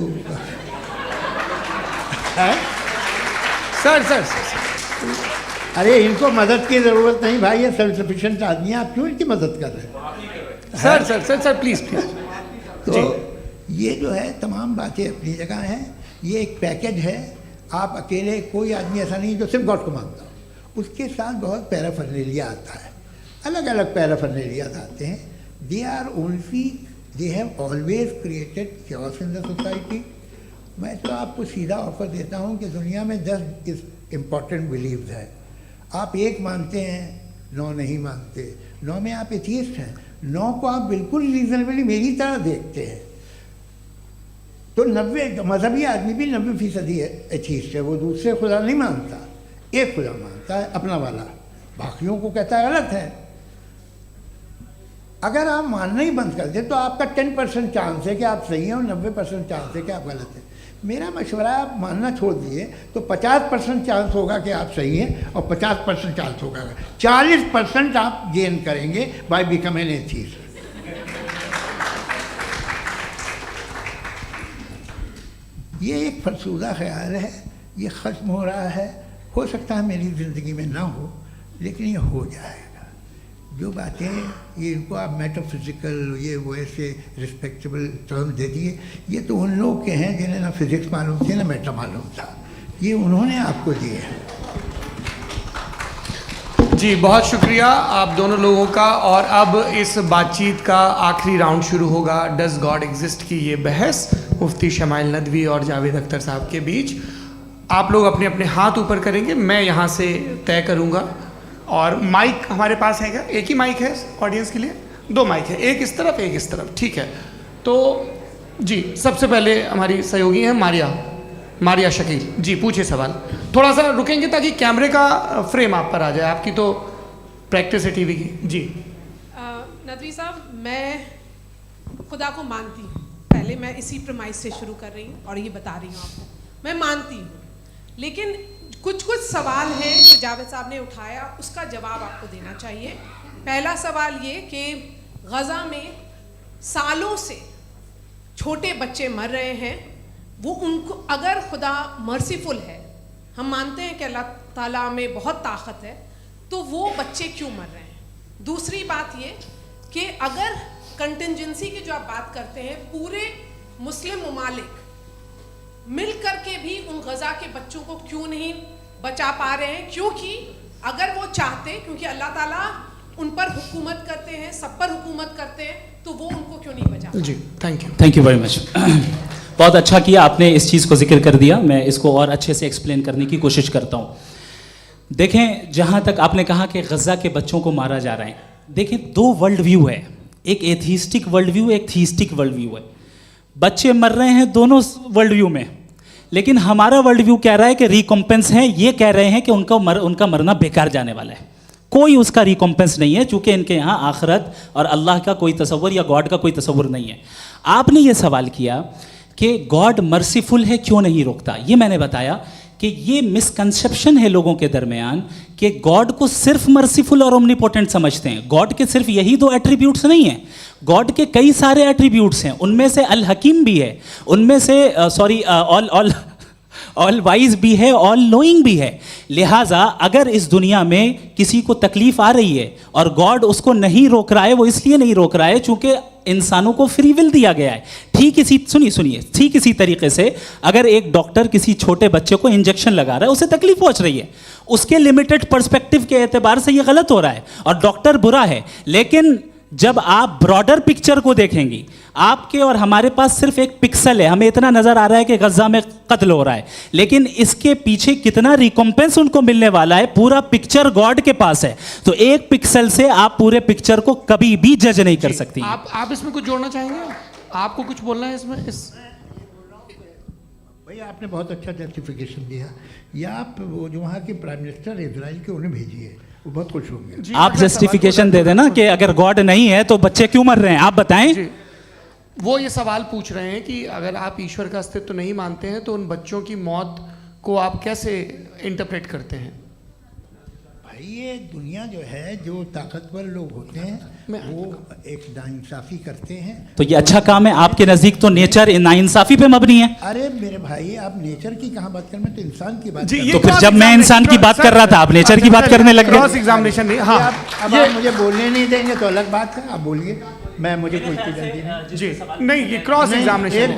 [SPEAKER 1] सर
[SPEAKER 3] अरे इनको मदद की ज़रूरत नहीं भाई, ये सेल्फ सफिशिएंट आदमी है, आप क्यों इनकी मदद कर रहे हैं?
[SPEAKER 1] Sir please.
[SPEAKER 3] तो ये जो है तमाम बातें अपनी जगह हैं। ये एक पैकेज है। आप अकेले, कोई आदमी ऐसा नहीं जो सिर्फ गॉड को मानता हो, उसके साथ बहुत पैराफर्नेलिया आता है, अलग अलग पैराफर्नेलिया आते हैं। They have always created chaos in the society. मैं तो आपको सीधा ऑफर देता हूँ कि दुनिया में 10 इम्पॉर्टेंट बिलीव्स हैं। आप एक मानते हैं, 9 नहीं मानते, 9 में आप एथीस्ट हैं, 9 को आप बिल्कुल रीजनेबली मेरी तरह देखते हैं। तो 90 मजहबी आदमी भी 90% एथीस्ट है, वो दूसरे खुदा नहीं मानता, एक खुदा मानता है अपना वाला, बाकियों को कहता है गलत है। अगर आप मानना ही बंद कर दें तो आपका 10% चांस है कि आप सही हैं और 90% चांस है कि आप गलत हैं। मेरा मशवरा है आप मानना छोड़ दिए तो 50% चांस होगा कि आप सही हैं और 50% चांस होगा, 40% आप गेन करेंगे बाय बिकमिंग एन एथीस्ट। ये एक फरसूदा ख्याल है, ये ख़त्म हो रहा है। हो सकता है मेरी ज़िंदगी में ना हो, लेकिन ये हो जाएगा। जो बातें ये इनको आप मेटाफिज़िकल ये वैसे रिस्पेक्टेबल टर्म दे दिए, ये तो उन लोग के हैं जिन्हें ना फिज़िक्स मालूम थी ना मेटा मालूम था, ये उन्होंने आपको दिए हैं।
[SPEAKER 1] जी बहुत शुक्रिया आप दोनों लोगों का। और अब इस बातचीत का आखिरी राउंड शुरू होगा, डज गॉड एग्जिस्ट की ये बहस मुफ्ती शमाइल नदवी और जावेद अख्तर साहब के बीच। आप लोग अपने अपने हाथ ऊपर करेंगे, मैं यहाँ से तय करूँगा। और माइक हमारे पास है क्या? एक ही माइक है ऑडियंस के लिए? 2 माइक है, एक इस तरफ एक इस तरफ, ठीक है। तो जी सबसे पहले हमारी सहयोगी हैं मारिया शकील जी, पूछे सवाल। थोड़ा सा रुकेंगे ताकि कैमरे का फ्रेम आप पर आ जाए, आपकी तो प्रैक्टिस है टीवी की। जी
[SPEAKER 5] नदवी साहब, मैं खुदा को मानती हूँ, पहले मैं इसी प्रमाइस से शुरू कर रही हूँ और ये बता रही हूँ आपको, मैं मानती हूँ। लेकिन कुछ सवाल हैं जो जावेद साहब ने उठाया, उसका जवाब आपको देना चाहिए। पहला सवाल ये कि गज़ा में सालों से छोटे बच्चे मर रहे हैं, वो उनको अगर खुदा मर्सीफुल है, हम मानते हैं कि अल्लाह ताला में बहुत ताकत है, तो वो बच्चे क्यों मर रहे हैं? दूसरी बात ये कि अगर कंटिजेंसी की जो आप बात करते हैं, पूरे मुस्लिम ममालिक मिल करके भी उन गज़ा के बच्चों को क्यों नहीं बचा पा रहे हैं? क्योंकि अगर वो चाहते, क्योंकि अल्लाह ताला उन पर हुकूमत करते हैं, सब पर हुकूमत करते हैं, तो वो उनको क्यों नहीं बचा?
[SPEAKER 1] जी थैंक यू
[SPEAKER 4] वेरी मच। बहुत अच्छा किया आपने इस चीज़ को जिक्र कर दिया, मैं इसको और अच्छे से एक्सप्लेन करने की कोशिश करता हूँ। देखें, जहाँ तक आपने कहा कि गज़ा के बच्चों को मारा जा रहा है, देखें 2 वर्ल्ड व्यू है, एक एथीस्टिक वर्ल्ड व्यू, एक थीस्टिक वर्ल्ड व्यू है। बच्चे मर रहे हैं दोनों वर्ल्ड व्यू में, लेकिन हमारा वर्ल्ड व्यू कह रहा है कि रिकॉम्पेंस है, ये कह रहे हैं कि उनका मरना बेकार जाने वाला है, कोई उसका रिकॉम्पेंस नहीं है, चूँकि इनके यहाँ आखिरत और अल्लाह का कोई तसव्वुर या गॉड का कोई तसव्वुर नहीं है। आपने ये सवाल किया कि गॉड मर्सीफुल है, क्यों नहीं रोकता? ये मैंने बताया कि ये मिसकंसेप्शन है लोगों के दरमियान कि गॉड को सिर्फ मर्सीफुल और ओमनीपोटेंट समझते हैं। गॉड के सिर्फ यही 2 एट्रीब्यूट्स नहीं हैं, गॉड के कई सारे एट्रीब्यूट्स हैं, उनमें से अल हकीम भी है, उनमें से ऑल वाइज भी है, ऑल नोइंग भी है। लिहाजा अगर इस दुनिया में किसी को तकलीफ आ रही है और गॉड उसको नहीं रोक रहा है, वो इसलिए नहीं रोक रहा है चूंकि इंसानों को फ्री विल दिया गया है। ठीक इसी तरीके से अगर एक डॉक्टर किसी छोटे बच्चे को इंजेक्शन लगा रहा है, उसे तकलीफ पहुंच रही है, उसके लिमिटेड पर्सपेक्टिव के एतबार से ये गलत हो रहा है और डॉक्टर बुरा है। लेकिन जब आप ब्रॉडर पिक्चर को देखेंगी, आपके और हमारे पास सिर्फ एक पिक्सल है, हमें इतना नजर आ रहा है कि गज़ा में कत्ल हो रहा है, लेकिन इसके पीछे कितना रिकॉम्पेंस उनको मिलने वाला है, पूरा पिक्चर गॉड के पास है। तो एक पिक्सल से आप पूरे पिक्चर को कभी भी जज नहीं कर सकती।
[SPEAKER 1] आप इसमें कुछ जोड़ना चाहेंगे? आपको कुछ बोलना है इसमें?
[SPEAKER 3] भैया आपने बहुत अच्छा जस्टिफिकेशन दिया, या आप वो जो वहाँ के प्राइम मिनिस्टर इजराइल के उन्हें भेजिए, वो बहुत खुश होंगे।
[SPEAKER 4] आप जस्टिफिकेशन दे देना कि अगर गॉड नहीं है तो बच्चे क्यों मर रहे हैं, आप बताएं।
[SPEAKER 1] वो ये सवाल पूछ रहे हैं कि अगर आप ईश्वर का अस्तित्व नहीं मानते हैं तो उन बच्चों की मौत को आप कैसे इंटरप्रेट करते हैं?
[SPEAKER 3] भाई ये दुनिया जो है, जो ताकतवर लोग होते हैं वो एक नाइंसाफ़ी करते हैं।
[SPEAKER 4] तो ये अच्छा काम है आपके नज़दीक, तो नेचर नाइंसाफ़ी पे मबनी है।
[SPEAKER 3] अरे मेरे भाई, आप नेचर की कहाँ बात कर रहे हैं, तो इंसान की बात।
[SPEAKER 4] तो फिर जब मैं इंसान की बात कर रहा था, आप नेचर की बात करने लग गए।
[SPEAKER 1] क्रॉस एग्जामिनेशन नहीं। हाँ,
[SPEAKER 3] अब आप मुझे बोलने नहीं देंगे तो अलग बात है, आप बोलिए, मुझे कोई जल्दी नहीं।
[SPEAKER 1] जी नहीं, ये क्रॉस एग्जामिनेशन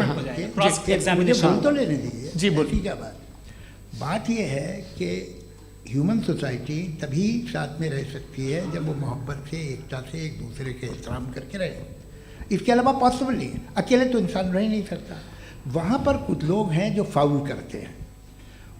[SPEAKER 3] मुझे बोल तो लेने दीजिए।
[SPEAKER 1] जी बोलिए।
[SPEAKER 3] क्या बात ये है कि ह्यूमन सोसाइटी तभी साथ में रह सकती है जब वो मोहब्बत से, एकता से, एक दूसरे के एहतराम करके रहे। इसके अलावा पॉसिबल नहीं है, अकेले तो इंसान रह ही नहीं सकता। वहाँ पर कुछ लोग हैं जो फाउल करते हैं,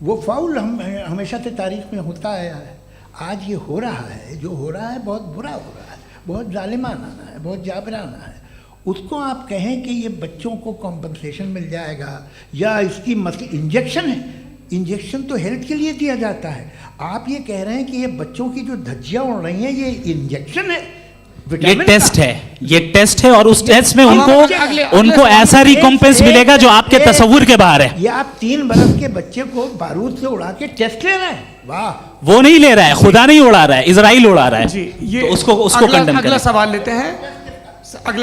[SPEAKER 3] वो फाउल हमेशा से तारीख में होता आया है। आज ये हो रहा है, जो हो रहा है बहुत बुरा हो रहा है, बहुत जालिमाना है, बहुत जाबराना है। उसको आप कहें कि ये बच्चों को कॉम्पनसेशन मिल जाएगा या इसकी इंजेक्शन है, इंजेक्शन तो हेल्थ के लिए दिया जाता है। आप ये कह रहे हैं कि ये बच्चों की जो धज्जियाँ उड़ रही हैं ये इंजेक्शन है,
[SPEAKER 4] ये टेस्ट है और उस टेस्ट में उनको ऐसा रिकॉम्पेंस मिलेगा जो आपके तसव्वुर के बाहर है।
[SPEAKER 3] ये आप 3 बरस के बच्चे को बारूद से उड़ा के टेस्ट ले रहे हैं, वाह।
[SPEAKER 4] वो नहीं ले रहा है, खुदा नहीं उड़ा रहा है, इजराइल उड़ा रहा है।
[SPEAKER 1] जी, ये
[SPEAKER 4] तो उसको कंडेम करें।
[SPEAKER 1] अगला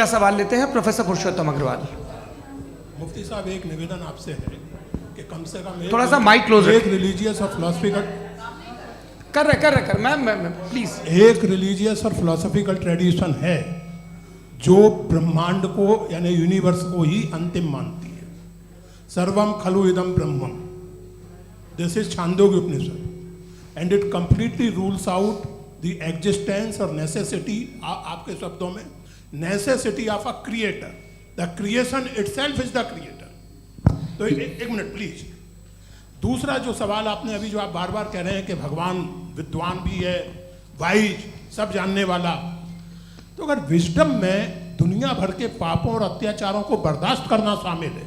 [SPEAKER 1] सवाल लेते हैं प्रोफेसर पुरुषोत्तम अग्रवाल।
[SPEAKER 6] मुफ्ती साहब, एक निवेदन आपसे है कि कम से कम
[SPEAKER 1] थोड़ा सा mic close
[SPEAKER 6] एक
[SPEAKER 1] रखिए।
[SPEAKER 6] रिलीजियस और फिलोसफिकल
[SPEAKER 1] कर रहे मैम प्लीज।
[SPEAKER 6] एक रिलीजियस और फिलोसफिकल ट्रेडिशन है जो ब्रह्मांड को यानी यूनिवर्स को ही अंतिम मानती है। सर्वम खलु इदम ब्रह्मम, this is Chandogya Upanishad, and it completely rules out the existence और नेसेसिटी, आपके शब्दों में necessity of a creator. The creation itself is the creator. तो एक मिनट प्लीज। दूसरा जो सवाल आपने अभी, जो आप बार बार कह रहे हैं कि भगवान विद्वान भी है, वाइज, सब जानने वाला, तो अगर विजडम में दुनिया भर के पापों और अत्याचारों को बर्दाश्त करना शामिल है,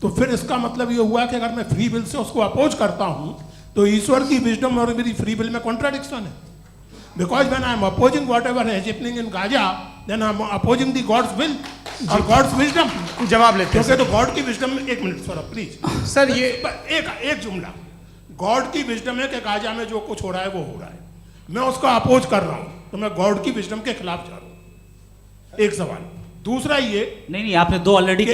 [SPEAKER 6] तो फिर इसका मतलब ये हुआ कि अगर मैं फ्री विल से उसको अपोज करता हूं तो ईश्वर की विजडम और मेरी फ्री विल में कॉन्ट्राडिक्शन है। Because when I am opposing whatever is happening in Gaza, then I am opposing the God's will और गॉड्स विजडम।
[SPEAKER 1] जवाब लेते हैं
[SPEAKER 6] क्योंकि तो गॉड की विजडम में, एक मिनट सर प्लीज
[SPEAKER 1] सर, ये
[SPEAKER 6] एक जुमला, गॉड की विजडम है कि गाजा में जो कुछ हो रहा है वो हो रहा है, मैं उसका अपोज कर रहा हूं, तो मैं गॉड की विजडम के खिलाफ जा रहा हूं। एक सवाल। दूसरा ये
[SPEAKER 4] नहीं आपने दो ऑलरेडी,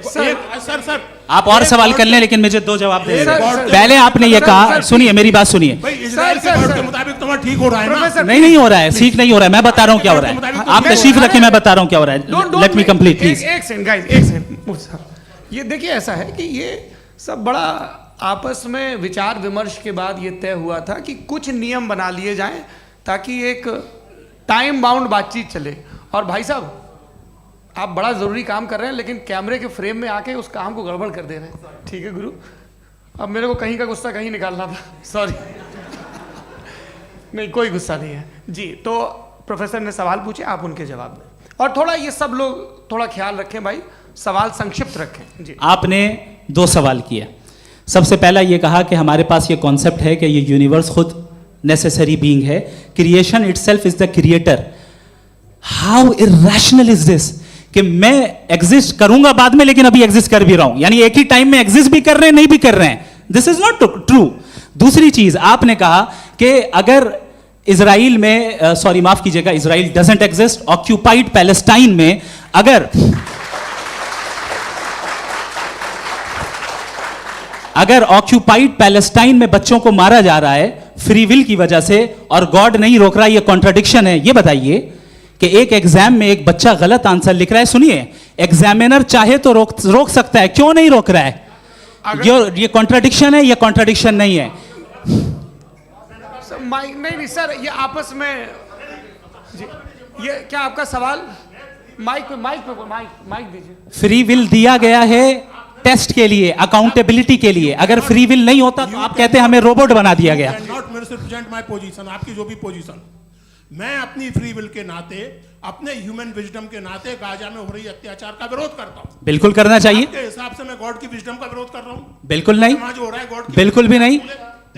[SPEAKER 6] सर
[SPEAKER 4] आप और सवाल कर लें, लेकिन मुझे दो जवाब दे
[SPEAKER 1] सर,
[SPEAKER 4] रहे।
[SPEAKER 1] सर,
[SPEAKER 4] पहले आपने ये
[SPEAKER 1] सर,
[SPEAKER 4] कहा,
[SPEAKER 1] सर,
[SPEAKER 4] सुनिए मेरी बात सुनिए।
[SPEAKER 6] भाई इजराइल के गॉड के मुताबिक तुम्हारा ठीक हो रहा है ना?
[SPEAKER 1] प्रोफेसर,
[SPEAKER 4] नहीं हो रहा है, ठीक नहीं हो रहा है, मैं बता रहा हूँ क्या हो रहा है। आप तशरीफ रखिए, मैं बता रहा हूँ क्या हो रहा है। Late me complete please.
[SPEAKER 1] एक सेकंड गाइस, एक सेकंड। ये देखिए, ऐसा है कि ये सब बड़ा आपस में विचार विमर्श के बाद ये तय हुआ था कि कुछ नियम बना लिए जाएं ताकि एक टाइम बाउंड बातचीत चले। और भाई साहब, आप बड़ा ज़रूरी काम कर रहे हैं, लेकिन कैमरे के फ्रेम में आके उस काम को गड़बड़ कर दे रहे हैं। ठीक है गुरु, अब मेरे को कहीं का गुस्सा कहीं निकालना था, सॉरी। नहीं, कोई गुस्सा नहीं है जी। तो प्रोफेसर ने सवाल पूछे, आप उनके जवाब दें, और थोड़ा ये सब लोग थोड़ा ख्याल रखें भाई, सवाल संक्षिप्त रखें जी।
[SPEAKER 4] आपने दो सवाल किया। सबसे पहला ये कहा कि हमारे पास ये कॉन्सेप्ट है कि ये यूनिवर्स खुद नेसेसरी बीइंग है, creation itself is the creator. How irrational is this कि मैं एग्जिस्ट करूंगा बाद में, लेकिन अभी एग्जिस्ट कर भी रहा हूं, यानी एक ही टाइम में एग्जिस्ट भी कर रहे हैं, नहीं भी कर रहे हैं। This is not true. दूसरी चीज आपने कहा कि अगर इजराइल में, सॉरी माफ कीजिएगा, Israel doesn't exist, occupied Palestine में अगर ऑक्यूपाइड पैलेस्टाइन में बच्चों को मारा जा रहा है फ्री विल की वजह से और गॉड नहीं रोक रहा, ये कॉन्ट्रडिक्शन है। ये बताइए कि एक एग्जाम में एक बच्चा गलत आंसर लिख रहा है, सुनिए, एग्जामिनर चाहे तो रोक सकता है, क्यों नहीं रोक रहा है? ये कॉन्ट्रडिक्शन है, ये कॉन्ट्रडिक्शन नहीं है।
[SPEAKER 1] माइक नहीं सर, ये आपस में जी, ये क्या आपका सवाल? माइक दीजिए।
[SPEAKER 4] फ्री विल दिया गया है टेस्ट के लिए, अकाउंटेबिलिटी के लिए। अगर फ्री विल नहीं होता तो आप कहते हैं हमें रोबोट बना दिया गया।
[SPEAKER 6] नॉट मिसरिप्रेजेंट माय पोजीशन, आपकी जो भी पोजीशन, मैं अपनी फ्री विल के नाते, अपने ह्यूमन विजडम के नाते गाजा में हो रही अत्याचार का विरोध करता हूं।
[SPEAKER 4] बिल्कुल करना चाहिए।
[SPEAKER 6] आपके हिसाब से मैं गॉड की विजडम का विरोध कर रहा हूं?
[SPEAKER 4] बिल्कुल नहीं,
[SPEAKER 6] वहां जो हो रहा है गॉड की,
[SPEAKER 4] बिल्कुल भी नहीं,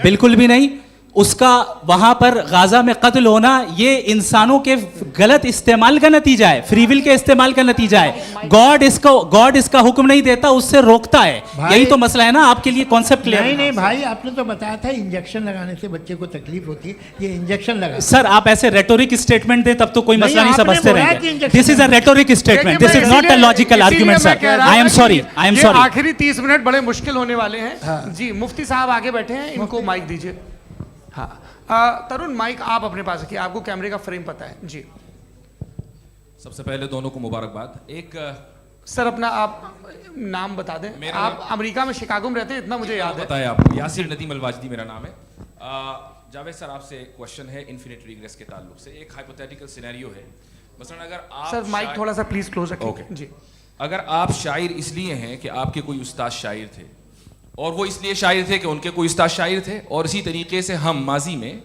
[SPEAKER 4] बिल्कुल भी नहीं। उसका वहां पर गाजा में कत्ल होना ये इंसानों के गलत इस्तेमाल का नतीजा है, फ्री विल के इस्तेमाल का नतीजा है। गॉड इसका हुक्म नहीं देता, उससे रोकता है। यही तो मसला है ना, आपके लिए कॉन्सेप्ट क्लियर?
[SPEAKER 3] नहीं भाई, आपने तो बताया था इंजेक्शन लगाने से बच्चे को तकलीफ होती है, ये इंजेक्शन लगा।
[SPEAKER 4] सर आप ऐसे रेटोरिक स्टेटमेंट दे तब तो कोई मसला नहीं,
[SPEAKER 3] आपने
[SPEAKER 4] समझते
[SPEAKER 3] बोला कि
[SPEAKER 4] रहेंगे।
[SPEAKER 3] Injection
[SPEAKER 4] this is a rhetoric statement, this is not a logical argument sir. I am sorry, I am sorry.
[SPEAKER 1] आखिरी 30 मिनट बड़े मुश्किल होने वाले हैं जी। मुफ्ती साहब आगे बैठे हैं, इनको माइक दीजिए। हाँ, तरुण माइक आप अपने पास रखिए, आपको कैमरे का फ्रेम पता है जी।
[SPEAKER 7] सबसे पहले दोनों को मुबारकबाद। एक
[SPEAKER 1] सर अपना आप नाम बता दें। आप अमेरिका में शिकागो में रहते हैं, इतना मुझे याद है।
[SPEAKER 7] बताया आपको, यासिर नदीम अलवाजदी मेरा नाम है। जावेद सर, आपसे एक क्वेश्चन है इन्फिनिट रिग्रेस के ताल्लुक से। एक हाइपोथेटिकल सिनेरियो है, मसलन अगर आप
[SPEAKER 1] सर माइक थोड़ा सा प्लीज क्लोज रखिए।
[SPEAKER 7] ओके
[SPEAKER 1] जी।
[SPEAKER 7] अगर आप शायर इसलिए हैं कि आपके कोई उस्ताद शायर थे, और वो इसलिए शायर थे कि उनके कोई उस्ताद शायर थे, और इसी तरीके से हम माजी में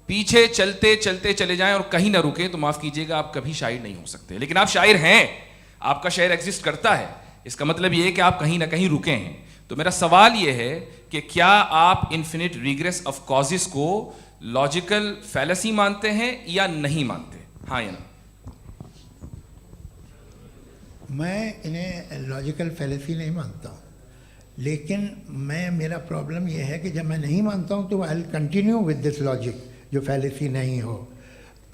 [SPEAKER 7] पीछे चलते चलते चले जाएं और कहीं ना रुके, तो माफ कीजिएगा आप कभी शायर नहीं हो सकते। लेकिन आप शायर हैं, आपका शायर एग्जिस्ट करता है, इसका मतलब ये है कि आप कहीं ना कहीं रुके हैं। तो मेरा सवाल ये है कि क्या आप इन्फिनिट रिग्रेस ऑफ कॉजेस को लॉजिकल फैलेसी मानते हैं या नहीं मानते? हाँ या ना?
[SPEAKER 3] मैं इन्हें लॉजिकल फैलेसी नहीं मानता हूँ, लेकिन मेरा प्रॉब्लम यह है कि जब मैं नहीं मानता हूँ तो I will continue with this logic जो फैलेसी नहीं हो।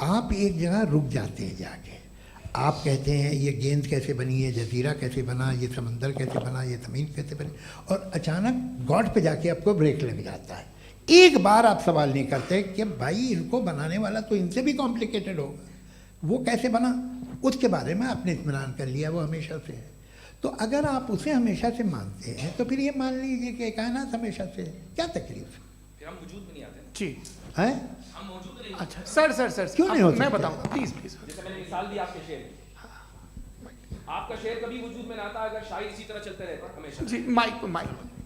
[SPEAKER 3] आप एक जगह रुक जाते हैं जाके, आप कहते हैं ये गेंद कैसे बनी, ये जजीरा कैसे बना, ये समंदर कैसे बना, ये ज़मीन कैसे बनी, और अचानक गॉड पे जाके आपको ब्रेक लग जाता है। एक बार आप सवाल नहीं करते कि भाई इनको बनाने वाला तो इनसे भी कॉम्प्लिकेटेड होगा, वो कैसे बना, उसके बारे में आपने इत्मीनान कर लिया, वो हमेशा से है। तो अगर आप उसे हमेशा से मानते हैं तो फिर ये मान लीजिए कि कायनात हमेशा से है, क्या तकलीफ
[SPEAKER 7] फिर हम वजूद में नहीं आते ना।
[SPEAKER 1] जी
[SPEAKER 3] है?
[SPEAKER 7] हम मौजूद नहीं।
[SPEAKER 1] अच्छा सर
[SPEAKER 3] क्यों नहीं हो
[SPEAKER 1] मैं
[SPEAKER 3] सकते?
[SPEAKER 1] बताऊंगा, प्लीज प्लीज।
[SPEAKER 7] जैसे मैंने मिसाल दी आपके शेर की। आपका शेर कभी वजूद में ना आता अगर शायर इसी तरह चलते रहते हमेशा।
[SPEAKER 1] जी माइक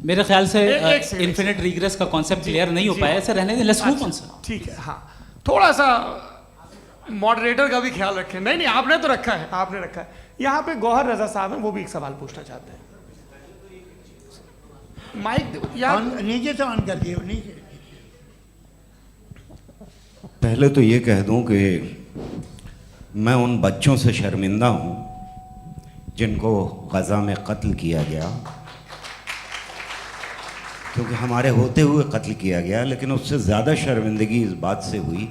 [SPEAKER 4] मेरे ख्याल से
[SPEAKER 1] एक सेकंड,
[SPEAKER 4] इन्फिनिट रिग्रेस का कॉन्सेप्ट क्लियर नहीं हो
[SPEAKER 1] जी।
[SPEAKER 4] पाया, ऐसे रहने दें, लेट्स मूव ऑन सर।
[SPEAKER 1] ठीक है। हाँ, थोड़ा सा मॉडरेटर का भी ख्याल रखें। नहीं आपने तो रखा है, आपने रखा है। यहाँ पे गौहर रजा साहब हैं, वो भी एक सवाल पूछना चाहते हैं। माइक यार
[SPEAKER 3] नीचे से ऑन कर दिए, नीचे।
[SPEAKER 8] पहले तो ये कह दूं कि मैं उन बच्चों से शर्मिंदा हूं जिनको गज़ा में कत्ल किया गया, क्योंकि हमारे होते हुए कत्ल किया गया। लेकिन उससे ज़्यादा शर्मिंदगी इस बात से हुई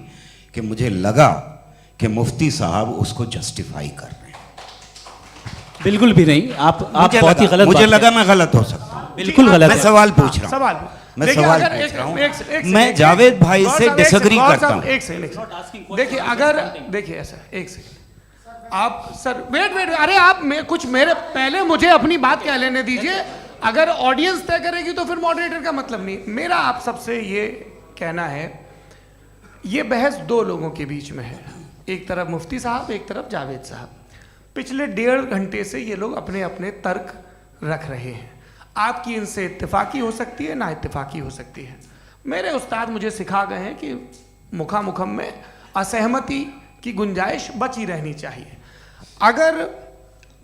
[SPEAKER 8] कि मुझे लगा कि मुफ्ती साहब उसको जस्टिफाई कर रहे हैं।
[SPEAKER 4] बिल्कुल भी नहीं, आप बहुत ही गलत
[SPEAKER 8] मुझे
[SPEAKER 4] बात
[SPEAKER 8] लगा
[SPEAKER 4] कह
[SPEAKER 8] मैं गलत हो सकता हूं।
[SPEAKER 4] बिल्कुल गलत
[SPEAKER 8] मैं
[SPEAKER 4] है।
[SPEAKER 8] सवाल पूछ रहा हूं।
[SPEAKER 1] सवाल
[SPEAKER 8] मैं
[SPEAKER 1] देखिए,
[SPEAKER 8] सवाल
[SPEAKER 1] अगर
[SPEAKER 8] पूछ
[SPEAKER 1] एक-
[SPEAKER 8] रहा हूं।
[SPEAKER 1] एक- एक-
[SPEAKER 8] मैं
[SPEAKER 1] एक-
[SPEAKER 8] जावेद भाई
[SPEAKER 1] गौर
[SPEAKER 8] से
[SPEAKER 1] साहब,
[SPEAKER 8] डिसएग्री
[SPEAKER 1] गौर
[SPEAKER 8] करता
[SPEAKER 1] साहब,
[SPEAKER 8] हूं।
[SPEAKER 1] एक सेकंड देखिए, अगर देखिए ऐसा एक सेकंड आप सर वेट अरे आप कुछ मेरे पहले मुझे अपनी बात कह लेने दीजिए। अगर ऑडियंस तय करेगी तो फिर मॉडरेटर का मतलब नहीं। मेरा आप सबसे ये कहना है, ये बहस दो लोगों के बीच में है, एक तरफ मुफ्ती साहब, एक तरफ जावेद साहब। पिछले 1.5 घंटे से ये लोग अपने अपने तर्क रख रहे हैं। आपकी इनसे इत्तेफाकी हो सकती है, ना इत्तेफाकी हो सकती है। मेरे उस्ताद मुझे सिखा गए हैं कि मुखामुखम में असहमति की गुंजाइश बची रहनी चाहिए। अगर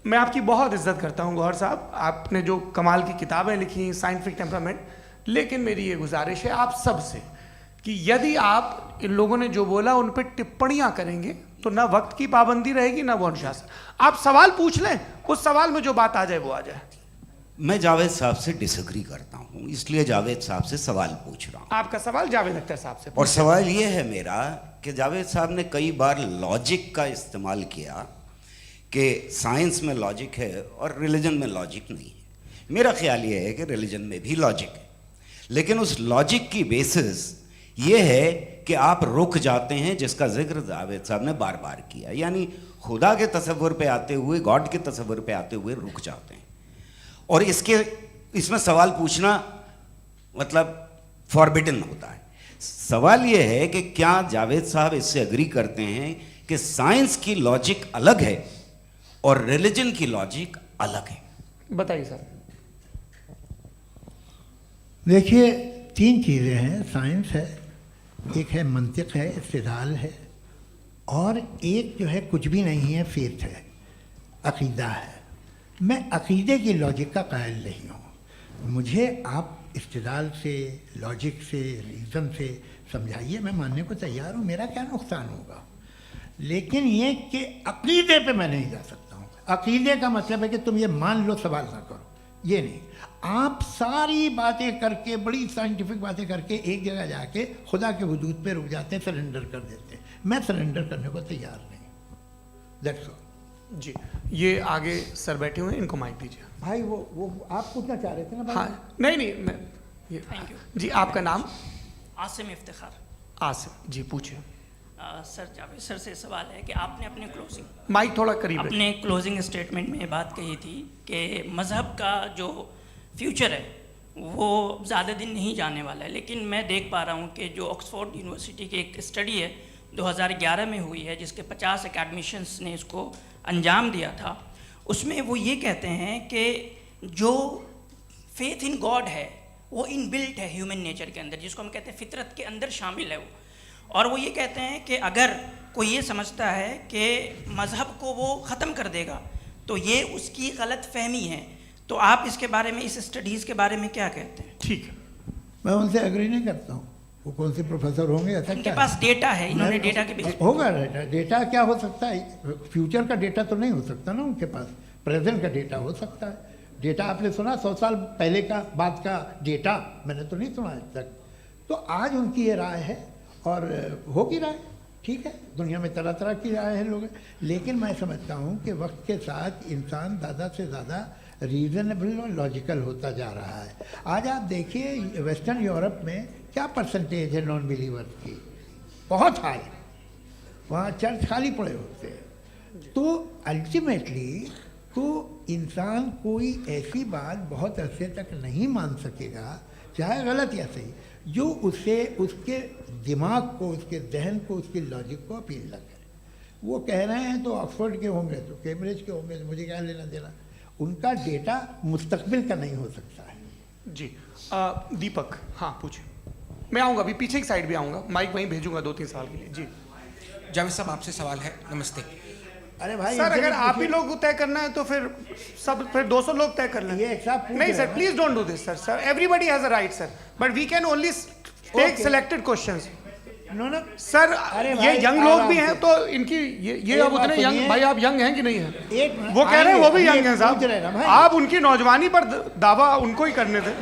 [SPEAKER 1] मैं आपकी बहुत इज्जत करता हूँ गौहर साहब, आपने जो कमाल की किताबें लिखी, साइंटिफिक टेम्परामेंट, लेकिन मेरी ये गुजारिश है आप सब से कि यदि आप इन लोगों ने जो बोला उन पर टिप्पणियां करेंगे तो ना वक्त की पाबंदी रहेगी, ना वो अनुशासन। आप सवाल पूछ लें, उस सवाल में जो बात आ जाए वो आ जाए।
[SPEAKER 8] मैं जावेद साहब से डिसएग्री करता हूं, इसलिए जावेद साहब से सवाल पूछ रहा हूं।
[SPEAKER 1] आपका सवाल जावेद अख्तर साहब से।
[SPEAKER 8] और सवाल ये है मेरा कि जावेद साहब ने कई बार लॉजिक का इस्तेमाल किया कि साइंस में लॉजिक है और रिलीजन में लॉजिक नहीं है। मेरा ख्याल ये है कि रिलीजन में भी लॉजिक है, लेकिन उस लॉजिक की बेसिस ये है कि आप रुक जाते हैं, जिसका जिक्र जावेद साहब ने बार बार किया, यानी खुदा के तसव्वुर पे आते हुए, गॉड के तसव्वुर पे आते हुए रुक जाते हैं। और इसमें सवाल पूछना मतलब फॉरबिडन होता है। सवाल ये है कि क्या जावेद साहब इससे एग्री करते हैं कि साइंस की लॉजिक अलग है और रिलीजन की लॉजिक अलग है?
[SPEAKER 1] बताइए सर।
[SPEAKER 3] देखिए, 3 चीज़ें हैं। साइंस है, एक है मंतिक है, इस्तिदलाल है, और एक जो है कुछ भी नहीं है, फेथ है, अकीदा है। मैं अकीदे की लॉजिक का कायल नहीं हूँ। मुझे आप इस्तिदलाल से, लॉजिक से, रीज़न से समझाइए, मैं मानने को तैयार हूँ, मेरा क्या नुकसान होगा। लेकिन ये कि अकीदे पे मैं नहीं जा सकता हूँ। अकीदे का मतलब है कि तुम ये मान लो, सवाल ना करो, ये नहीं। आप सारी बातें करके, बड़ी साइंटिफिक बातें करके एक जगह जाके खुदा के वजूद पे रुक जाते हैं, सरेंडर कर देते हैं। मैं सरेंडर करने को तैयार नहीं। That's all.
[SPEAKER 1] जी, ये आगे सर बैठे हुए हैं, इनको माइक दीजिए।
[SPEAKER 3] भाई वो आप पूछना चाह रहे थे ना भाई?
[SPEAKER 1] हाँ, नहीं मैं ये
[SPEAKER 9] थैंक यू।
[SPEAKER 1] जी, आपका नाम?
[SPEAKER 9] आसिम इफ्तिखार।
[SPEAKER 1] आसिम जी, पूछिए।
[SPEAKER 9] सर, जावेद सर से सवाल है कि आपने अपने क्लोजिंग
[SPEAKER 1] माइक थोड़ा करीब रखिए।
[SPEAKER 9] अपने क्लोजिंग स्टेटमेंट में ये बात कही थी कि मज़हब का जो फ्यूचर है वो ज़्यादा दिन नहीं जाने वाला है। लेकिन मैं देख पा रहा हूँ कि जो ऑक्सफोर्ड यूनिवर्सिटी की एक स्टडी है 2011 में हुई है, जिसके 50 एकेडमिशियंस ने इसको अंजाम दिया था, उसमें वो ये कहते हैं कि जो फेथ इन गॉड है वो इनबिल्ट है ह्यूमन नेचर के अंदर, जिसको हम कहते हैं फितरत के अंदर शामिल है वो। और वो ये कहते हैं कि अगर कोई ये समझता है कि मज़हब को वो ख़त्म कर देगा तो ये उसकी गलत फहमी है। तो आप इसके बारे में, इस स्टडीज़ के बारे में क्या कहते हैं?
[SPEAKER 1] ठीक है।
[SPEAKER 3] मैं उनसे एग्री नहीं करता हूँ। वो कौन से प्रोफेसर होंगे? ऐसा
[SPEAKER 9] उनके
[SPEAKER 3] क्या
[SPEAKER 9] पास डेटा है, इन्होंने डेटा के बेस
[SPEAKER 3] होगा। डेटा क्या हो सकता है? फ्यूचर का डेटा तो नहीं हो सकता ना उनके पास। प्रेजेंट का डेटा हो सकता है। डेटा आपने सुना 100 साल पहले का बाद का डेटा? मैंने तो नहीं सुना आज तक। तो आज उनकी ये राय है और होगी राय। ठीक है, दुनिया में तरह तरह की राय है लोग, लेकिन मैं समझता हूँ कि वक्त के साथ इंसान ज़्यादा से ज़्यादा रीज़नेबल और लॉजिकल होता जा रहा है। आज आप देखिए वेस्टर्न यूरोप में क्या परसेंटेज है नॉन बिलीवर्स की, बहुत हाई, वहाँ चर्च खाली पड़े होते हैं। तो अल्टीमेटली तो इंसान कोई ऐसी बात बहुत अरसे तक नहीं मान सकेगा, चाहे गलत या सही, जो उसे उसके दिमाग को, उसके जहन को, उसके लॉजिक को अपील न करे। वो कह रहे हैं तो ऑक्सफोर्ड के होंगे तो कैम्ब्रिज के होंगे, तो मुझे क्या लेना देना, उनका डेटा मुस्तकबिल का नहीं हो सकता है।
[SPEAKER 1] जी दीपक, हाँ पूछिए। मैं आऊँगा, अभी पीछे की साइड भी आऊँगा, माइक वहीं भेजूंगा 2-3 साल के लिए। जी
[SPEAKER 10] जावेद साहब, आपसे सवाल है। नमस्ते।
[SPEAKER 3] अरे भाई
[SPEAKER 1] सर, अगर आप ही लोग तय करना है तो फिर 200 लोग तय कर लें।
[SPEAKER 3] ये एक साहब पूछ
[SPEAKER 1] नहीं
[SPEAKER 3] रहे
[SPEAKER 1] सर,
[SPEAKER 3] हैं।
[SPEAKER 1] Please don't do this sir. Everybody has a right sir, but we can only take
[SPEAKER 3] Okay.
[SPEAKER 1] Selected questions.
[SPEAKER 3] No no
[SPEAKER 1] sir
[SPEAKER 3] अरे
[SPEAKER 1] ये
[SPEAKER 3] भाई,
[SPEAKER 1] यंग लोग भी
[SPEAKER 3] आराम
[SPEAKER 1] हैं
[SPEAKER 3] से।
[SPEAKER 1] तो इनकी ये
[SPEAKER 3] एक
[SPEAKER 1] अब
[SPEAKER 3] बात
[SPEAKER 1] उतने यंग,
[SPEAKER 3] सुनिए।
[SPEAKER 1] भाई आप यंग हैं कि नहीं हैं?
[SPEAKER 3] एक मिनट,
[SPEAKER 1] वो कह रहे हैं वो भी
[SPEAKER 3] आइए,
[SPEAKER 1] यंग हैं
[SPEAKER 3] पूछ रहे हैं ना
[SPEAKER 1] साहब,
[SPEAKER 3] भाई।
[SPEAKER 1] आप उनकी नौजवानी पर दावा उनको ही करने थे।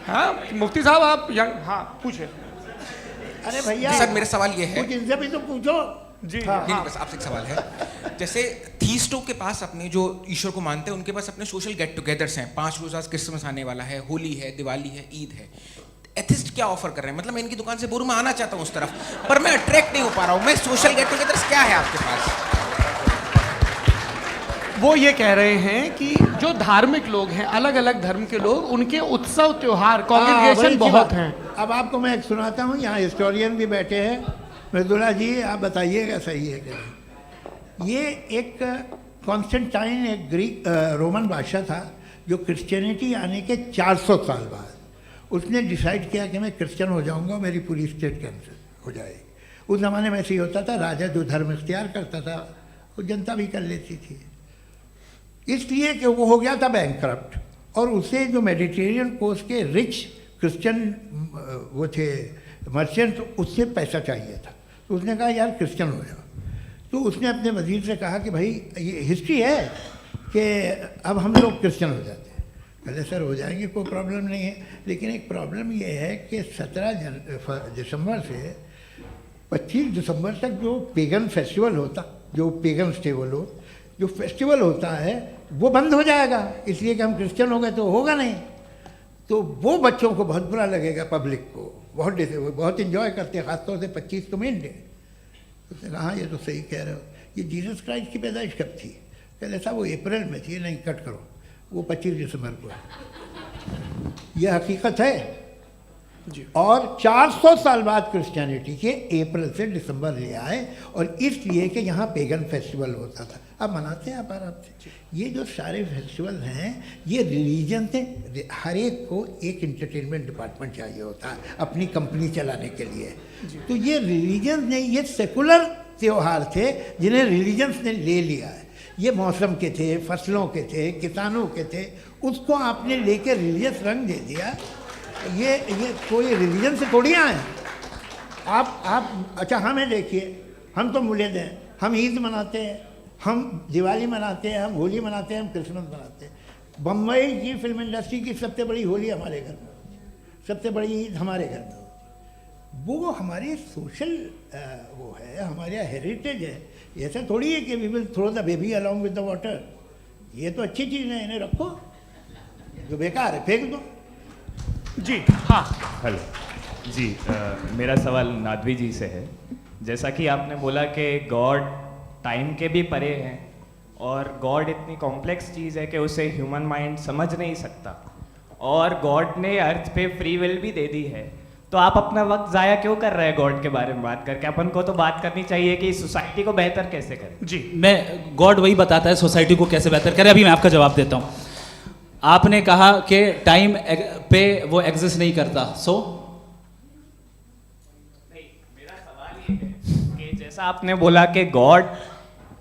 [SPEAKER 1] हाँ मुफ्ती साहब आप यंग, हाँ पूछे।
[SPEAKER 3] अरे भैया
[SPEAKER 10] सर, मेरा सवाल ये है।
[SPEAKER 3] कुछ इनसे भी तो पूछो।
[SPEAKER 1] जी
[SPEAKER 3] हाँ,
[SPEAKER 10] नहीं, बस आपसे एक सवाल है। जैसे थीस्टों के पास अपने जो ईश्वर को मानते हैं, उनके पास अपने सोशल गेट टुगेदर्स हैं। 5 रोज़ क्रिसमस आने वाला है, होली है, दिवाली है, ईद है। एथिस्ट क्या ऑफर कर रहे हैं? मतलब मैं इनकी दुकान से बोलूं, मैं आना चाहता हूं उस तरफ, पर मैं अट्रैक्ट नहीं हो पा रहा हूं। मैं सोशल गेट टुगेदर्स क्या है आपके पास?
[SPEAKER 1] वो ये कह रहे हैं कि जो धार्मिक लोग हैं, अलग अलग धर्म के लोग, उनके उत्सव त्योहार,
[SPEAKER 3] बड़ी
[SPEAKER 1] कॉन्ग्रीगेशन
[SPEAKER 3] अच्छी
[SPEAKER 1] बहुत
[SPEAKER 3] बात।
[SPEAKER 1] हैं।
[SPEAKER 3] अब आपको मैं एक सुनाता हूँ, यहाँ हिस्टोरियन भी बैठे हैं। मृदुला जी आप बताइएगा सही है कि नहीं। ये एक कॉन्स्टेंटाइन, एक ग्रीक रोमन बादशाह था, जो क्रिश्चियनिटी आने के 400 साल बाद उसने डिसाइड किया कि मैं क्रिश्चियन हो जाऊंगा, मेरी पूरी स्टेट कैंसिल हो जाएगी। उस ज़माने में ऐसे ही होता था, राजा जो धर्म इख्तियार करता था वो जनता भी कर लेती थी, इसलिए कि वो हो गया था बैंकक्रप्ट, और उसे जो मेडिटेरियन कोस्ट के रिच क्रिश्चियन वो थे मर्चेंट, उससे पैसा चाहिए था। तो उसने कहा यार क्रिश्चियन हो जाओ। तो उसने अपने वजीर से कहा कि भाई ये हिस्ट्री है कि अब हम लोग क्रिश्चियन हो जाते हैं। कहते सर हो जाएंगे, कोई प्रॉब्लम नहीं है, लेकिन एक प्रॉब्लम ये है कि 17 दिसंबर से 25 दिसंबर तक जो पेगन फेस्टिवल होता, जो पेगन जो फेस्टिवल होता है वो बंद हो जाएगा, इसलिए कि हम क्रिश्चियन हो गए तो होगा नहीं। तो वो बच्चों को बहुत बुरा लगेगा, पब्लिक को बहुत इन्जॉय करते हैं, ख़ासतौर से 25 को मेन डे। उसने कहा हाँ ये तो सही कह रहे हो, ये जीसस क्राइस्ट की पैदाइश कब थी? कहते साहब वो अप्रैल में थी। नहीं कट करो, वो 25 दिसंबर को है। यह हकीकत है जी। और 400 साल बाद क्रिश्चियनिटी के अप्रैल से दिसंबर ले आए, और इसलिए कि यहाँ पेगन फेस्टिवल होता था। अब मनाते हैं आप आराम से। ये जो सारे फेस्टिवल हैं ये रिलीजन से, हर एक को एक इंटरटेनमेंट डिपार्टमेंट चाहिए होता है अपनी कंपनी चलाने के लिए। तो ये रिलीजन ने, ये सेकुलर त्यौहार थे जिन्हें रिलीजन्स ने ले लिया है। ये मौसम के थे, फसलों के थे, किसानों के थे, उसको आपने लेकर रिलीजियस रंग दे दिया। ये कोई रिलीजन से थोड़ी आए आप। अच्छा हमें देखिए, हम तो मुल्द हैं, हम ईद मनाते हैं, हम दिवाली मनाते हैं, हम होली मनाते हैं, हम क्रिसमस मनाते हैं। बम्बई की फिल्म इंडस्ट्री की सबसे बड़ी होली हमारे घर में होती है, सबसे बड़ी ईद हमारे घर में होती है। वो हमारे सोशल वो है, हमारा हेरिटेज है। ऐसा थोड़ी है कि we will throw the baby along with the water. ये तो अच्छी चीज़ है, इन्हें रखो, जो बेकार है फेंक दो।
[SPEAKER 1] जी हाँ
[SPEAKER 11] हेलो जी, मेरा सवाल नादवी जी से है। जैसा कि आपने बोला कि गॉड टाइम के भी परे हैं, और गॉड इतनी कॉम्प्लेक्स चीज़ है कि उसे ह्यूमन माइंड समझ नहीं सकता, और गॉड ने अर्थ पे फ्री विल भी दे दी है। तो आप अपना वक्त ज़ाया क्यों कर रहे हैं गॉड के बारे में बात करके? अपन को तो बात करनी चाहिए कि सोसाइटी को बेहतर कैसे करें।
[SPEAKER 1] जी,
[SPEAKER 4] मैं गॉड वही बताता है सोसाइटी को कैसे बेहतर करे। अभी मैं आपका जवाब देता हूँ। आपने कहा कि टाइम पे वो एग्जिस्ट नहीं करता,
[SPEAKER 11] मेरा सवाल ये है कि जैसा आपने बोला कि गॉड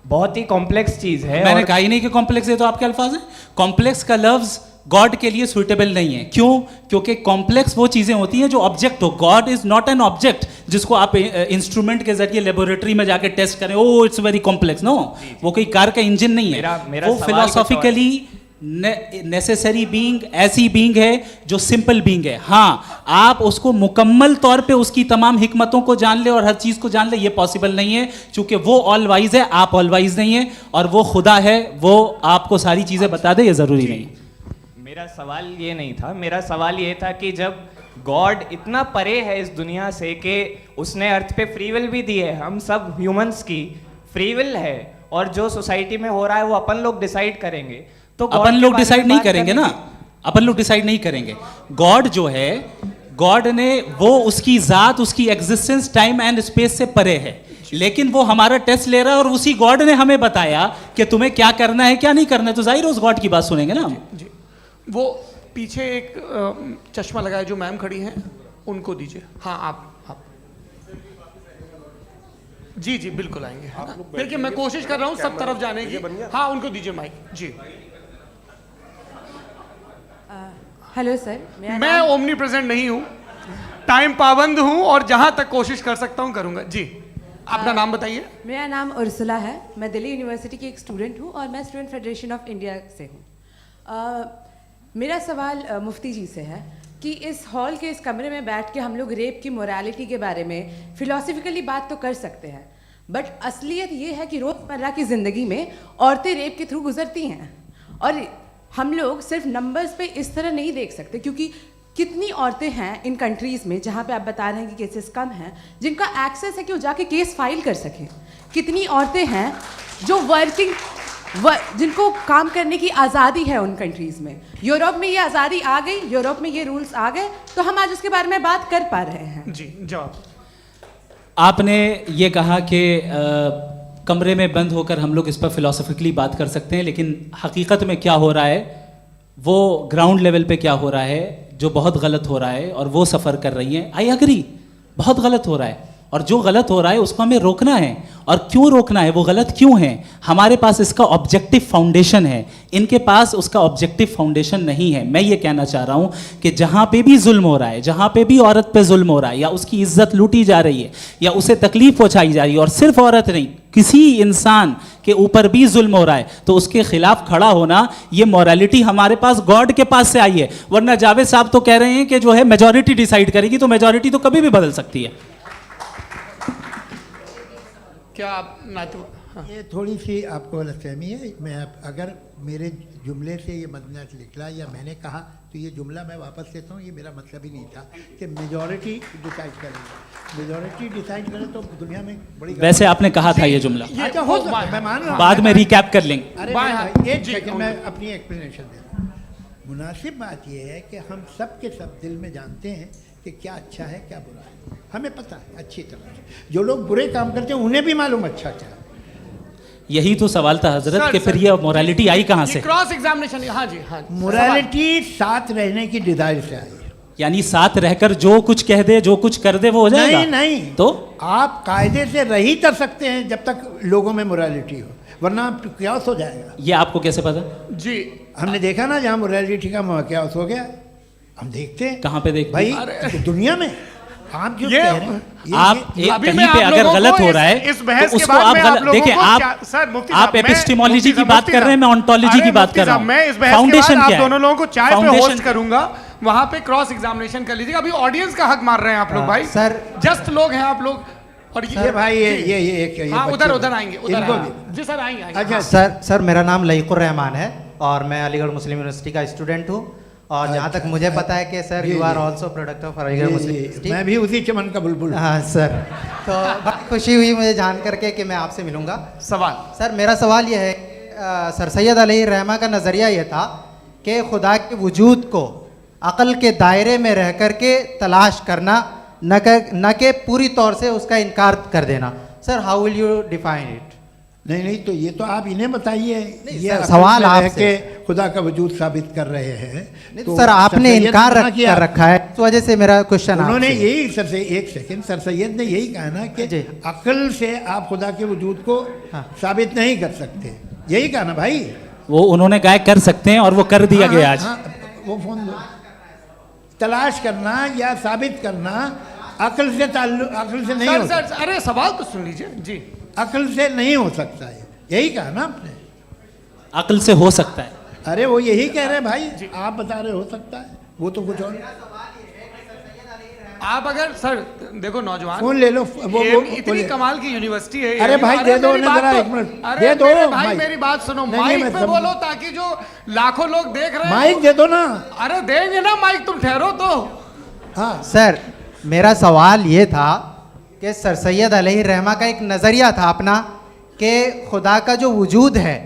[SPEAKER 11] बहुत ही कॉम्प्लेक्स चीज़ है।
[SPEAKER 4] मैंने
[SPEAKER 11] और
[SPEAKER 4] कहा ही नहीं कि कॉम्प्लेक्स है, तो आपके अल्फाज हैं। कॉम्प्लेक्स का लफ्ज गॉड के लिए सुइटेबल नहीं है। क्यों? क्योंकि कॉम्प्लेक्स वो चीजें होती हैं जो ऑब्जेक्ट हो। God is not an object जिसको आप इंस्ट्रूमेंट के जरिए लेबोरेटरी में जाके टेस्ट करें, oh it's very complex. No, वो कोई कार का इंजन नहीं है।
[SPEAKER 11] मेरा
[SPEAKER 4] वो
[SPEAKER 11] सवाल
[SPEAKER 4] फिलोसॉफिकली नेसेसरी बीइंग ऐसी बीइंग है जो सिंपल बीइंग है। हाँ, आप उसको मुकम्मल तौर पे उसकी तमाम हिकमतों को जान ले और हर चीज़ को जान ले, ये पॉसिबल नहीं है, क्योंकि वो ऑल वाइज है, आप ऑल वाइज नहीं है, और वो खुदा है, वो आपको सारी चीज़ें बता दे, ये ज़रूरी नहीं।
[SPEAKER 11] मेरा सवाल ये नहीं था, मेरा सवाल ये था कि जब गॉड इतना परे है इस दुनिया से कि उसने अर्थ पे फ्री विल भी दी है, हम सब ह्यूमंस की फ्री विल है, और जो सोसाइटी में हो रहा है वो अपन लोग डिसाइड करेंगे, तो
[SPEAKER 4] अपन लोग डिसाइड नहीं करेंगे ना, अपन लोग डिसाइड नहीं करेंगे। गॉड जो है, गॉड ने वो उसकी जात, उसकी एग्जिस्टेंस टाइम एंड स्पेस से परे है, लेकिन वो हमारा टेस्ट ले रहा है और उसी गॉड ने हमें बताया कि तुम्हें क्या करना है क्या नहीं करना है, तो जाहिर है उस गॉड की बात सुनेंगे ना हम।
[SPEAKER 1] जी, वो पीछे एक चश्मा लगाया जो मैम खड़ी हैं, उनको दीजिए। हाँ, आप जी जी बिल्कुल आएंगे। देखिए मैं कोशिश कर रहा हूँ सब तरफ जाने की। हाँ, उनको दीजिए माइक। जी,
[SPEAKER 12] हेलो सर,
[SPEAKER 1] मैं ओमनी प्रेजेंट नहीं हूँ, टाइम पाबंद हूँ और जहाँ तक कोशिश कर सकता हूँ करूँगा। जी, अपना नाम बताइए।
[SPEAKER 12] मेरा नाम उर्सुला है, मैं दिल्ली यूनिवर्सिटी की एक स्टूडेंट हूँ और मैं स्टूडेंट फेडरेशन ऑफ इंडिया से हूँ। मेरा सवाल मुफ्ती जी से है कि इस हॉल के इस कमरे में बैठ के हम लोग रेप की मोरालिटी के बारे में फिलोसफिकली बात तो कर सकते हैं, बट असलियत ये है कि रोज़मर्रा की ज़िंदगी में औरतें रेप के थ्रू गुजरती हैं, और हम लोग सिर्फ नंबर्स पे इस तरह नहीं देख सकते, क्योंकि कितनी औरतें हैं इन कंट्रीज़ में जहाँ पे आप बता रहे हैं कि केसेस कम हैं, जिनका एक्सेस है कि वो जाके केस फाइल कर सकें। कितनी औरतें हैं जो जिनको काम करने की आज़ादी है उन कंट्रीज़ में। यूरोप में ये आज़ादी आ गई, यूरोप में ये रूल्स आ गए, तो हम आज उसके बारे में बात कर पा रहे हैं।
[SPEAKER 1] जी, जवाब।
[SPEAKER 4] आपने ये कहा कि कमरे में बंद होकर हम लोग इस पर फिलोसफिकली बात कर सकते हैं, लेकिन हकीकत में क्या हो रहा है, वो ग्राउंड लेवल पे क्या हो रहा है, जो बहुत गलत हो रहा है, और वो सफ़र कर रही हैं। आई एग्री, बहुत गलत हो रहा है, और जो गलत हो रहा है उसको हमें रोकना है। और क्यों रोकना है, वो गलत क्यों है, हमारे पास इसका ऑब्जेक्टिव फाउंडेशन है, इनके पास उसका ऑब्जेक्टिव फाउंडेशन नहीं है। मैं ये कहना चाह रहा हूँ कि जहाँ पे भी जुल्म हो रहा है, जहाँ पे भी औरत पे जुल्म हो रहा है, या उसकी इज्जत लूटी जा रही है, या उसे तकलीफ पहुँचाई जा रही है, और सिर्फ औरत नहीं, किसी इंसान के ऊपर भी जुल्म हो रहा है, तो उसके खिलाफ खड़ा होना, ये मॉरलिटी हमारे पास गॉड के पास से आई है। वरना जावेद साहब तो कह रहे हैं कि जो है मेजॉरिटी डिसाइड करेगी, तो मेजॉरिटी तो कभी भी बदल सकती है।
[SPEAKER 1] क्या आप हाँ।
[SPEAKER 3] ये थोड़ी सी आपको गलतफहमी है। मैं अगर मेरे जुमले से ये मदना निकला या मैंने कहा, तो ये जुमला मैं वापस लेता हूँ, ये मेरा मतलब ही नहीं था कि मेजॉरिटी डिसाइड करेगी। मेजॉरिटी डिसाइड करे तो दुनिया में बड़ी, वैसे
[SPEAKER 4] आपने कहा था ये जुमला।
[SPEAKER 3] अच्छा, हो सकता है, मैं मान रहा हूँ,
[SPEAKER 4] बाद में रिकैप कर लेंगे।
[SPEAKER 3] अरे एक सेकंड, मैं अपनी एक्सप्लेनेशन दे रहा हूँ। मुनासिब बात यह है कि हम सब के सब दिल में जानते हैं कि क्या अच्छा है क्या बुरा है, हमें पता है अच्छी तरह से। जो लोग बुरे काम करते हैं उन्हें भी मालूम अच्छा क्या है।
[SPEAKER 4] यही तो सवाल था हजरत कि फिर ये मोरालिटी आई कहाँ से?
[SPEAKER 1] Cross examination. हाँ जी, हाँ,
[SPEAKER 3] मोरालिटी साथ रहने की डिजायर से आई, यानी
[SPEAKER 4] साथ रहकर जो कुछ कह दे, जो कुछ कर दे, वो हो जाएगा।
[SPEAKER 3] नहीं,
[SPEAKER 4] तो
[SPEAKER 3] आप कायदे से रही कर सकते हैं जब तक लोगों में मोरालिटी हो, वरना क्यास हो जाएगा।
[SPEAKER 4] ये आपको कैसे पता?
[SPEAKER 1] जी,
[SPEAKER 3] हमने देखा ना, जहाँ मोरालिटी का क्यास हो गया, हम देखते हैं।
[SPEAKER 4] कहाँ पे देखते
[SPEAKER 3] भाई? दुनिया में। आप जो कह रहे हैं,
[SPEAKER 4] आप कहीं पे अगर गलत हो रहा है तो उसको आप गलत देखिए। आप एपिस्टेमोलॉजी की बात कर रहे हैं, मैं ऑन्टोलॉजी की बात कर रहा हूँ।
[SPEAKER 1] मैं इस बहस फाउंडेशन के बाद आप दोनों लोगों को चाय पे होस्ट करूंगा, वहां पे क्रॉस एग्जामिनेशन कर लीजिएगा। अभी ऑडियंस का हक मार रहे हैं आप लोग भाई,
[SPEAKER 3] सर
[SPEAKER 1] जस्ट लोग हैं आप लोग। और ये
[SPEAKER 3] भाई ये
[SPEAKER 1] उधर आएंगे, जी सर आएंगे।
[SPEAKER 3] अच्छा
[SPEAKER 13] सर, मेरा नाम लईकुर रहमान है और मैं अलीगढ़ मुस्लिम यूनिवर्सिटी का स्टूडेंट हूँ, और जहाँ तक मुझे पता है कि sir you are also product of Aligarh Muslim University.
[SPEAKER 3] मैं भी उसी चमन का बुलबुल।
[SPEAKER 13] हाँ सर, तो बड़ी खुशी हुई मुझे जान करके कि मैं आपसे मिलूंगा।
[SPEAKER 1] सवाल
[SPEAKER 13] सर, मेरा सवाल यह है, सर सैयद अलैहिर्रहमा का नज़रिया ये था कि खुदा के वजूद को अक़ल के दायरे में रह कर के तलाश करना, न कि पूरी तौर से उसका इनकार कर देना। Sir, how will you define it?
[SPEAKER 3] नहीं, तो ये तो आप इन्हें बताइए। ये
[SPEAKER 13] सवाल आपसे,
[SPEAKER 3] खुदा का वजूद साबित कर रहे हैं
[SPEAKER 13] तो सर आपने इनकार कर रखा है, इस वजह से मेरा क्वेश्चन
[SPEAKER 3] उन्होंने यही एक सेकंड, सर सैयद ने यही कहा ना कि अक्ल से आप खुदा के वजूद को साबित नहीं कर सकते, यही कहा ना भाई।
[SPEAKER 4] वो उन्होंने कहा कर सकते हैं और वो कर दिया गया आज।
[SPEAKER 3] वो फोन दो। तलाश करना या साबित करना अक्ल से नहीं हो सकता।
[SPEAKER 1] अरे सवाल तो सुन लीजिए जी।
[SPEAKER 3] अक्ल से नहीं हो सकता है, यही कहा ना आपने।
[SPEAKER 4] अक्ल से हो सकता है।
[SPEAKER 3] अरे वो यही कह रहे हैं भाई, आप बता रहे हो सकता है, वो तो कुछ और।
[SPEAKER 1] आप अगर सर देखो नौजवान
[SPEAKER 3] फोन ले लो, वो
[SPEAKER 1] इतनी कमाल की यूनिवर्सिटी है।
[SPEAKER 3] अरे भाई दे दो ना जरा, एक मिनट दे दो
[SPEAKER 1] भाई, मेरी बात सुनो,
[SPEAKER 3] नहीं,
[SPEAKER 1] माइक
[SPEAKER 3] मैं
[SPEAKER 1] पे बोलो ताकि जो लाखों लोग देख रहे हैं
[SPEAKER 3] माइक दे दो ना।
[SPEAKER 1] अरे देंगे ना माइक, तुम ठहरो तो।
[SPEAKER 3] हाँ
[SPEAKER 13] सर, मेरा सवाल ये था कि सर सैयद अलैहि रहमा का एक नज़रिया था अपना कि खुदा का जो वजूद है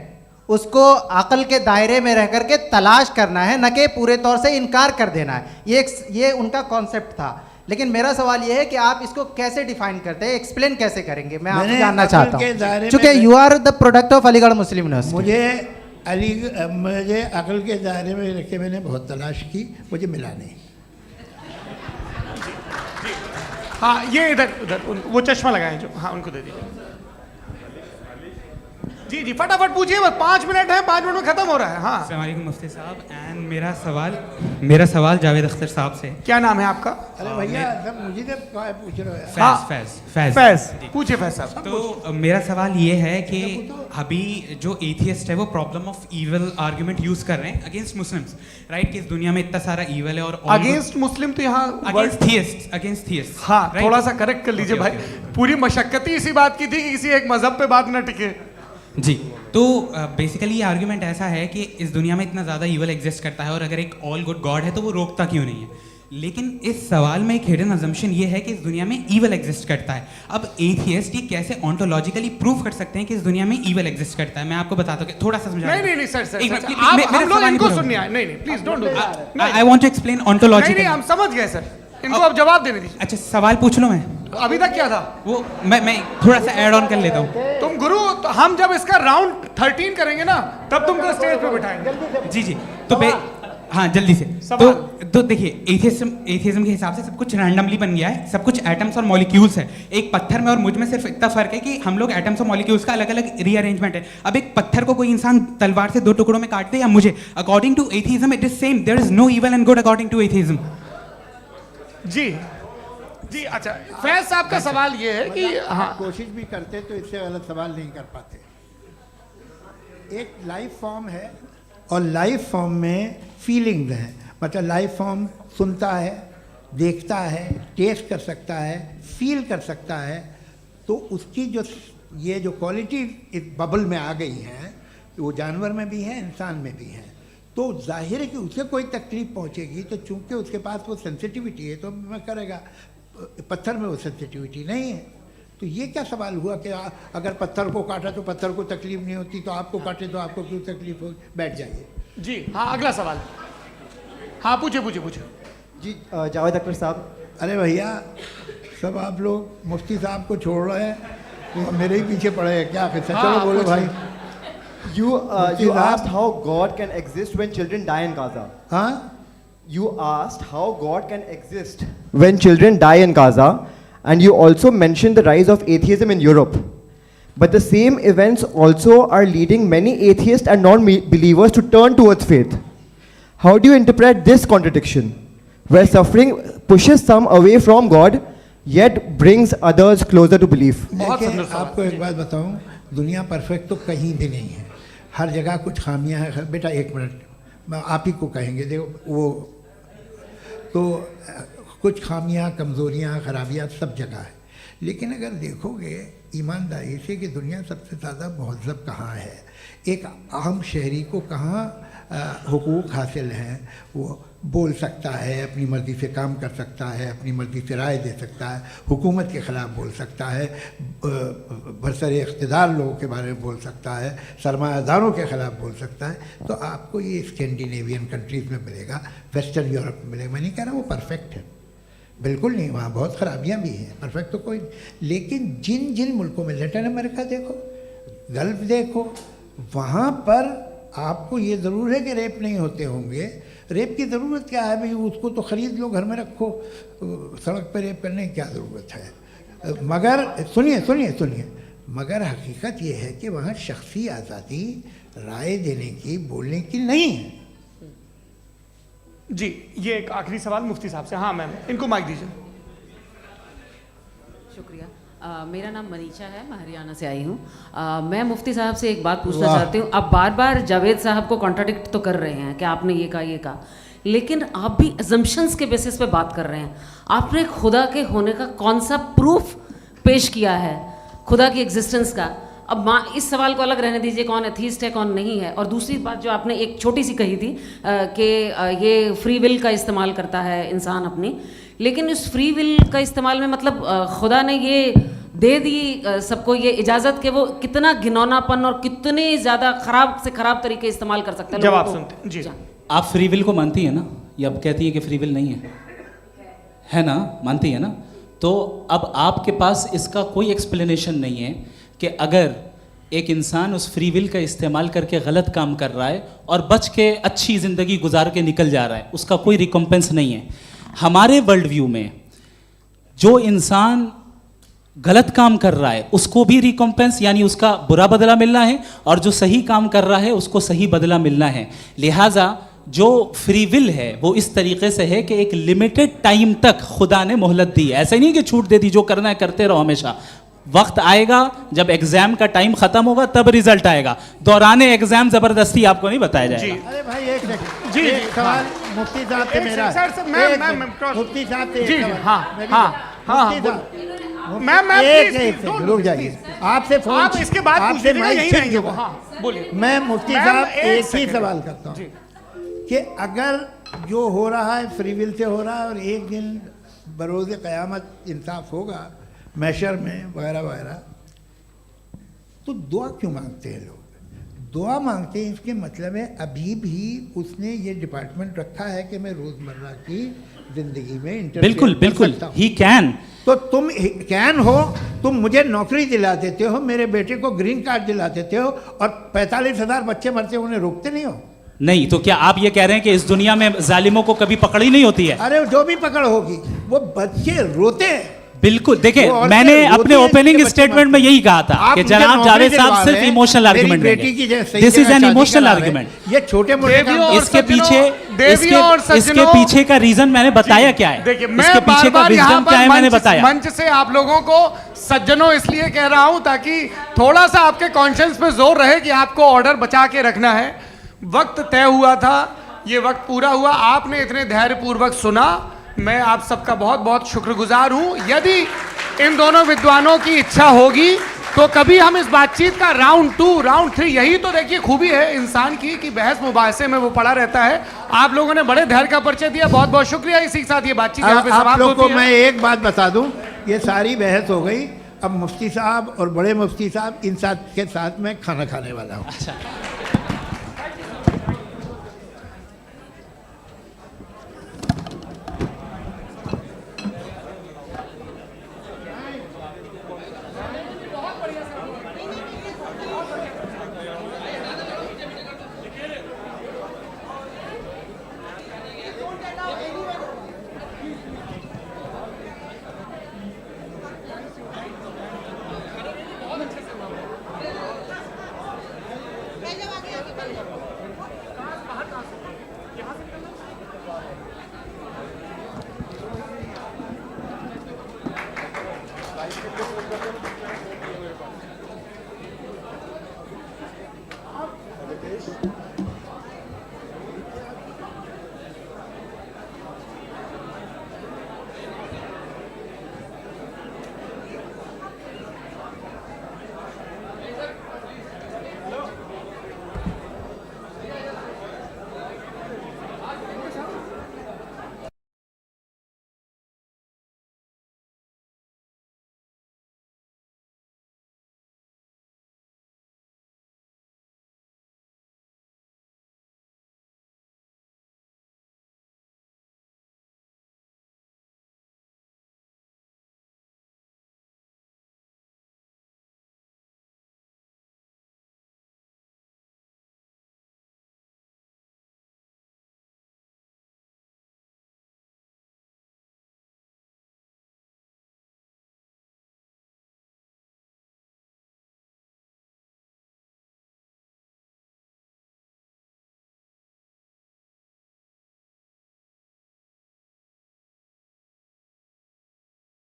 [SPEAKER 13] उसको अक़ल के दायरे में रह कर के तलाश करना है, न कि पूरे तौर से इनकार कर देना है। ये उनका कॉन्सेप्ट था। लेकिन मेरा सवाल ये है कि आप इसको कैसे डिफाइन करते हैं, एक्सप्लेन कैसे करेंगे, मैं आपसे जानना चाहता हूँ, चूँकि you are the product of Aligarh Muslim University.
[SPEAKER 3] मुझे अक़ल के दायरे में रख के मैंने बहुत तलाश की, मुझे मिला नहीं।
[SPEAKER 1] हाँ ये इधर वो चश्मा लगाए जो, हाँ उनको दे दीजिए। जी जी फटाफट पूछिए, बस 5 मिनट है, 5 मिनट में खत्म हो रहा है। हाँ
[SPEAKER 14] अस्सलाम वालेकुम मुफ्ती साहब, एंड मेरा सवाल जावेद अख्तर साहब से।
[SPEAKER 1] क्या नाम है आपका?
[SPEAKER 3] अरे भैया सब मुझे तो पूछ रहे हो।
[SPEAKER 14] फैज
[SPEAKER 1] पूछिए फैज साहब।
[SPEAKER 14] तो मेरा सवाल ये है कि अभी जो एथियस्ट है वो problem of evil argument use कर रहे हैं अगेंस्ट मुस्लिम्स, राइट? कि इस दुनिया में इतना सारा ईविल है और
[SPEAKER 1] अगेंस्ट मुस्लिम तो यहाँ
[SPEAKER 14] अगेंस्ट थियस्ट।
[SPEAKER 1] हाँ थोड़ा सा करेक्ट कर लीजिए भाई, पूरी मशक्कत ही इसी बात की थी कि किसी एक मजहब पे बात ना टिके।
[SPEAKER 14] जी, तो बेसिकली ये आर्ग्यूमेंट ऐसा है कि इस दुनिया में इतना ज़्यादा ईवल एग्जिस्ट करता है और अगर एक ऑल गुड गॉड है तो वो रोकता क्यों नहीं है? लेकिन इस सवाल में एक हिडन अजम्पशन ये है कि इस दुनिया में ईवल एग्जिस्ट करता है। अब एथियस्ट ये कैसे ऑन्टोलॉजिकली प्रूव कर सकते हैं कि इस दुनिया में ईवल एग्जिस्ट करता है? मैं आपको बताता हूँ, थोड़ा सा समझा।
[SPEAKER 1] नहीं सर हम लोग इनको सुनने आए। नहीं please don't do that.
[SPEAKER 14] I want to explain ontologically.
[SPEAKER 1] नहीं हम समझ गए सर, इनको अब जवाब देने दीजिए।
[SPEAKER 14] अच्छा सवाल पूछ लो। मैं
[SPEAKER 1] अभी तक क्या था
[SPEAKER 14] वो मैं थोड़ा सा ऐड ऑन कर लेता हूँ।
[SPEAKER 1] तुम गुरु, तो हम जब इसका राउंड 13 करेंगे ना तब तुमको स्टेज पे बिठाएंगे।
[SPEAKER 14] जी तो हाँ जल्दी से। तो देखिए एथियज्म के हिसाब से सब कुछ रैंडमली बन गया है, सब कुछ एटम्स और मॉलिक्यूल्स है। एक पत्थर में और मुझ में सिर्फ इतना फर्क है कि हम लोग एटम्स और मॉलिक्यूल्स का अलग अलग रीअरेंजमेंट है। अब एक पत्थर को कोई इंसान तलवार से 2 टुकड़ों में काट दे या मुझे, according to atheism it is same. There is no evil and good according to atheism.
[SPEAKER 1] जी अच्छा, फैज साहब का सवाल ये है कि हाँ
[SPEAKER 3] कोशिश भी करते तो इससे गलत सवाल नहीं कर पाते। एक लाइफ फॉर्म है और लाइफ फॉर्म में फीलिंग्स हैं, मतलब लाइफ फॉर्म सुनता है, देखता है, टेस्ट कर सकता है, फील कर सकता है। तो उसकी ये जो क्वालिटी इस बबल में आ गई हैं वो जानवर में भी है, इंसान में भी है। तो जाहिर है कि उसे कोई तकलीफ पहुंचेगी, तो चूंकि उसके पास वो सेंसिटिविटी है तो मैं करेगा। पत्थर में वो सेंसिटिविटी नहीं है। तो ये क्या सवाल हुआ कि अगर पत्थर को काटा तो पत्थर को तकलीफ नहीं होती, तो आपको काटे तो आपको क्यों तकलीफ हो? बैठ जाइए।
[SPEAKER 1] जी हाँ अगला सवाल। हाँ पूछे
[SPEAKER 15] जी जावेद अख्तर साहब।
[SPEAKER 3] अरे भैया सब आप लोग मुफ्ती साहब को छोड़ रहे हैं, तो मेरे ही पीछे पड़े हैं क्या? चलो बोलो भाई।
[SPEAKER 15] You asked how God can exist when children die in Gaza.
[SPEAKER 3] हाँ?
[SPEAKER 15] You asked how God can exist when children die in Gaza, and you also mentioned the rise of atheism in Europe. But the same events also are leading many atheists and non-believers to turn towards faith. How do you interpret this contradiction, where suffering pushes some away from God, yet brings others closer to belief?
[SPEAKER 3] देखिए आपको एक बात बताऊं, दुनिया perfect तो कहीं भी नहीं है, हर जगह कुछ खामियां हैं। बेटा 1 मिनट, मैं आप ही को कहेंगे। देखो वो तो कुछ खामियां, कमज़ोरियां, खराबियां सब जगह है। लेकिन अगर देखोगे ईमानदारी से कि दुनिया सबसे ज़्यादा महज़ब कहाँ है, एक आम शहरी को कहाँ हुकूक हासिल हैं, वो बोल सकता है, अपनी मर्ज़ी से काम कर सकता है, अपनी मर्ज़ी से राय दे सकता है, हुकूमत के ख़िलाफ़ बोल सकता है, बरसरे इक़्तिदार लोगों के बारे में बोल सकता है, सरमायादारों के ख़िलाफ़ बोल सकता है। तो आपको ये स्कैंडिनेवियन कंट्रीज़ में मिलेगा, वेस्टर्न यूरोप में मिलेगा। मैं नहीं कह रहा वो परफेक्ट है, बिल्कुल नहीं, वहाँ बहुत ख़राबियाँ भी हैं, परफेक्ट तो कोई। लेकिन जिन जिन मुल्कों में, लैटिन अमेरिका देखो, गल्फ़ देखो, वहाँ पर आपको ये ज़रूर है कि रेप नहीं होते होंगे। रेप की ज़रूरत क्या है भाई? उसको तो ख़रीद लो, घर में रखो, सड़क पर रेप करने की क्या ज़रूरत है? मगर सुनिए, मगर हकीकत ये है कि वहाँ शख्सी आज़ादी राय देने की, बोलने की नहीं है।
[SPEAKER 1] जी ये एक आखिरी सवाल मुफ्ती साहब से। हाँ मैम, इनको माइक दीजिए।
[SPEAKER 12] शुक्रिया।
[SPEAKER 16] मेरा नाम मनीषा है, मैं हरियाणा से आई हूँ। मैं मुफ्ती साहब से एक बात पूछना
[SPEAKER 3] वाह।
[SPEAKER 16] चाहती हूँ। आप बार बार जावेद साहब को कॉन्ट्राडिक्ट तो कर रहे हैं कि आपने ये कहा, लेकिन आप भी अजम्पशंस के बेसिस पे बात कर रहे हैं। आपने खुदा के होने का कौन सा प्रूफ पेश किया है, खुदा की एग्जिस्टेंस का? अब इस सवाल को अलग रहने दीजिए, कौन एथीस्ट है कौन नहीं है। और दूसरी बात जो आपने एक छोटी सी कही थी कि ये फ्री विल का इस्तेमाल करता है इंसान अपनी, लेकिन इस फ्री विल का इस्तेमाल में मतलब खुदा ने ये दे दी सबको ये इजाज़त कि वो कितना घिनौनापन और कितने ज़्यादा ख़राब से ख़राब तरीके इस्तेमाल कर सकते हैं।
[SPEAKER 1] जब आप सुनते जी,
[SPEAKER 4] आप फ्री विल को मानती है ना, या आप कहती है कि फ्री विल नहीं है ना, मानती है ना? तो अब आपके पास इसका कोई एक्सप्लेनेशन नहीं है कि अगर एक इंसान उस फ्री विल का इस्तेमाल करके गलत काम कर रहा है और बच के अच्छी ज़िंदगी गुजार के निकल जा रहा है, उसका कोई रिकम्पेंस नहीं है। हमारे वर्ल्ड व्यू में जो इंसान गलत काम कर रहा है उसको भी रिकम्पेंस यानी उसका बुरा बदला मिलना है, और जो सही काम कर रहा है उसको सही बदला मिलना है। लिहाजा जो फ्री विल है वो इस तरीके से है कि एक लिमिटेड टाइम तक खुदा ने मोहलत दी है। ऐसा नहीं कि छूट दे दी, जो करना है करते रहो हमेशा। वक्त आएगा जब एग्जाम का टाइम खत्म होगा तब रिजल्ट आएगा, दौराने एग्जाम जबरदस्ती आपको नहीं बताया जाएगा।
[SPEAKER 3] अरे भाई एक सेकंड,
[SPEAKER 1] जी,
[SPEAKER 3] एक सवाल मुफ्ती साहब से मेरा,
[SPEAKER 1] सर,
[SPEAKER 3] मुफ्ती साहब से
[SPEAKER 1] जी,
[SPEAKER 3] एक
[SPEAKER 1] जी,
[SPEAKER 3] सवाल।
[SPEAKER 1] हाँ,
[SPEAKER 3] मैं भी-
[SPEAKER 1] हाँ, हाँ,
[SPEAKER 3] मुफ्ती
[SPEAKER 1] हाँ,
[SPEAKER 3] साहब,
[SPEAKER 1] मैं
[SPEAKER 3] एक
[SPEAKER 1] please,
[SPEAKER 3] एक
[SPEAKER 1] don't,
[SPEAKER 3] सेकंड रुक जाइए। आपसे फोन,
[SPEAKER 1] आप इसके बाद पूछ
[SPEAKER 3] आपसे
[SPEAKER 1] लीजिएगा,
[SPEAKER 3] माइक
[SPEAKER 1] यहीं
[SPEAKER 3] छीन
[SPEAKER 1] रहेंगे वो।
[SPEAKER 3] चुका।
[SPEAKER 1] हाँ, बोलिए।
[SPEAKER 3] मैं मुफ्ती
[SPEAKER 1] मैम,
[SPEAKER 3] साहब
[SPEAKER 1] एक
[SPEAKER 3] एक ही
[SPEAKER 1] सेकंड।
[SPEAKER 3] सवाल करता हूँ कि अगर जो हो रहा है फ्री विल से हो रहा है और एक दिन बरोज़ क़यामत इंसाफ होगा मैशर में वगैरह वगैरह, तो दुआ क्यों मांगते हैं लोग? दुआ मांगते हैं इसके मतलब है अभी भी उसने ये डिपार्टमेंट रखा है कि मैं रोज़मर्रा की ज़िंदगी में इंटरफेयर
[SPEAKER 4] बिल्कुल
[SPEAKER 3] कर
[SPEAKER 4] बिल्कुल,
[SPEAKER 3] सकता हूं।
[SPEAKER 4] He can.
[SPEAKER 3] तो तुम कैन हो, तुम मुझे नौकरी दिला देते हो, मेरे बेटे को ग्रीन कार्ड दिला देते हो, और 45,000 बच्चे मरते उन्हें रोकते नहीं हो।
[SPEAKER 4] नहीं तो क्या आप ये कह रहे हैं कि इस दुनिया में जालिमों को कभी पकड़ ही नहीं होती है?
[SPEAKER 3] अरे जो भी पकड़ होगी वो बच्चे रोते हैं।
[SPEAKER 4] बिल्कुल, देखिए
[SPEAKER 3] वो
[SPEAKER 4] मैंने
[SPEAKER 3] औरतें
[SPEAKER 4] अपने
[SPEAKER 3] रोती हैं
[SPEAKER 4] ओपनिंग
[SPEAKER 3] जिनके बच्चे
[SPEAKER 4] स्टेटमेंट में यही कहा था
[SPEAKER 3] आप
[SPEAKER 4] कि
[SPEAKER 3] मुझे
[SPEAKER 4] जनाब
[SPEAKER 3] नौकरी
[SPEAKER 4] जावेद
[SPEAKER 3] दिलवा
[SPEAKER 4] साहब सिर्फ
[SPEAKER 3] रहे हैं,
[SPEAKER 4] इमोशनल
[SPEAKER 3] मेरी
[SPEAKER 4] आर्गुमेंट
[SPEAKER 3] बेटी की
[SPEAKER 4] देंगे।
[SPEAKER 3] सही
[SPEAKER 4] दिस इज
[SPEAKER 3] जगह
[SPEAKER 4] एन
[SPEAKER 3] शादी
[SPEAKER 4] इमोशनल
[SPEAKER 3] करा रहे हैं।
[SPEAKER 4] आर्गुमेंट।
[SPEAKER 3] ये छोटे मोटे काम
[SPEAKER 4] इसके पीछे का रीजन मैंने बताया क्या है,
[SPEAKER 1] देखिए,
[SPEAKER 4] इसके
[SPEAKER 1] मैं
[SPEAKER 4] पीछे का
[SPEAKER 1] बार-बार यहाँ
[SPEAKER 4] विजडम क्या है
[SPEAKER 1] पर
[SPEAKER 4] मैंने बताया।
[SPEAKER 1] मंच से आप लोगों को सज्जनों इसलिए कह रहा हूं ताकि थोड़ा सा आपके कॉन्शियस पे जोर रहे कि आपको ऑर्डर बचा के रखना है। वक्त तय हुआ था, ये वक्त पूरा हुआ, आपने इतने धैर्यपूर्वक सुना, मैं आप सबका बहुत बहुत शुक्रगुजार हूं। यदि इन दोनों विद्वानों की इच्छा होगी तो कभी हम इस बातचीत का राउंड 2, राउंड 3, यही तो देखिए खूबी है इंसान की कि बहस मुबाहसे में वो पड़ा रहता है। आप लोगों ने बड़े धैर्य का परिचय दिया, बहुत बहुत शुक्रिया। इसी के साथ ये बातचीत यहाँ पे
[SPEAKER 3] आप
[SPEAKER 1] समाप्त
[SPEAKER 3] लोग को
[SPEAKER 1] होती है।
[SPEAKER 3] मैं एक बात बता दूं, ये सारी बहस हो गई, अब मुफ्ती साहब और बड़े मुफ्ती साहब इन साथ के साथ मैं खाना खाने वाला हूँ।